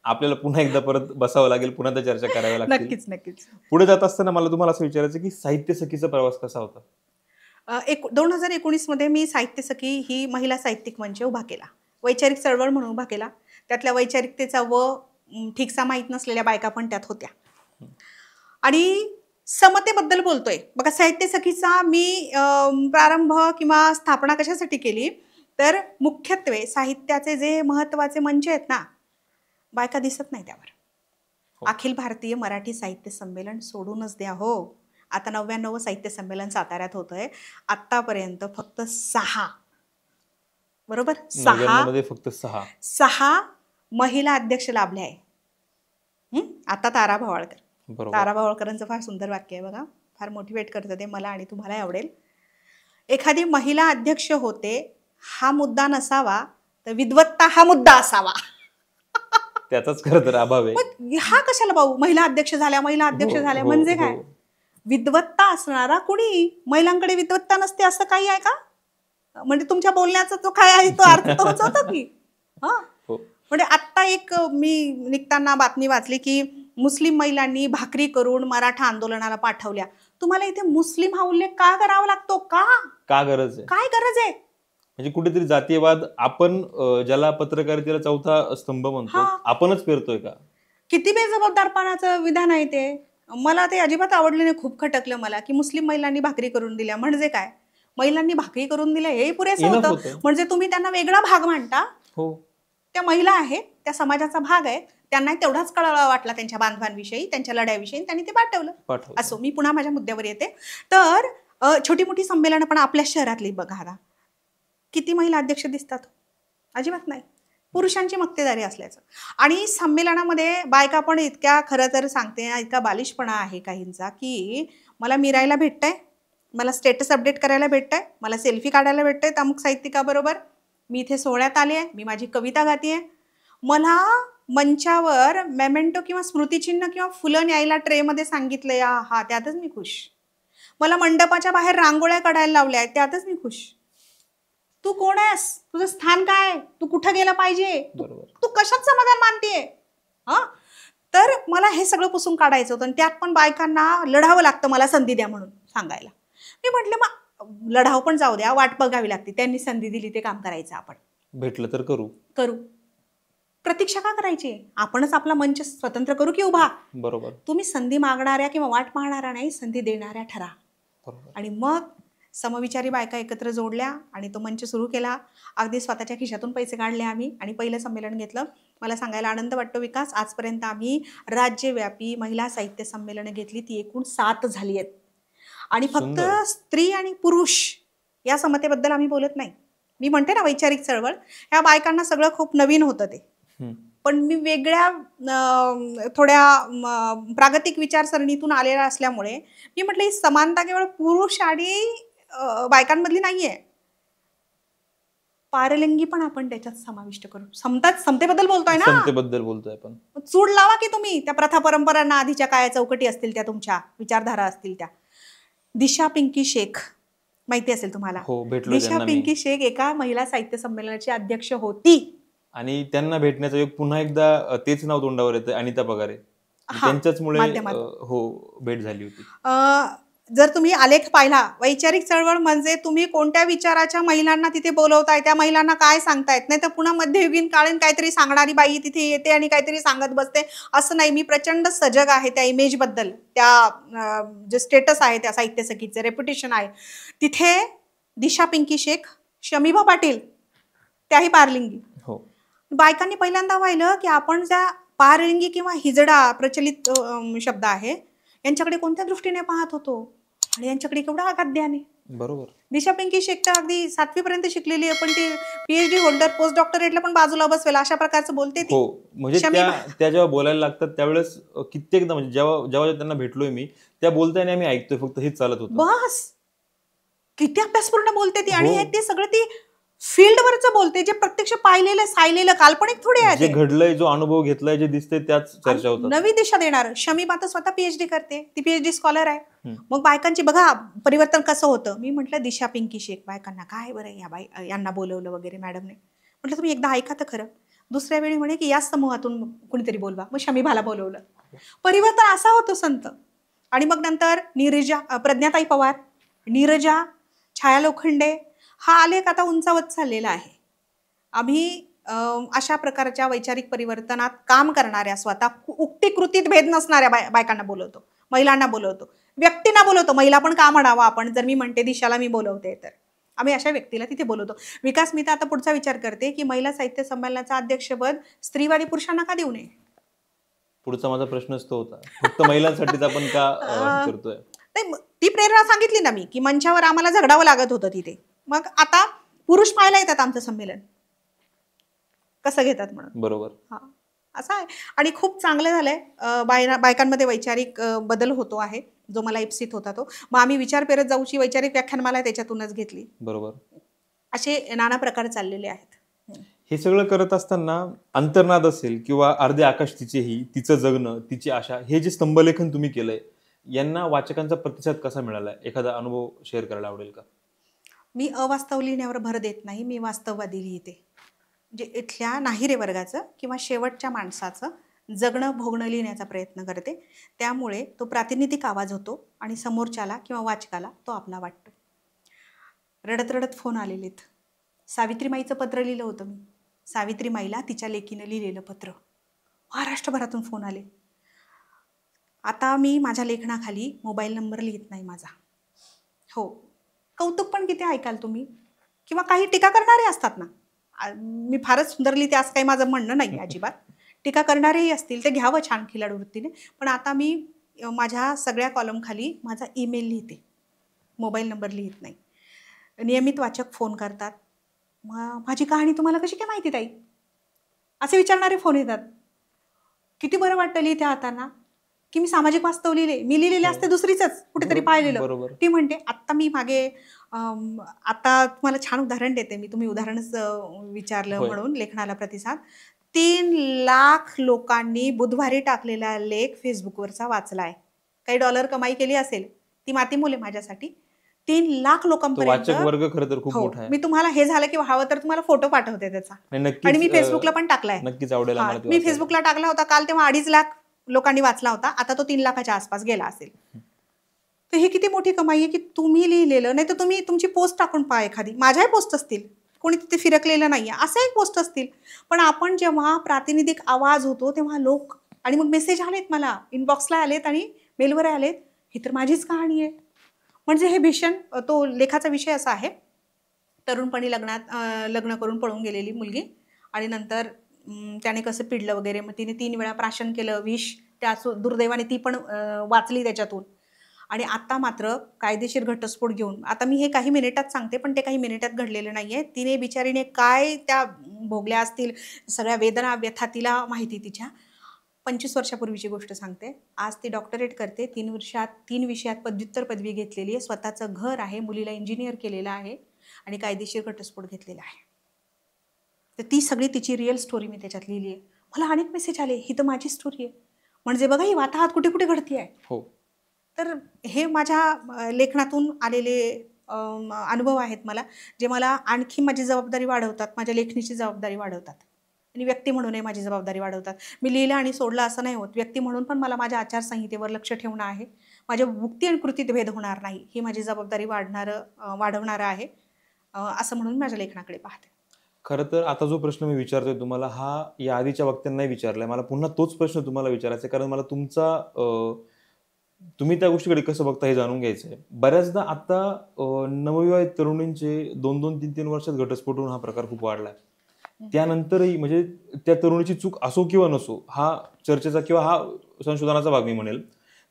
आपल्याला पुन्हा एकदा परत बसावं लागेल, पुन्हा त्या चर्चा कराव्या लागतील. नक्कीच नक्कीच. पुढे जात असताना मला तुम्हाला असं विचारायचं की साहित्य सखीचा प्रवास कसा होता? 2019 मध्ये मी साहित्य सखी ही महिला साहित्यिक मंच उभा केला. वैचारिक चळवळ म्हणून उभा केला. त्यातल्या वैचारिकतेचा ठीकसा माहीत नसलेल्या बायका पण त्यात होत्या. आणि समतेबद्दल बोलतोय बघा. साहित्य सखीचा मी प्रारंभ किंवा स्थापना कशासाठी केली, तर मुख्यत्वे साहित्याचे जे महत्वाचे मंच आहेत ना, बायका दिसत नाही त्यावर. अखिल भारतीय मराठी साहित्य संमेलन सोडूनच द्या हो. आता 99वं साहित्य संमेलन साताऱ्यात होतंय. आतापर्यंत फक्त 6, बरोबर, 6 महिला अध्यक्ष लाभले आहे. आता तारा भवाळकर. तारा भवाळकरांचं फार सुंदर वाक्य आहे बघा, फार मोटिवेट करतं ते मला आणि तुम्हालाही आवडेल. एखादी महिला अध्यक्ष होते हा मुद्दा नसावा, तर विद्वत्ता हा मुद्दा असावा. त्याचाच खरं तर अभाव आहे. हा कशाला भाऊ, महिला अध्यक्ष झाल्या म्हणजे काय? विद्वत्ता असणारा कुणी, महिलांकडे विद्वत्ता नसते असं काही आहे का? म्हणजे तुमच्या बोलण्याचा तो काय आहे तो अर्थ तोच होता की. म्हणजे आत्ता एक मी निघताना बातमी वाचली की मुस्लिम महिलांनी भाकरी करून मराठा आंदोलनाला पाठवल्या. तुम्हाला इथे मुस्लिम हा उल्लेख का करावा लागतो? का गरज आहे? काय गरज आहे? म्हणजे कुठेतरी जातीयवाद आपण ज्याला पत्रकारितेला चौथा स्तंभ म्हणतो, आपणच पेरतोय का? किती बेजबाबदारपणाचं विधान आहे ते. मला ते अजिबात आवडले नाही. खूप खटकलं मला की मुस्लिम महिलांनी भाकरी करून दिल्या म्हणजे काय? महिलांनी भाकरी करून दिल्या हे पुरेसं होतं म्हणजे तुम्ही त्यांना वेगळा भाग मांडता? त्या महिला आहेत, त्या समाजाचा भाग आहेत, त्यांना तेवढाच कळावा वाटला त्यांच्या बांधवांविषयी, त्यांच्या लढ्याविषयी, त्यांनी ते पाठवलं. असो, मी पुन्हा माझ्या मुद्द्यावर येते. तर छोटी मोठी संमेलनं पण आपल्या शहरातली बघा ना, किती महिला अध्यक्ष दिसतात? अजिबात नाही. पुरुषांची मक्तेदारी असल्याचं. आणि संमेलनामध्ये बायका पण इतक्या, खरं तर सांगते ना, इतका बालिशपणा आहे काहींचा की मला मिरायला भेटतंय, मला स्टेटस अपडेट करायला भेटतंय, मला सेल्फी काढायला भेटतंय अमुक साहित्यिकाबरोबर, मी इथे सोहळ्यात आले आहे, मी माझी कविता गाते, मला मंचावर मेमेंटो किंवा स्मृतिचिन्ह किंवा फुलं न्यायला ट्रेमध्ये सांगितलंय, हा त्यातच मी खुश. मला मंडपाच्या बाहेर रांगोळ्या काढायला लावल्या आहेत, त्यातच मी खुश. तू कोण आहेस? तुझं स्थान काय? तू कुठं गेलं पाहिजे? तू कशात समाधान मानतेय? तर मला हे सगळं पुसून काढायचं होतं. आणि त्यात पण बायकांना लढावं लागतं मला संधी द्या म्हणून सांगायला. मी म्हटलं मग लढाव पण जाऊ द्या, वाट बघावी लागते. त्यांनी संधी दिली ते काम करायचं, आपण भेटलं तर करू. प्रतीक्षा का करायची? आपणच आपला मंच स्वतंत्र करू की उभा. बरोबर. तुम्ही संधी मागणाऱ्या किंवा वाट पाहणाऱ्या नाही, संधी देणाऱ्या ठरा. आणि मग समविचारी बायका एकत्र जोडल्या आणि तो मंच सुरू केला. अगदी स्वतःच्या खिशातून पैसे काढले आम्ही आणि पहिलं संमेलन घेतलं. मला सांगायला आनंद वाटतो विकास, आजपर्यंत आम्ही राज्यव्यापी महिला साहित्य संमेलनं घेतली, ती एकूण 7 झाली आहेत. आणि फक्त सुंदर. स्त्री आणि पुरुष या समतेबद्दल आम्ही बोलत नाही. मी म्हणते ना वैचारिक चळवळ, ह्या बायकांना सगळं खूप नवीन होतं ते. पण मी वेगळ्या थोड्या प्रागतिक विचारसरणीतून आलेला असल्यामुळे मी म्हटलं ही समानता केवळ पुरुष आणि बायकांमधली नाहीये, पारलिंगी पण आपण त्याच्यात समाविष्ट करू. समतेबद्दल बोलतोय ना, समतेबद्दल बोलतोय आपण. चूड लावा की तुम्ही त्या प्रथा परंपरांना, आधीच्या काय चौकटी असतील त्या, तुमच्या विचारधारा असतील त्या. दिशा पिंकी शेख माहिती असेल तुम्हाला. हो, भेटलो दिशा त्यांना मी. पिंकी शेख एका महिला साहित्य संमेलनाची अध्यक्ष होती. आणि त्यांना भेटण्याचा योग पुन्हा एकदा तेच नाव तोंडावर येतं, अनिता पगारे. हा, त्यांच्याचमुळे माध्यमात. हो, भेट झाली होती. जर तुम्ही आलेख पाहिला, वैचारिक चळवळ म्हणजे तुम्ही कोणत्या विचाराच्या महिलांना तिथे बोलवताय, त्या महिलांना काय सांगतायत. नाही तर पुन्हा मध्ययुगीन काळीन काहीतरी सांगणारी बाई तिथे येते आणि काहीतरी सांगत बसते, असं नाही. मी प्रचंड सजग आहे त्या इमेजबद्दल, त्या जे स्टेटस आहे त्या साहित्य सखीचे, रेप्युटेशन आहे. तिथे दिशा पिंकी शेख, शमीभा पाटील, त्याही पारलिंगी. हो, बायकांनी पहिल्यांदा पाहिलं की आपण ज्या पारलिंगी किंवा हिजडा प्रचलित शब्द आहे यांच्याकडे कोणत्या दृष्टीने पाहत होतो आणि यांच्याकडे केवढा अगाध्याने. बरोबर. दिशा पिंकी शेख तर अगदी 7वी पर्यंत शिकलेली आहे, पण ती PhD होल्डर, पोस्ट डॉक्टरेटला पण बाजूला बसवेल अशा प्रकारचं बोलते ती. हो, म्हणजे त्या जेव्हा बोलायला लागतात त्यावेळेस कित्येकदा, म्हणजे जेव्हा जेव्हा त्यांना भेटलोय मी, त्या बोलताना आम्ही ऐकतोय, फक्त हेच चालत होतं. बस किती अभ्यासपूर्ण बोलते ती. आणि हो. हे ते सगळं ती फील्डवरचं बोलते, जे प्रत्यक्ष पाहिलेलं, सायलेलं, काल्पनिक थोडी आहे जे ते. घडलंय, जो अनुभव घेतलाय, जे दिसतंय त्याच चर्चा होतात. नवी दिशा देणार. शमीबा तर स्वतः PhD करते, ती PhD स्कॉलर आहे. मग बायकांची बघा परिवर्तन कसं होतं. मी म्हटलं दिशा पिंकी शेख बायकांना काय बरं या यांना बोलवलं वगैरे मॅडमने. म्हटलं तुम्ही एकदा ऐका तर खरं. दुसऱ्या वेळी म्हणे की याच समूहातून कुणीतरी बोलवा. मग शमीभाला बोलवलं. परिवर्तन असा होतो संत. आणि मग नंतर नीरजा, प्रज्ञाताई पवार, नीरजा, छाया लोखंडे, हा आलेख आता उंचावत चाललेला आहे. आम्ही अशा प्रकारच्या वैचारिक परिवर्तनात काम करणाऱ्या, स्वतः उक्ती कृतीत भेद नसणाऱ्या बायकांना बोलवतो, महिलांना बोलवतो, व्यक्तींना बोलवतो. महिला पण का म्हणावा आपण, जर मी म्हणते दिशाला मी बोलवते तर आम्ही अशा व्यक्तीला तिथे बोलवतो. विकास, मी तर आता पुढचा विचार करते की महिला साहित्य संमेलनाचं अध्यक्षपद स्त्रीवादी पुरुषांना का देऊ नये. पुढचा माझा प्रश्नच तो होता, फक्त महिलांसाठीच आपण का करतोय. नाही, ती प्रेरणा सांगितली ना मी, की मंचावर आम्हाला झगडावं लागत होतं तिथे. मग आता पुरुष पाहायला येतात आमचं संमेलन कसं घेतात म्हणून. बरोबर. हा, असं आहे. आणि खूप चांगलं झालंय. बायकांमध्ये वैचारिक बदल होतो आहे, जो मला इप्सित होता तो. मग आम्ही विचार पेरत जाऊची वैचारिक व्याख्यानमाला त्याच्यातूनच घेतली. बरोबर. असे नाना प्रकार चाललेले आहेत. हे सगळं करत असताना अंतर्नाद असेल किंवा अर्धे आकाश तिचेही, तिचं जगणं, तिची आशा, हे जे स्तंभलेखन तुम्ही केलंय, यांना वाचकांचा प्रतिसाद कसा मिळालाय? एखादा अनुभव शेअर करायला आवडेल का? मी अवास्तव लिहिण्यावर भर देत नाही, मी वास्तववादी लिहिते. जे इथल्या नाहिरे वर्गाचं किंवा शेवटच्या माणसाचं जगणं भोगणं लिहिण्याचा प्रयत्न करते. त्यामुळे तो प्रातिनिधिक आवाज होतो आणि समोरच्याला किंवा वाचकाला तो आपला वाटतो. रडत रडत फोन आलेलेत. सावित्रीमाईचं पत्र लिहिलं होतं मी. सावित्रीमाईला तिच्या लेकीनं लिहिलेलं पत्र. महाराष्ट्रभरातून फोन आले. आता मी माझ्या लेखनाखाली मोबाईल नंबर लिहित नाही माझा. हो, कौतुक पण किती ऐकाल तुम्ही, किंवा काही टीका करणारे असतात ना. मी फारच सुंदर लिहिते असं काही माझं म्हणणं नाही अजिबात. टीका करणारेही असतील, ते घ्यावं छान खिलाडू वृत्तीने. पण आता मी माझ्या सगळ्या कॉलमखाली माझा ईमेल लिहिते, मोबाईल नंबर लिहित नाही. नियमित वाचक फोन करतात. माझी कहाणी तुम्हाला कशी काय माहिती ताई, असे विचारणारे फोन येतात. किती बरं वाटतं लिहित्या हाताना की मी सामाजिक वास्तव लिहिले. मी लिहिलेले असते दुसरीच कुठेतरी पाहिलेलं. ती म्हणते आत्ता मी मागे, आता तुम्हाला छान उदाहरण देते मी, तुम्ही उदाहरणच विचारलं म्हणून लेखनाला प्रतिसाद. 3 लाख लोकांनी बुधवारी टाकलेला लेख फेसबुकवरचा वाचलाय. काही डॉलर कमाई केली असेल, ती माती मोल आहे माझ्यासाठी. 3 लाख लोकांपर्यंत वाचक वर्ग खरं तर खूप मोठा आहे. मी तुम्हाला हे झालं की हवं तर तुम्हाला फोटो पाठवते त्याचा. आणि मी फेसबुकला पण टाकलाय. नक्कीच आवडेल आम्हाला. मी फेसबुकला टाकला होता काल, तेव्हा 2.5 लाख लोकांनी वाचला होता. आता तो 3 लाखाच्या आसपास गेला असेल. तर हे किती मोठी कमाई आहे की तुम्ही लिहिलेलं. नाही तर तुम्ही तुमची पोस्ट टाकून पहा एखादी, माझ्याही पोस्ट असतील, कोणी तिथे फिरकलेलं नाहीये असं एक पोस्ट असतील. पण आपण जेव्हा प्रातिनिधिक आवाज होतो तेव्हा लोक, आणि मग मेसेज आलेत मला, इनबॉक्सला आलेत आणि मेलवर आलेत, ही तर माझीच कहाणी आहे. म्हणजे हे भीषण तो लेखाचा विषय असा आहे, तरुणपणी लग्न करून पळून गेलेली मुलगी आणि नंतर त्याने कसं पिडलं वगैरे, मग तिने 3 वेळा प्राशन केलं विष, दुर्दैवाने ती पण वाचली त्याच्यातून. आणि आता मात्र कायदेशीर घटस्फोट घेऊन, आता मी हे काही मिनिटात सांगते पण ते काही मिनिटात घडलेलं नाहीये. तिने बिचारीने काय त्या भोगल्या असतील, सगळ्या वेदना व्यथा तिला माहिती तिच्या. 25 वर्षापूर्वीची गोष्ट सांगते. आज ती डॉक्टरेट करते. 3 विषयात पदव्युत्तर पदवी घेतलेली आहे. स्वतःचं घर आहे, मुलीला इंजिनियर केलेलं आहे आणि कायदेशीर घटस्फोट घेतलेला आहे. तर ती सगळी तिची रिअल स्टोरी मी त्याच्यात लिहिली आहे. मला अनेक मेसेज आले, ही तर माझी स्टोरी आहे, म्हणजे बघा ही वाताहत कुठे कुठे घडती आहे. हो. तर हे माझ्या लेखनातून आलेले अनुभव आहेत मला, जे मला आणखी माझी जबाबदारी वाढवतात, माझ्या लेखणीची जबाबदारी वाढवतात आणि व्यक्ती म्हणूनही माझी जबाबदारी वाढवतात. मी लिहिलं आणि सोडलं असं नाही होत. व्यक्ती म्हणून पण मला माझ्या आचारसंहितेवर लक्ष ठेवणं आहे. माझ्या उक्ती आणि कृतीत भेद होणार नाही, ही माझी जबाबदारी वाढवणारं आहे, असं म्हणून माझ्या लेखनाकडे पाहते. खरं तर आता जो प्रश्न मी विचारतोय तुम्हाला, हा या आधीच्या वक्त्यांना नाही विचारलाय. मला पुन्हा तोच प्रश्न तुम्हाला विचारायचा आहे, कारण मला तुम्ही त्या गोष्टीकडे कसं बघता हे जाणून घ्यायचं आहे. बऱ्याचदा आता नवविवाहित तरुणींचे 2-2, 3-3 वर्षात घटस्फोट होऊन हा प्रकार खूप वाढलाय. त्यानंतरही म्हणजे त्या तरुणीची चूक असो किंवा नसो, हा चर्चेचा किंवा हा संशोधनाचा भाग मी म्हणेल,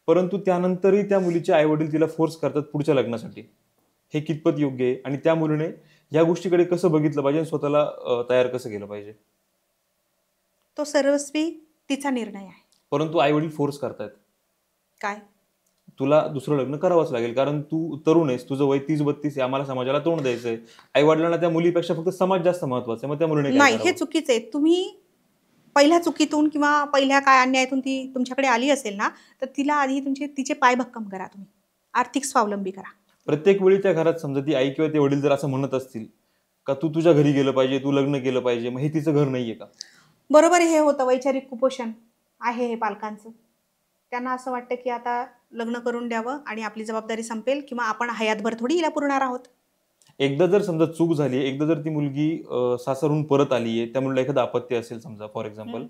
परंतु त्यानंतरही त्या मुलीचे आईवडील तिला फोर्स करतात पुढच्या लग्नासाठी. हे कितपत योग्य आहे आणि त्या मुलीने या गोष्टीकडे कसं बघितलं पाहिजे आणि स्वतःला तयार कसं केलं पाहिजे? तो सर्वस्वी तिचा निर्णय आहे. परंतु आईवडील फोर्स करतायत, काय तुला दुसरं लग्न करावंच लागेल, कारण तू तरुण आहेस, तुझं वय 30-32 आहे, आम्हाला समाजाला तोंड द्यायचंय. आई वडिलांना त्या मुलीपेक्षा फक्त समाज जास्त महत्वाचा आहे. मग त्या मुलीने काय नाही, करावं? हे चुकीचं आहे. तुम्ही पहिल्या चुकीतून किंवा पहिल्या काय अन्यायातून ती तुमच्याकडे आली असेल ना, तर तिला आधी तिचे पाय भक्कम करा, तुम्ही आर्थिक स्वावलंबी करा. प्रत्येक वेळी त्या घरात समजा ती आई किंवा ते वडील जर असं म्हणत असतील का तू तुझ्या घरी गेलं पाहिजे, तू लग्न केलं पाहिजे, मग हे तिचं घर नाहीये का? बरोबर हे होतं, वैचारिक कुपोषण आहे हे पालकांचं. त्यांना असं वाटतं की आता लग्न करून द्यावं आणि आपली जबाबदारी संपेल, किंवा आपण हयातभर थोडी हिला पुरणार आहोत. एकदा जर समजा चूक झाली, एकदा जर ती मुलगी सासरहून परत आलीये, त्या मुलीला एखादं अपत्य असेल समजा फॉर एक्झाम्पल,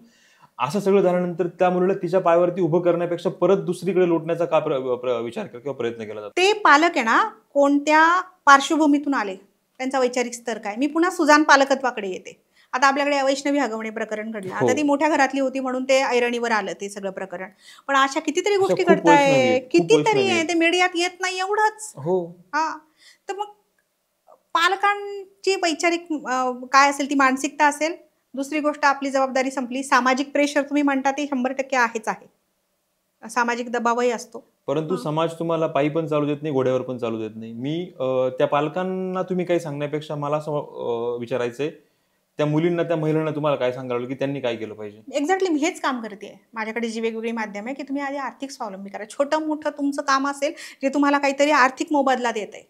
असं सगळं झाल्यानंतर त्या मुलीला तिच्या पायावरती उभं करण्यापेक्षा परत दुसरीकडे लोटण्याचा का विचार केला किंवा प्रयत्न केला जातो? ते पालक आहे ना, कोणत्या पार्श्वभूमीतून आले, त्यांचा वैचारिक स्तर काय. मी पुन्हा सुजान पालकत्वाकडे येते. आता आपल्याकडे वैष्णवी हगवणे प्रकरण घडलं. हो. आता ती मोठ्या घरातली होती म्हणून ते ऐरणीवर आलं ते सगळं प्रकरण. पण अशा कितीतरी गोष्टी खूप वैष्णवी घडताय, आहेत, खूप कितीतरी वैष्णवी आहे, आहेत. ते मीडियात येत नाही एवढंच. हो. हा, तर मग पालकांची वैचारिक काय असेल, ती मानसिकता असेल. दुसरी गोष्ट, आपली जबाबदारी संपली. सामाजिक प्रेशर तुम्ही म्हणता ते 100% आहेच आहे. सामाजिक दबावही असतो. परंतु समाज तुम्हाला पायी पण चालू देत नाही, घोड्यावर पण चालू देत नाही. मी त्या पालकांना तुम्ही काही सांगण्यापेक्षा मला असं विचारायचंय, त्या मुलींना, त्या महिलांना तुम्हाला काय सांगाल की त्यांनी काय केलं पाहिजे? एक्झॅक्टली मी हेच काम करते. माझ्याकडे जी वेगवेगळी माध्यम आहे की तुम्ही आधी आर्थिक स्वावलंबी करा. छोटं मोठं तुमचं काम असेल जे तुम्हाला काहीतरी आर्थिक मोबदला देत आहे.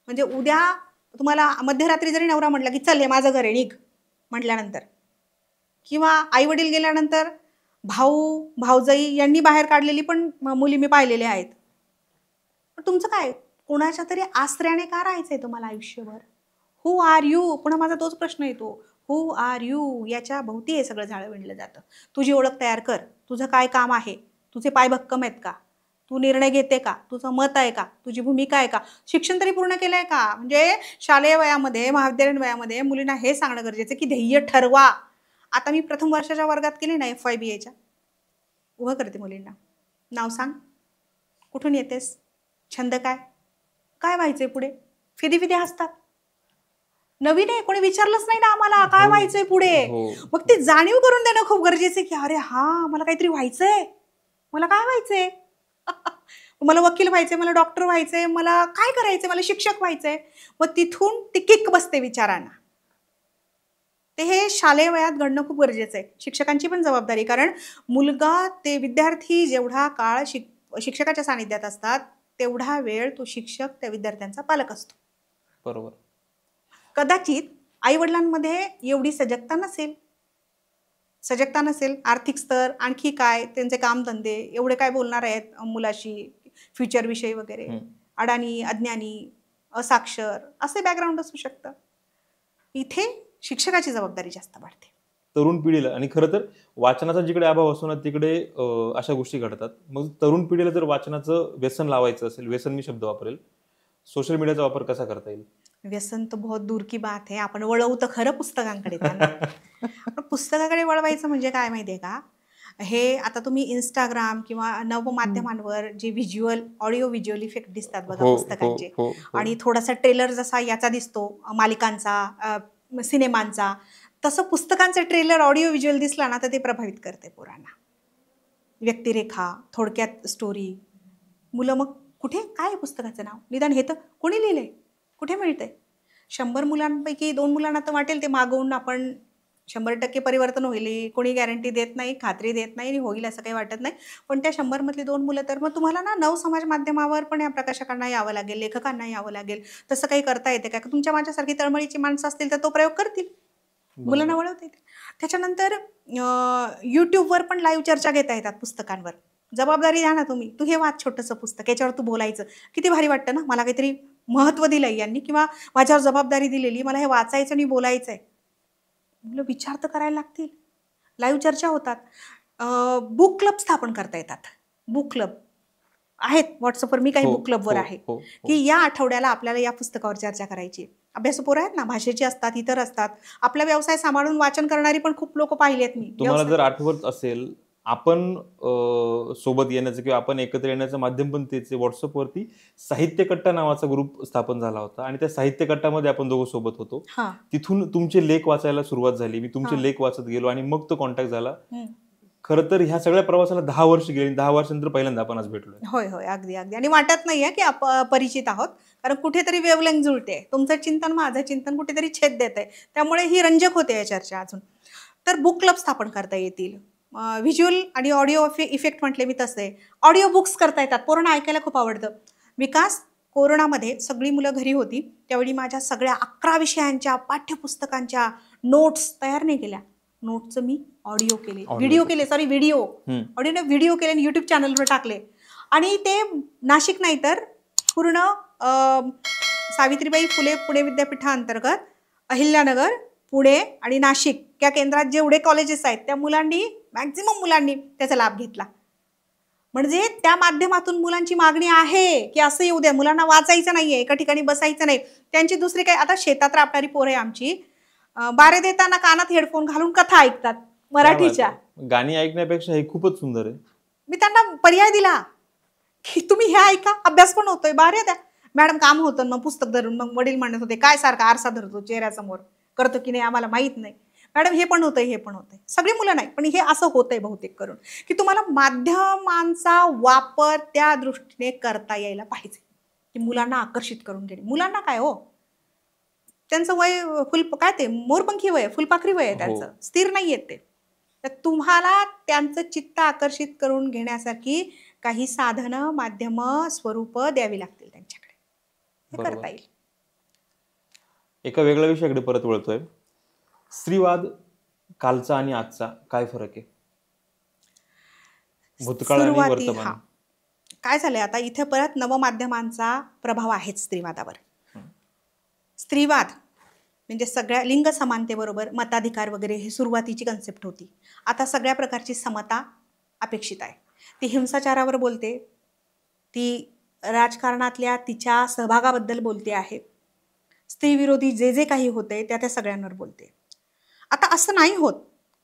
म्हणजे उद्या तुम्हाला मध्यरात्री जरी नवरा म्हटला की चल हे माझं घर आहे, निघ म्हटल्यानंतर, किंवा आई वडील गेल्यानंतर भाऊ भाऊजाई यांनी बाहेर काढलेली पण मुली मी पाहिलेल्या आहेत. पण तुमचं काय, कोणाच्या तरी आश्रयाने का राहायचंय तुम्हाला आयुष्यभर? Who are you? पुन्हा माझा तोच प्रश्न येतो, हू आर यू? याच्या भोवती हे सगळं झाडं विणलं जातं. तुझी ओळख तयार कर. तुझं काय काम आहे? तुझे पाय भक्कम आहेत का? तू निर्णय घेते का? तुझं मत आहे का? तुझी भूमिका आहे का? शिक्षण तरी पूर्ण केलंय का? म्हणजे शालेय वयामध्ये, महाविद्यालयीन वयामध्ये मुलींना हे सांगणं गरजेचं की ध्येय ठरवा. आता मी प्रथम वर्षाच्या वर्गात केली ना FYBAच्या, उभं करते मुलींना. नाव सांग, कुठून येतेस, छंद काय, काय व्हायचंय पुढे? फिदी हसतात. नवीन आहे, कोणी विचारलंच नाही ना आम्हाला काय व्हायचंय पुढे. मग ते जाणीव करून देणं खूप गरजेचं आहे की अरे हा, मला काहीतरी व्हायचंय, मला काय व्हायचंय, मला वकील व्हायचंय, मला डॉक्टर व्हायचंय, मला काय करायचंय, मला शिक्षक व्हायचंय. मग तिथून ती किक बसते विचारांना. ते हे शालेय वयात घडणं खूप गरजेचं आहे. शिक्षकांची पण जबाबदारी, कारण मुलगा ते विद्यार्थी जेवढा काळ शिक्षकाच्या सानिध्यात असतात तेवढा वेळ तो शिक्षक त्या विद्यार्थ्यांचा पालक असतो. बरोबर. कदाचित आई वडिलांमध्ये एवढी सजगता नसेल, आर्थिक स्तर, आणखी काय त्यांचे कामधंदे, एवढे काय बोलणार आहेत मुलाशी फ्युचर विषयी वगैरे, अडाणी, अज्ञानी, असाक्षर असे बॅकग्राऊंड असू शकतं. इथे शिक्षकाची जबाबदारी जास्त वाढते तरुण पिढीला. आणि खरं तर वाचनाचा जिकडे अभाव असतो ना तिकडे अशा गोष्टी घडतात. मग तरुण पिढीला जर वाचनाचं व्यसन लावायचं असेल, व्यसन मी शब्द वापरेल, सोशल मीडियाचा वापर कसा करता येईल? व्यसन तर बहुत दूर की बात है. आपण वळवू तर खरं पुस्तकांकडे त्यांना. पण पुस्तकाकडे वळवायचं म्हणजे काय माहितीये का, हे आता तुम्ही इंस्टाग्राम किंवा नवमाध्यमांवर जे ऑडिओ व्हिज्युअल इफेक्ट दिसतात बघा हो हो पुस्तकांचे, हो हो. आणि थोडासा ट्रेलर जसा याचा दिसतो मालिकांचा, सिनेमांचा, तसं पुस्तकांचा ट्रेलर ऑडिओ व्हिज्युअल दिसला ना तर ते प्रभावित करते पोरांना. व्यक्तिरेखा, थोडक्यात स्टोरी. मुलं मग कुठे काय आहे पुस्तकाचं नाव, निदान हे तर कोणी लिहिलंय, कुठे मिळतंय? 100 मुलांपैकी 2 मुलांना तर वाटेल ते मागवून आपण 100% परिवर्तन होईल, कोणी गॅरंटी देत नाही, खात्री देत नाही आणि होईल असं काही वाटत नाही. पण त्या 100 मधली 2 मुलं, तर मग तुम्हाला ना नवसमाज माध्यमावर पण या प्रकाशकांना यावं लागेल, लेखकांना यावं लागेल. तसं काही करता येते का? तुमच्या माझ्यासारखी तळमळीची माणसं असतील तर तो प्रयोग करतील, मुलांना वळवता येतील. त्याच्यानंतर यूट्यूबवर पण लाईव्ह चर्चा घेता येतात पुस्तकांवर. जबाबदारी द्या ना तुम्ही, तू हे वाच छोटंसं पुस्तक, याच्यावर तू बोलायचं. किती भारी वाटतं ना, मला काहीतरी महत्त्व दिलंय यांनी किंवा माझ्यावर जबाबदारी दिलेली, मला हे वाचायचं आणि बोलायचं आहे. मुलं विचार तर करायला लागतील. लाईव्ह चर्चा होतात. बुक क्लब स्थापन करता येतात. बुक क्लब आहेत व्हॉट्सअपवर, मी काही हो बुक क्लबवर हो आहे हो की या आठवड्याला आपल्याला या पुस्तकावर चर्चा करायची. अभ्यासू पोरं आहेत ना, भाषेची असतात, इतर असतात. आपला व्यवसाय सांभाळून वाचन करणारी पण खूप लोक पाहिलेत मी. तुम्हाला जर आठवत असेल, आपण सोबत येण्याचं किंवा आपण एकत्र येण्याचं माध्यम पण तेच आहे. व्हॉट्सअपवरती साहित्य कट्टा नावाचा ग्रुप स्थापन झाला होता आणि त्या साहित्य कट्टामध्ये आपण दोघं सोबत होतो. हां तिथून तुमचे लेख वाचायला सुरुवात झाली, मी तुमचे हां. लेख वाचत गेलो आणि मग तो कॉन्टॅक्ट झाला. हं. खरं तर ह्या सगळ्या प्रवासाला 10 वर्ष गेली. 10 वर्षांनंतर पहिल्यांदा आपण आज भेटलोय. होय होय, अगदी अगदी. आणि वाटत नाहीये की परिचित आहोत, कारण कुठेतरी वेवलेंथ जुळते. तुमचं चिंतन माझं चिंतन कुठेतरी छेद देत आहे, त्यामुळे ही रंजक होते या चर्चा अजून. तर बुक क्लब स्थापन करता येतील. व्हिज्युअल आणि ऑडिओ इफेक्ट म्हटले मी तसे. ऑडिओ बुक्स करता येतात, पोरांना ऐकायला खूप आवडतं. विकास, कोरोनामध्ये सगळी मुलं घरी होती, त्यावेळी माझ्या सगळ्या 11 विषयांच्या पाठ्यपुस्तकांच्या नोट्स तयार नाही केल्या. नोट्सचं मी ऑडिओ केले, व्हिडिओ केले, ऑडिओने व्हिडिओ केले आणि यूट्यूब चॅनलवर टाकले. आणि ते नाशिक नाही तर पूर्ण सावित्रीबाई फुले पुणे विद्यापीठाअंतर्गत अहिल्यानगर, पुणे आणि नाशिक या केंद्रात जेवढे कॉलेजेस आहेत त्या मुलांनी, मॅक्झिमम मुलांनी त्याचा लाभ घेतला. म्हणजे त्या माध्यमातून मुलांची मागणी आहे की असं येऊ द्या, मुलांना वाचायचं नाहीये, एका ठिकाणी बसायचं नाही. त्यांची दुसरी काय, आता शेतात राबणारी पोरं आहे आमची, बारे देताना कानात हेडफोन घालून कथा ऐकतात मराठीच्या. गाणी ऐकण्यापेक्षा हे खूपच सुंदर आहे. मी त्यांना पर्याय दिला की तुम्ही हे ऐका, अभ्यास पण होतोय. बारे द्या मॅडम, काम होतं मग पुस्तक धरून. मग वडील म्हणत होते, काय सारखा आरसा धरतो चेहऱ्यासमोर, करतो की नाही आम्हाला माहित नाही. मॅडम हे पण होतंय, हे पण होतंय. सगळी मुलं नाही, पण हे असं होतंय बहुतेक करून की तुम्हाला माध्यमांचा वापर त्या दृष्टीने करता यायला पाहिजे की मुलांना आकर्षित करून घेणे. मुलांना काय हो, त्यांचं वय काय ते मोरपंखी वय, फुलपाखरी वय आहे त्यांचं, स्थिर नाही आहेत ते. तर तुम्हाला त्यांचं चित्त आकर्षित करून घेण्यासाठी काही साधनं, माध्यम, स्वरूप द्यावी लागतील त्यांच्याकडे. हे करता येईल. एका वेगळ्या विषयाकडे परत वळतोय. स्त्रीवाद कालचा आणि आजचा काय फरक आहे? भूतकाळ आणि वर्तमान. काय झालंय आता इथे परत नवमाध्यमांचा प्रभाव आहेच स्त्रीवादावर. स्त्रीवाद म्हणजे सगळ्या लिंग समानतेबरोबर मताधिकार वगैरे हे सुरुवातीची कन्सेप्ट होती. आता सगळ्या प्रकारची समता अपेक्षित आहे. ती हिंसाचारावर बोलते, ती राजकारणातल्या तिच्या सहभागाबद्दल बोलते आहे, स्त्रीविरोधी जे जे काही होते त्या सगळ्यांवर बोलते. आता असं नाही होत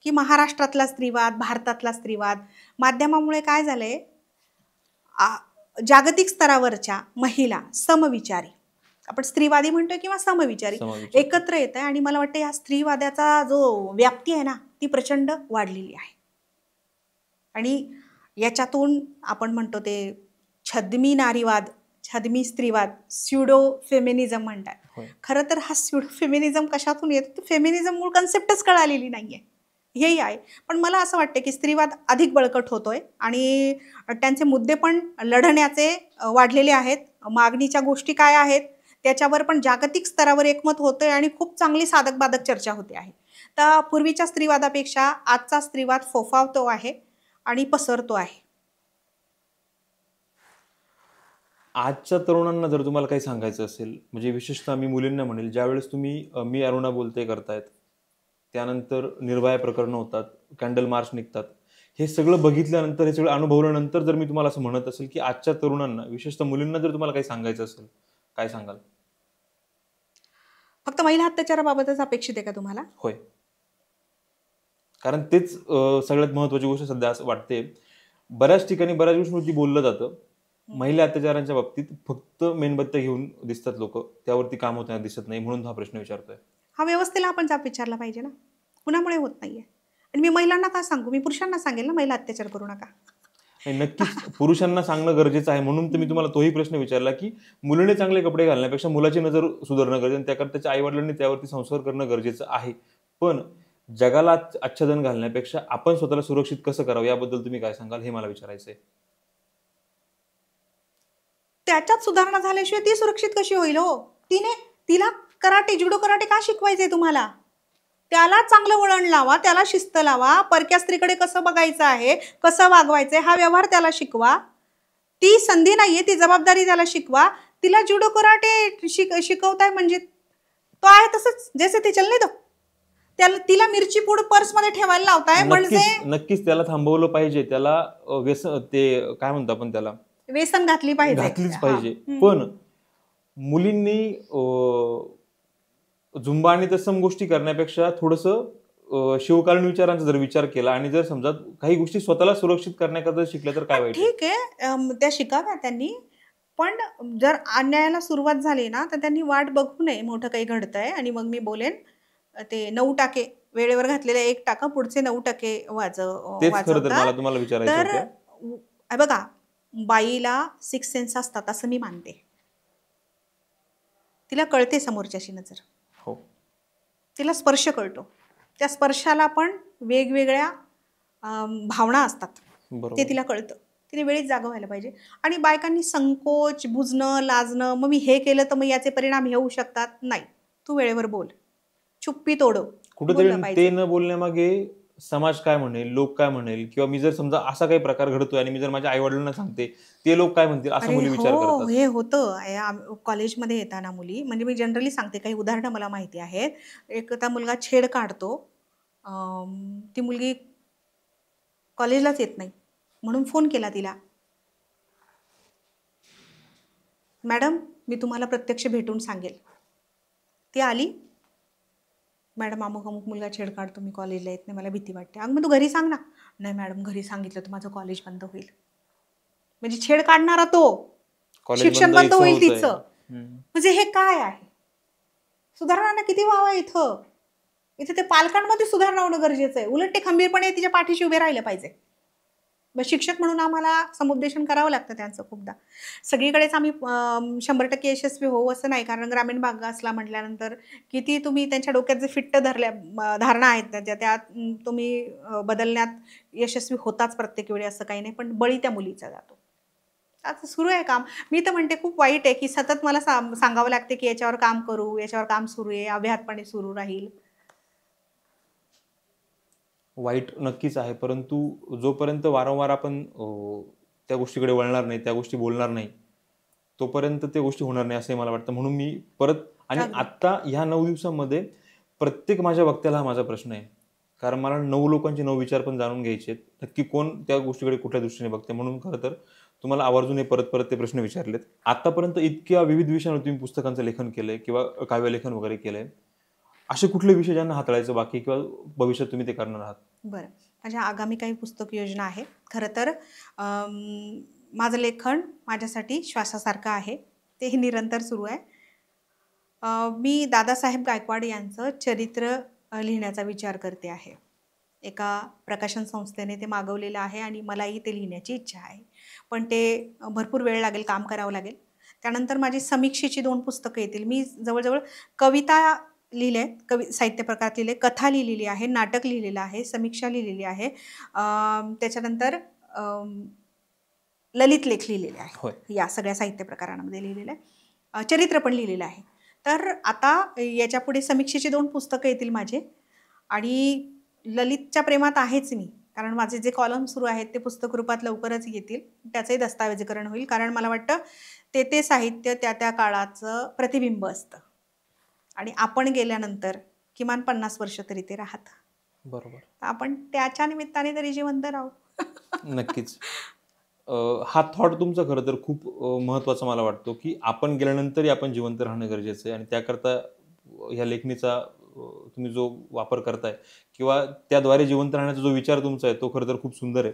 की महाराष्ट्रातला स्त्रीवाद, भारतातला स्त्रीवाद, माध्यमामुळे काय झालंय, जागतिक स्तरावरच्या महिला समविचारी, आपण स्त्रीवादी म्हणतोय किंवा समविचारी, एकत्र येत आहे. आणि मला वाटतं या स्त्रीवादाचा जो व्याप्ती आहे ना ती प्रचंड वाढलेली आहे. आणि याच्यातून आपण म्हणतो ते छद्मी नारीवाद, छद्मी स्त्रीवाद, स्युडो फेमिनिझम म्हणतात. खरं तर हा स्युडो फेमिनिझम कशातून येतो, फेमिनिझम मूळ कन्सेप्टच कळालेली नाहीये, हेही आहे. पण मला असं वाटतं की स्त्रीवाद अधिक बळकट होतोय आणि त्यांचे मुद्दे पण लढण्याचे वाढलेले आहेत. मागणीच्या गोष्टी काय आहेत त्याच्यावर पण जागतिक स्तरावर एकमत होतंय आणि खूप चांगली साधक बाधक चर्चा होते आहे. तर पूर्वीच्या स्त्रीवादापेक्षा आजचा स्त्रीवाद फोफावतो आहे आणि पसरतो आहे. आजच्या तरुणांना जर तुम्हाला काही सांगायचं असेल, म्हणजे विशेषतः मी मुलींना म्हणेल, ज्यावेळेस तुम्ही मी अरुणा बोलते करतायत, त्यानंतर निर्भया प्रकरणं होतात, कॅन्डल मार्च निघतात, हे सगळं बघितल्यानंतर, हे सगळं अनुभवल्यानंतर जर मी तुम्हाला असं म्हणत असेल की आजच्या तरुणांना, विशेषतः मुलींना जर तुम्हाला काही सांगायचं असेल, काय सांगाल? फक्त महिला अत्याचाराबाबतच अपेक्षित आहे का तुम्हाला? होय, कारण तेच सगळ्यात महत्वाची गोष्ट सध्या असं वाटते. बऱ्याच ठिकाणी बऱ्याच गोष्टी बोललं जातं. महिला अत्याचारांच्या बाबतीत फक्त मेणबत्त्या घेऊन दिसतात लोक, त्यावरती काम होताना दिसत नाही, म्हणून हा प्रश्न विचारतोय. हा व्यवस्थेला आपण जाब विचारला पाहिजे ना, कुणामुळे होत नाहीये. आणि मी महिलांना का सांगू, मी पुरुषांना सांगेल ना, महिला अत्याचार करू नका. आणि नक्कीच पुरुषांना सांगणं गरजेचं आहे, म्हणून तर मी तुम्हाला तोही प्रश्न विचारला की मुलीने चांगले कपडे घालण्यापेक्षा मुलाची नजर सुधारणं गरजेचं, त्याकरता त्याच्या आईवडिलांनी त्यावरती संस्कार करणं गरजेचं आहे. पण जगाला आच्छादन घालण्यापेक्षा आपण स्वतःला सुरक्षित कसं करावं याबद्दल तुम्ही काय सांगाल, हे मला विचारायचंय. त्याच्यात सुधारणा झाल्याशिवाय ती सुरक्षित कशी होईल हो? तिला कराटे, जुडो कराटे का शिकवायचंय तुम्हाला? त्याला चांगलं वळण लावा, त्याला शिस्त लावा, परक्या स्त्रीकडे कसं बघायचं आहे, कसं वागवायचंय, हा व्यवहार त्याला शिकवा. ती संधी नाहीये, ती जबाबदारी त्याला शिकवा. तिला जुडो कराटे शिकवताय म्हणजे तो आहे तसंच जैसे ते चलने दो. तिला मिरची पूड पर्समध्ये ठेवायला लावताय म्हणजे नक्कीच त्याला थांबवलं पाहिजे. त्याला ते काय म्हणतो आपण, त्याला व्यसन घातलीच पाहिजे. पण मुलींनी झुंबा आणि तत्सम गोष्टी करण्यापेक्षा थोडंसं शिवकालीन विचारांचा जर विचार केला आणि जर समजा काही गोष्टी स्वतःला सुरक्षित करण्याकरता शिकल्या तर काय वाईट? ठीक आहे, त्या शिकाव्या त्यांनी. पण जर अन्यायाला सुरुवात झाली ना, तर त्यांनी वाट बघू नये, मोठं काही घडतंय आणि मग मी बोलेन ते 9 टाके वेळेवर घातलेले 1 टाका, पुढचे 9 टक्के तेच खरं तर मला तुम्हाला विचारायचं तर होतं. बघा, बाईला 6 सेन्स असतात असं मी मानते. तिला कळते समोरच्याशी नजर, हो, तिला स्पर्श कळतो. त्या स्पर्शाला पण वेगवेगळ्या भावना असतात, ते तिला कळतं. तिने वेळीच जागं व्हायला पाहिजे. आणि बायकांनी संकोच, बुजणं, लाजणं, मग मी हे केलं तर मग याचे परिणाम हे होऊ शकतात, नाही. तू वेळेवर बोल, चुप्पी तोडव. कुठेतरी ते न बोलण्यामागे समाज काय म्हणेल, लोक काय म्हणेल, किंवा मी जर समजा असा काही प्रकार घडतोय आणि मी जर माझ्या आई वडिलांना सांगते, ते लोक काय म्हणतील असं मुली विचार करतात. हे होतं कॉलेजमध्ये येताना मुली, म्हणजे मी जनरली सांगते, काही उदाहरणं मला माहिती आहेत. एकदा मुलगा छेड काढतो, ती मुलगी कॉलेजलाच येत नाही म्हणून फोन केला तिला, मॅडम मी तुम्हाला प्रत्यक्ष भेटून सांगेल. ती आली, मॅडम अमुक अमुक मुलगा छेड काढतो, मी कॉलेजला येत नाही, मला भीती वाटते. अगं मग तू घरी सांग ना. नाही मॅडम, घरी सांगितलं तर माझं कॉलेज बंद होईल. म्हणजे छेड काढणारा तो, शिक्षण बंद होईल तिचं. म्हणजे हे काय आहे? सुधारणा किती व्हावं इथं ते पालकांमध्ये सुधारणा होणं गरजेचं आहे. उलट ते खंबीरपणे तिच्या पाठीशी उभे राहिले पाहिजे. मग शिक्षक म्हणून आम्हाला समुपदेशन करावं लागतं त्यांचं खूपदा. सगळीकडेच आम्ही 100% यशस्वी होऊ असं नाही, कारण ग्रामीण भाग असला म्हटल्यानंतर किती तुम्ही त्यांच्या डोक्यात जे फिट्ट धारणा आहेत त्या तुम्ही बदलण्यात यशस्वी होताच प्रत्येक वेळी, असं काही नाही. पण बळी त्या मुलीचा जातो. आता सुरू आहे काम. मी तर म्हणते खूप वाईट आहे की सतत मला सांगावं लागते की याच्यावर काम करू, याच्यावर काम सुरू आहे, अव्याहतपणे सुरू राहील. वाईट नक्कीच आहे, परंतु जोपर्यंत वारंवार आपण त्या गोष्टीकडे वळणार नाही, त्या गोष्टी बोलणार नाही, तोपर्यंत त्या गोष्टी होणार नाही असं मला वाटतं. म्हणून मी परत, आणि आत्ता ह्या 9 दिवसांमध्ये प्रत्येक माझ्या वक्त्याला हा माझा प्रश्न आहे, कारण मला 9 लोकांचे 9 विचार पण जाणून घ्यायचे आहेत, नक्की कोण त्या गोष्टीकडे कुठल्या दृष्टीने बघते. म्हणून खरं तर तुम्हाला आवर्जून परत ते प्रश्न विचारलेत. आतापर्यंत इतक्या विविध विषयांवर तुम्ही पुस्तकांचं लेखन केलंय किंवा काव्यलेखन वगैरे केलंय, असे कुठले विषय ज्यांना हाताळायचं बाकी किंवा भविष्यात तुम्ही ते करणार आहात? बरं, माझ्या आगामी काही पुस्तक योजना आहे. खरं तर माझं लेखन माझ्यासाठी श्वासासारखं आहे, तेही निरंतर सुरू आहे. मी दादासाहेब गायकवाड यांचं चरित्र लिहिण्याचा विचार करते आहे. एका प्रकाशन संस्थेने ते मागवलेलं आहे आणि मलाही ते लिहिण्याची इच्छा आहे. पण ते भरपूर वेळ लागेल, काम करावं लागेल. त्यानंतर माझी समीक्षेची 2 पुस्तकं येतील. मी जवळजवळ कविता लिहिले, साहित्य प्रकारात लिहिले, कथा लिहिलेली आहे, नाटक लिहिलेलं आहे, समीक्षा लिहिलेली आहे, त्याच्यानंतर ललित लेख लिहिलेले आहे. या सगळ्या साहित्य प्रकारांमध्ये लिहिलेलं आहे. चरित्र पण लिहिलेलं आहे. तर आता याच्यापुढे समीक्षेची 2 पुस्तकं येतील माझे. आणि ललितच्या प्रेमात आहेच मी, कारण माझे जे कॉलम सुरू आहेत ते पुस्तक रूपात लवकरच येतील. त्याचंही दस्तऐवजीकरण होईल, कारण मला वाटतं ते साहित्य त्या काळाचं प्रतिबिंब असतं आणि आपण गेल्यानंतर किमान 50 वर्ष तरी ते राहत. बरोबर. आपण त्याच्या निमित्ताने तरी जिवंत राहू. नक्कीच. हा थॉट तुमचा खरं तर खूप महत्त्वाचा मला वाटतो, की आपण गेल्यानंतरही आपण जिवंत राहणं गरजेचं आहे आणि त्याकरता ह्या लेखणीचा तुम्ही जो वापर करताय किंवा त्याद्वारे जिवंत राहण्याचा जो विचार तुमचा आहे तो खरं तर खूप सुंदर आहे.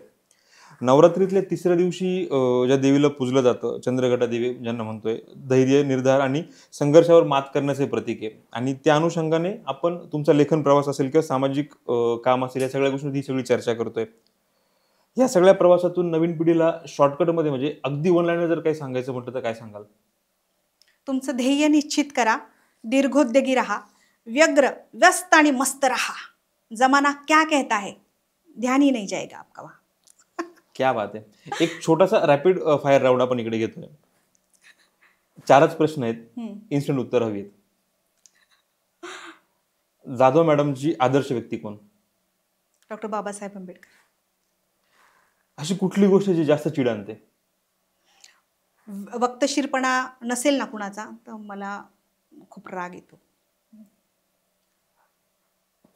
नवरात्रीतल्या तिसऱ्या दिवशी ज्या देवीला पूजलं जातं, चंद्रघटा देवी ज्यांना म्हणतोय, धैर्य, निर्धार आणि संघर्षावर मात करण्याचे प्रतीक आहे आणि त्या अनुषंगाने आपण तुमचा लेखन प्रवास असेल किंवा सामाजिक काम असेल, या सगळ्या गोष्टी ही सगळी चर्चा करतोय. या सगळ्या प्रवासातून नवीन पिढीला शॉर्टकटमध्ये म्हणजे अगदी वन लाईनर जर काही सांगायचं म्हटलं तर काय सांगाल? तुमचं ध्येय निश्चित करा, दीर्घोद्योगी राहा, व्यग्र, व्यस्त आणि मस्त रहा. जमाना क्या कहता है, ध्यान ही नहीं जाएगा आपका वहाँ. क्या बात आहे. एक छोटासा रॅपिड फायर राऊंड आपण इकडे घेतोय. 4च प्रश्न आहेत, इन्स्टंट उत्तर हवी आहेत. जाधव मॅडमची आदर्श व्यक्ती कोण? डॉक्टर बाबासाहेब आंबेडकर. अशी कुठली गोष्ट जी जास्त चिड आणते? वक्तशीरपणा नसेल ना कुणाचा तर मला खूप राग येतो.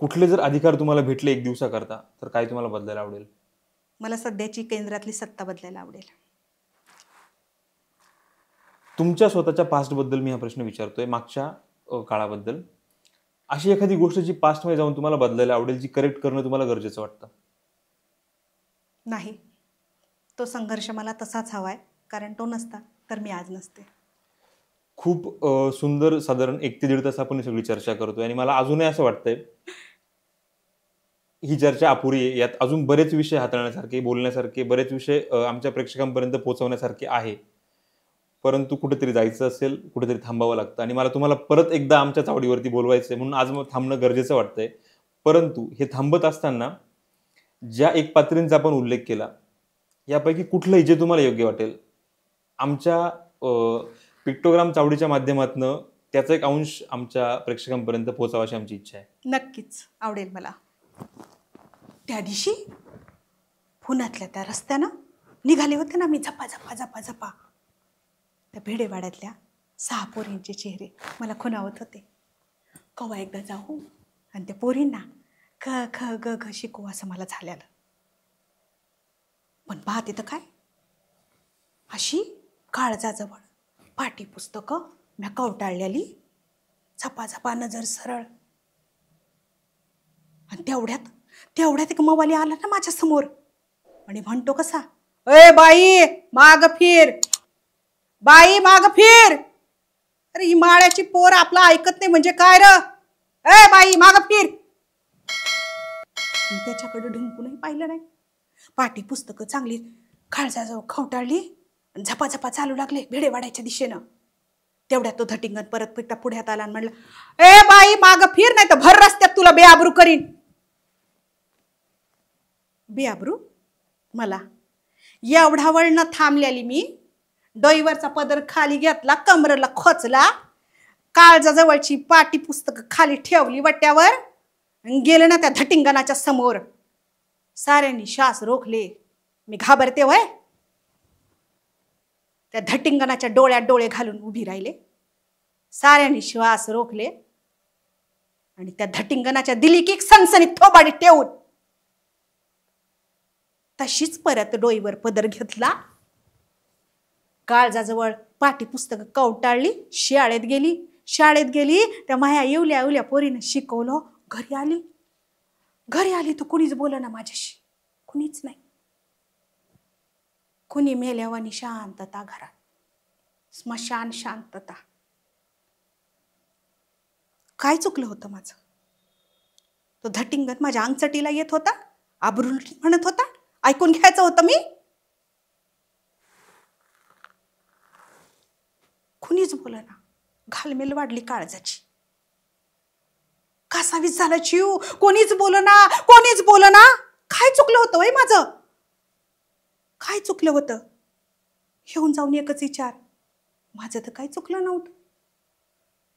कुठले जर अधिकार तुम्हाला भेटले एक दिवसाकरता तर काय तुम्हाला बदलायला आवडेल? मला सध्याची केंद्रातली सत्ता बदलायला आवडेल. तुमच्या स्वतःच्या पास्टबद्दल मी हा प्रश्न विचारतोय, मागच्या काळाबद्दल. अशी एखादी गोष्ट जी पास्टमध्ये जाऊन तुम्हाला बदलायला आवडेल, जी करेक्ट करणं तुम्हाला गरजेचं वाटतं? नाही, तो संघर्ष मला तसाच हवाय, कारण तो नसता तर मी आज नसते. खूप सुंदर. साधारण 1 ते 1.5 तास आपण ही सगळी चर्चा करतोय आणि मला अजूनही असं वाटतंय ही चर्चा अपुरी आहे. यात अजून बरेच विषय हाताळण्यासारखे, बोलण्यासारखे, बरेच विषय आमच्या प्रेक्षकांपर्यंत पोहोचवण्यासारखे आहे. परंतु कुठेतरी जायचं असेल, कुठेतरी थांबावं लागतं आणि मला तुम्हाला परत एकदा आमच्या चावडीवरती बोलवायचं आहे, म्हणून आज मग थांबणं गरजेचं वाटतंय. परंतु हे थांबत असताना ज्या एक पात्रींचा आपण उल्लेख केला, यापैकी कुठलंही जे तुम्हाला योग्य वाटेल, आमच्या पिक्टोग्राम चावडीच्या माध्यमातनं त्याचा एक अंश आमच्या प्रेक्षकांपर्यंत पोहोचावा अशी आमची इच्छा आहे. नक्कीच आवडेल मला. त्या दिवशी पुण्यातल्या त्या रस्त्यानं निघाले होते ना मी, झपा झपा झपा झपा. त्या भेडेवाड्यातल्या 6 पोरींचे चेहरे मला खुणावत होते. कवा एकदा जाऊ आणि त्या पोरींना ख ख ग घ शिकवू असं मला झालेलं. पण पाहते तर काय, अशी काळजाजवळ पाटी पुस्तकं म्या कवटाळलेली, झपा झपा नजर सरळ. आणि तेवढ्यात एक मवाली आला ना माझ्या समोर आणि म्हणतो कसा, ए बाई माग फिर, बाई माग फिर. अरे ही माळ्याची पोर आपला ऐकत नाही म्हणजे काय र, ए बाई माग फिर. त्याच्याकडे ढुंकूनही पाहिलं नाही. पाटी पुस्तकं चांगली काळजाजवळ खवटाळली, झपाझपा चालू लागले भेडेवाड्याच्या दिशेनं. तेवढ्यात तो धटिंगण परत पिटा पुढ्यात आला आणि म्हणलं, ए बाई माग फिर, नाही तर भर रस्त्यात तुला बेआबरू करीन. बेआबरू मला? एवढा वेळ न थांबलेली मी डोईवरचा पदर खाली घेतला, कमरेला खोचला, काळजाजवळची पाटी पुस्तकं खाली ठेवली वट्यावर, गेले ना त्या धटिंगणाच्या समोर. साऱ्यांनी श्वास रोखले. मी घाबरते वय. त्या धटिंगणाच्या डोळ्यात डोळे घालून उभी राहिले. साऱ्यांनी श्वास रोखले आणि त्या धटिंगणाच्या दिलीकीक सनसनीत थोबाडीत ठेवून तशीच परत डोईवर पदर घेतला, काळजाजवळ पाठी पुस्तकं कवटाळली, शाळेत गेली. त्या माया येवल्या पोरीनं शिकवलं. घरी आली तर कुणीच बोलना माझ्याशी, कुणीच नाही. कुणी मेल्यावानी शांतता घरात, स्मशान शांतता. काय चुकलं होतं माझं? तो धटिंगण माझ्या अंगचटीला येत होता, आबरू म्हणत होता, ऐकून घ्यायचं होतं मी. कुणीच बोलना. घालमेल वाढली काळजाची. कासावीस झाला जीव. कोणीच बोलना. काय चुकलं होतं वय माझं? काय चुकलं होतं? येऊन जाऊन एकच विचार, माझं तर काही चुकलं नव्हतं.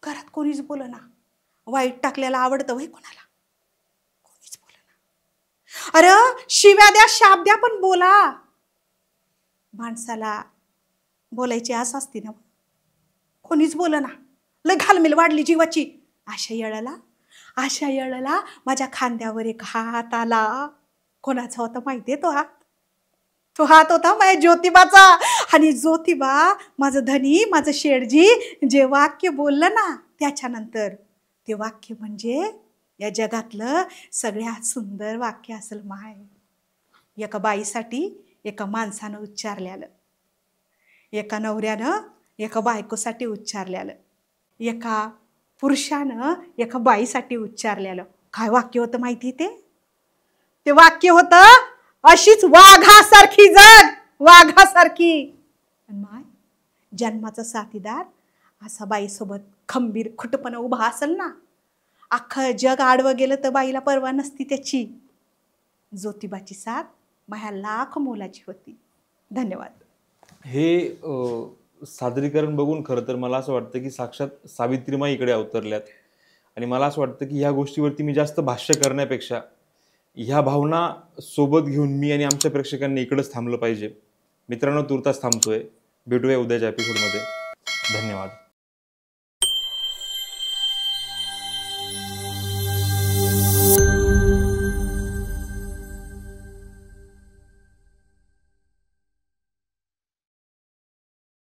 घरात कोणीच बोलना. वाईट टाकल्याला आवडतं वय कोणाला? कोणीच बोलना. अरे शिव्या द्या, शाप द्या, पण बोला. माणसाला बोलायची आस असते ना. कोणीच बोलना. लय घालमेल वाढली जीवाची. अशा येळाला माझ्या खांद्यावर एक हात आला. कोणाचा होता माहितीये तो हात? तो हात होता माझ्या ज्योतिबाचा. आणि ज्योतिबा माझं धनी, माझं शेठजी जे वाक्य बोललं ना त्याच्यानंतर, ते वाक्य म्हणजे या जगातलं सगळ्यात सुंदर वाक्य असेल माय. एका बाईसाठी एका माणसानं उच्चारलेलं, एका नवऱ्यानं एका बायकोसाठी उच्चारलेलं, एका पुरुषानं एका बाईसाठी उच्चारलेलं. काय वाक्य होतं माहिती ते वाक्य होतं, अशीच वाघासारखी जग, वाघासारखी. माय जन्माचा साथीदार असा बाईसोबत खंबीर खुटपणा उभा असेल ना, अख्खं जग आडवं गेलं तर बाईला परवा नसती त्याची. ज्योतिबाची साथ माझ्या लाख मोलाची होती. धन्यवाद. हे सादरीकरण बघून खरं तर मला असं वाटतं की साक्षात सावित्रीमाई इकडे अवतरल्यात. आणि मला असं वाटतं की ह्या गोष्टीवरती मी जास्त भाष्य करण्यापेक्षा ह्या भावना सोबत घेऊन मी आणि आमच्या प्रेक्षकांनी इकडंच थांबलं पाहिजे. मित्रांनो, तुर्तास थांबतोय. भेटूया उद्याच्या एपिसोडमध्ये. धन्यवाद.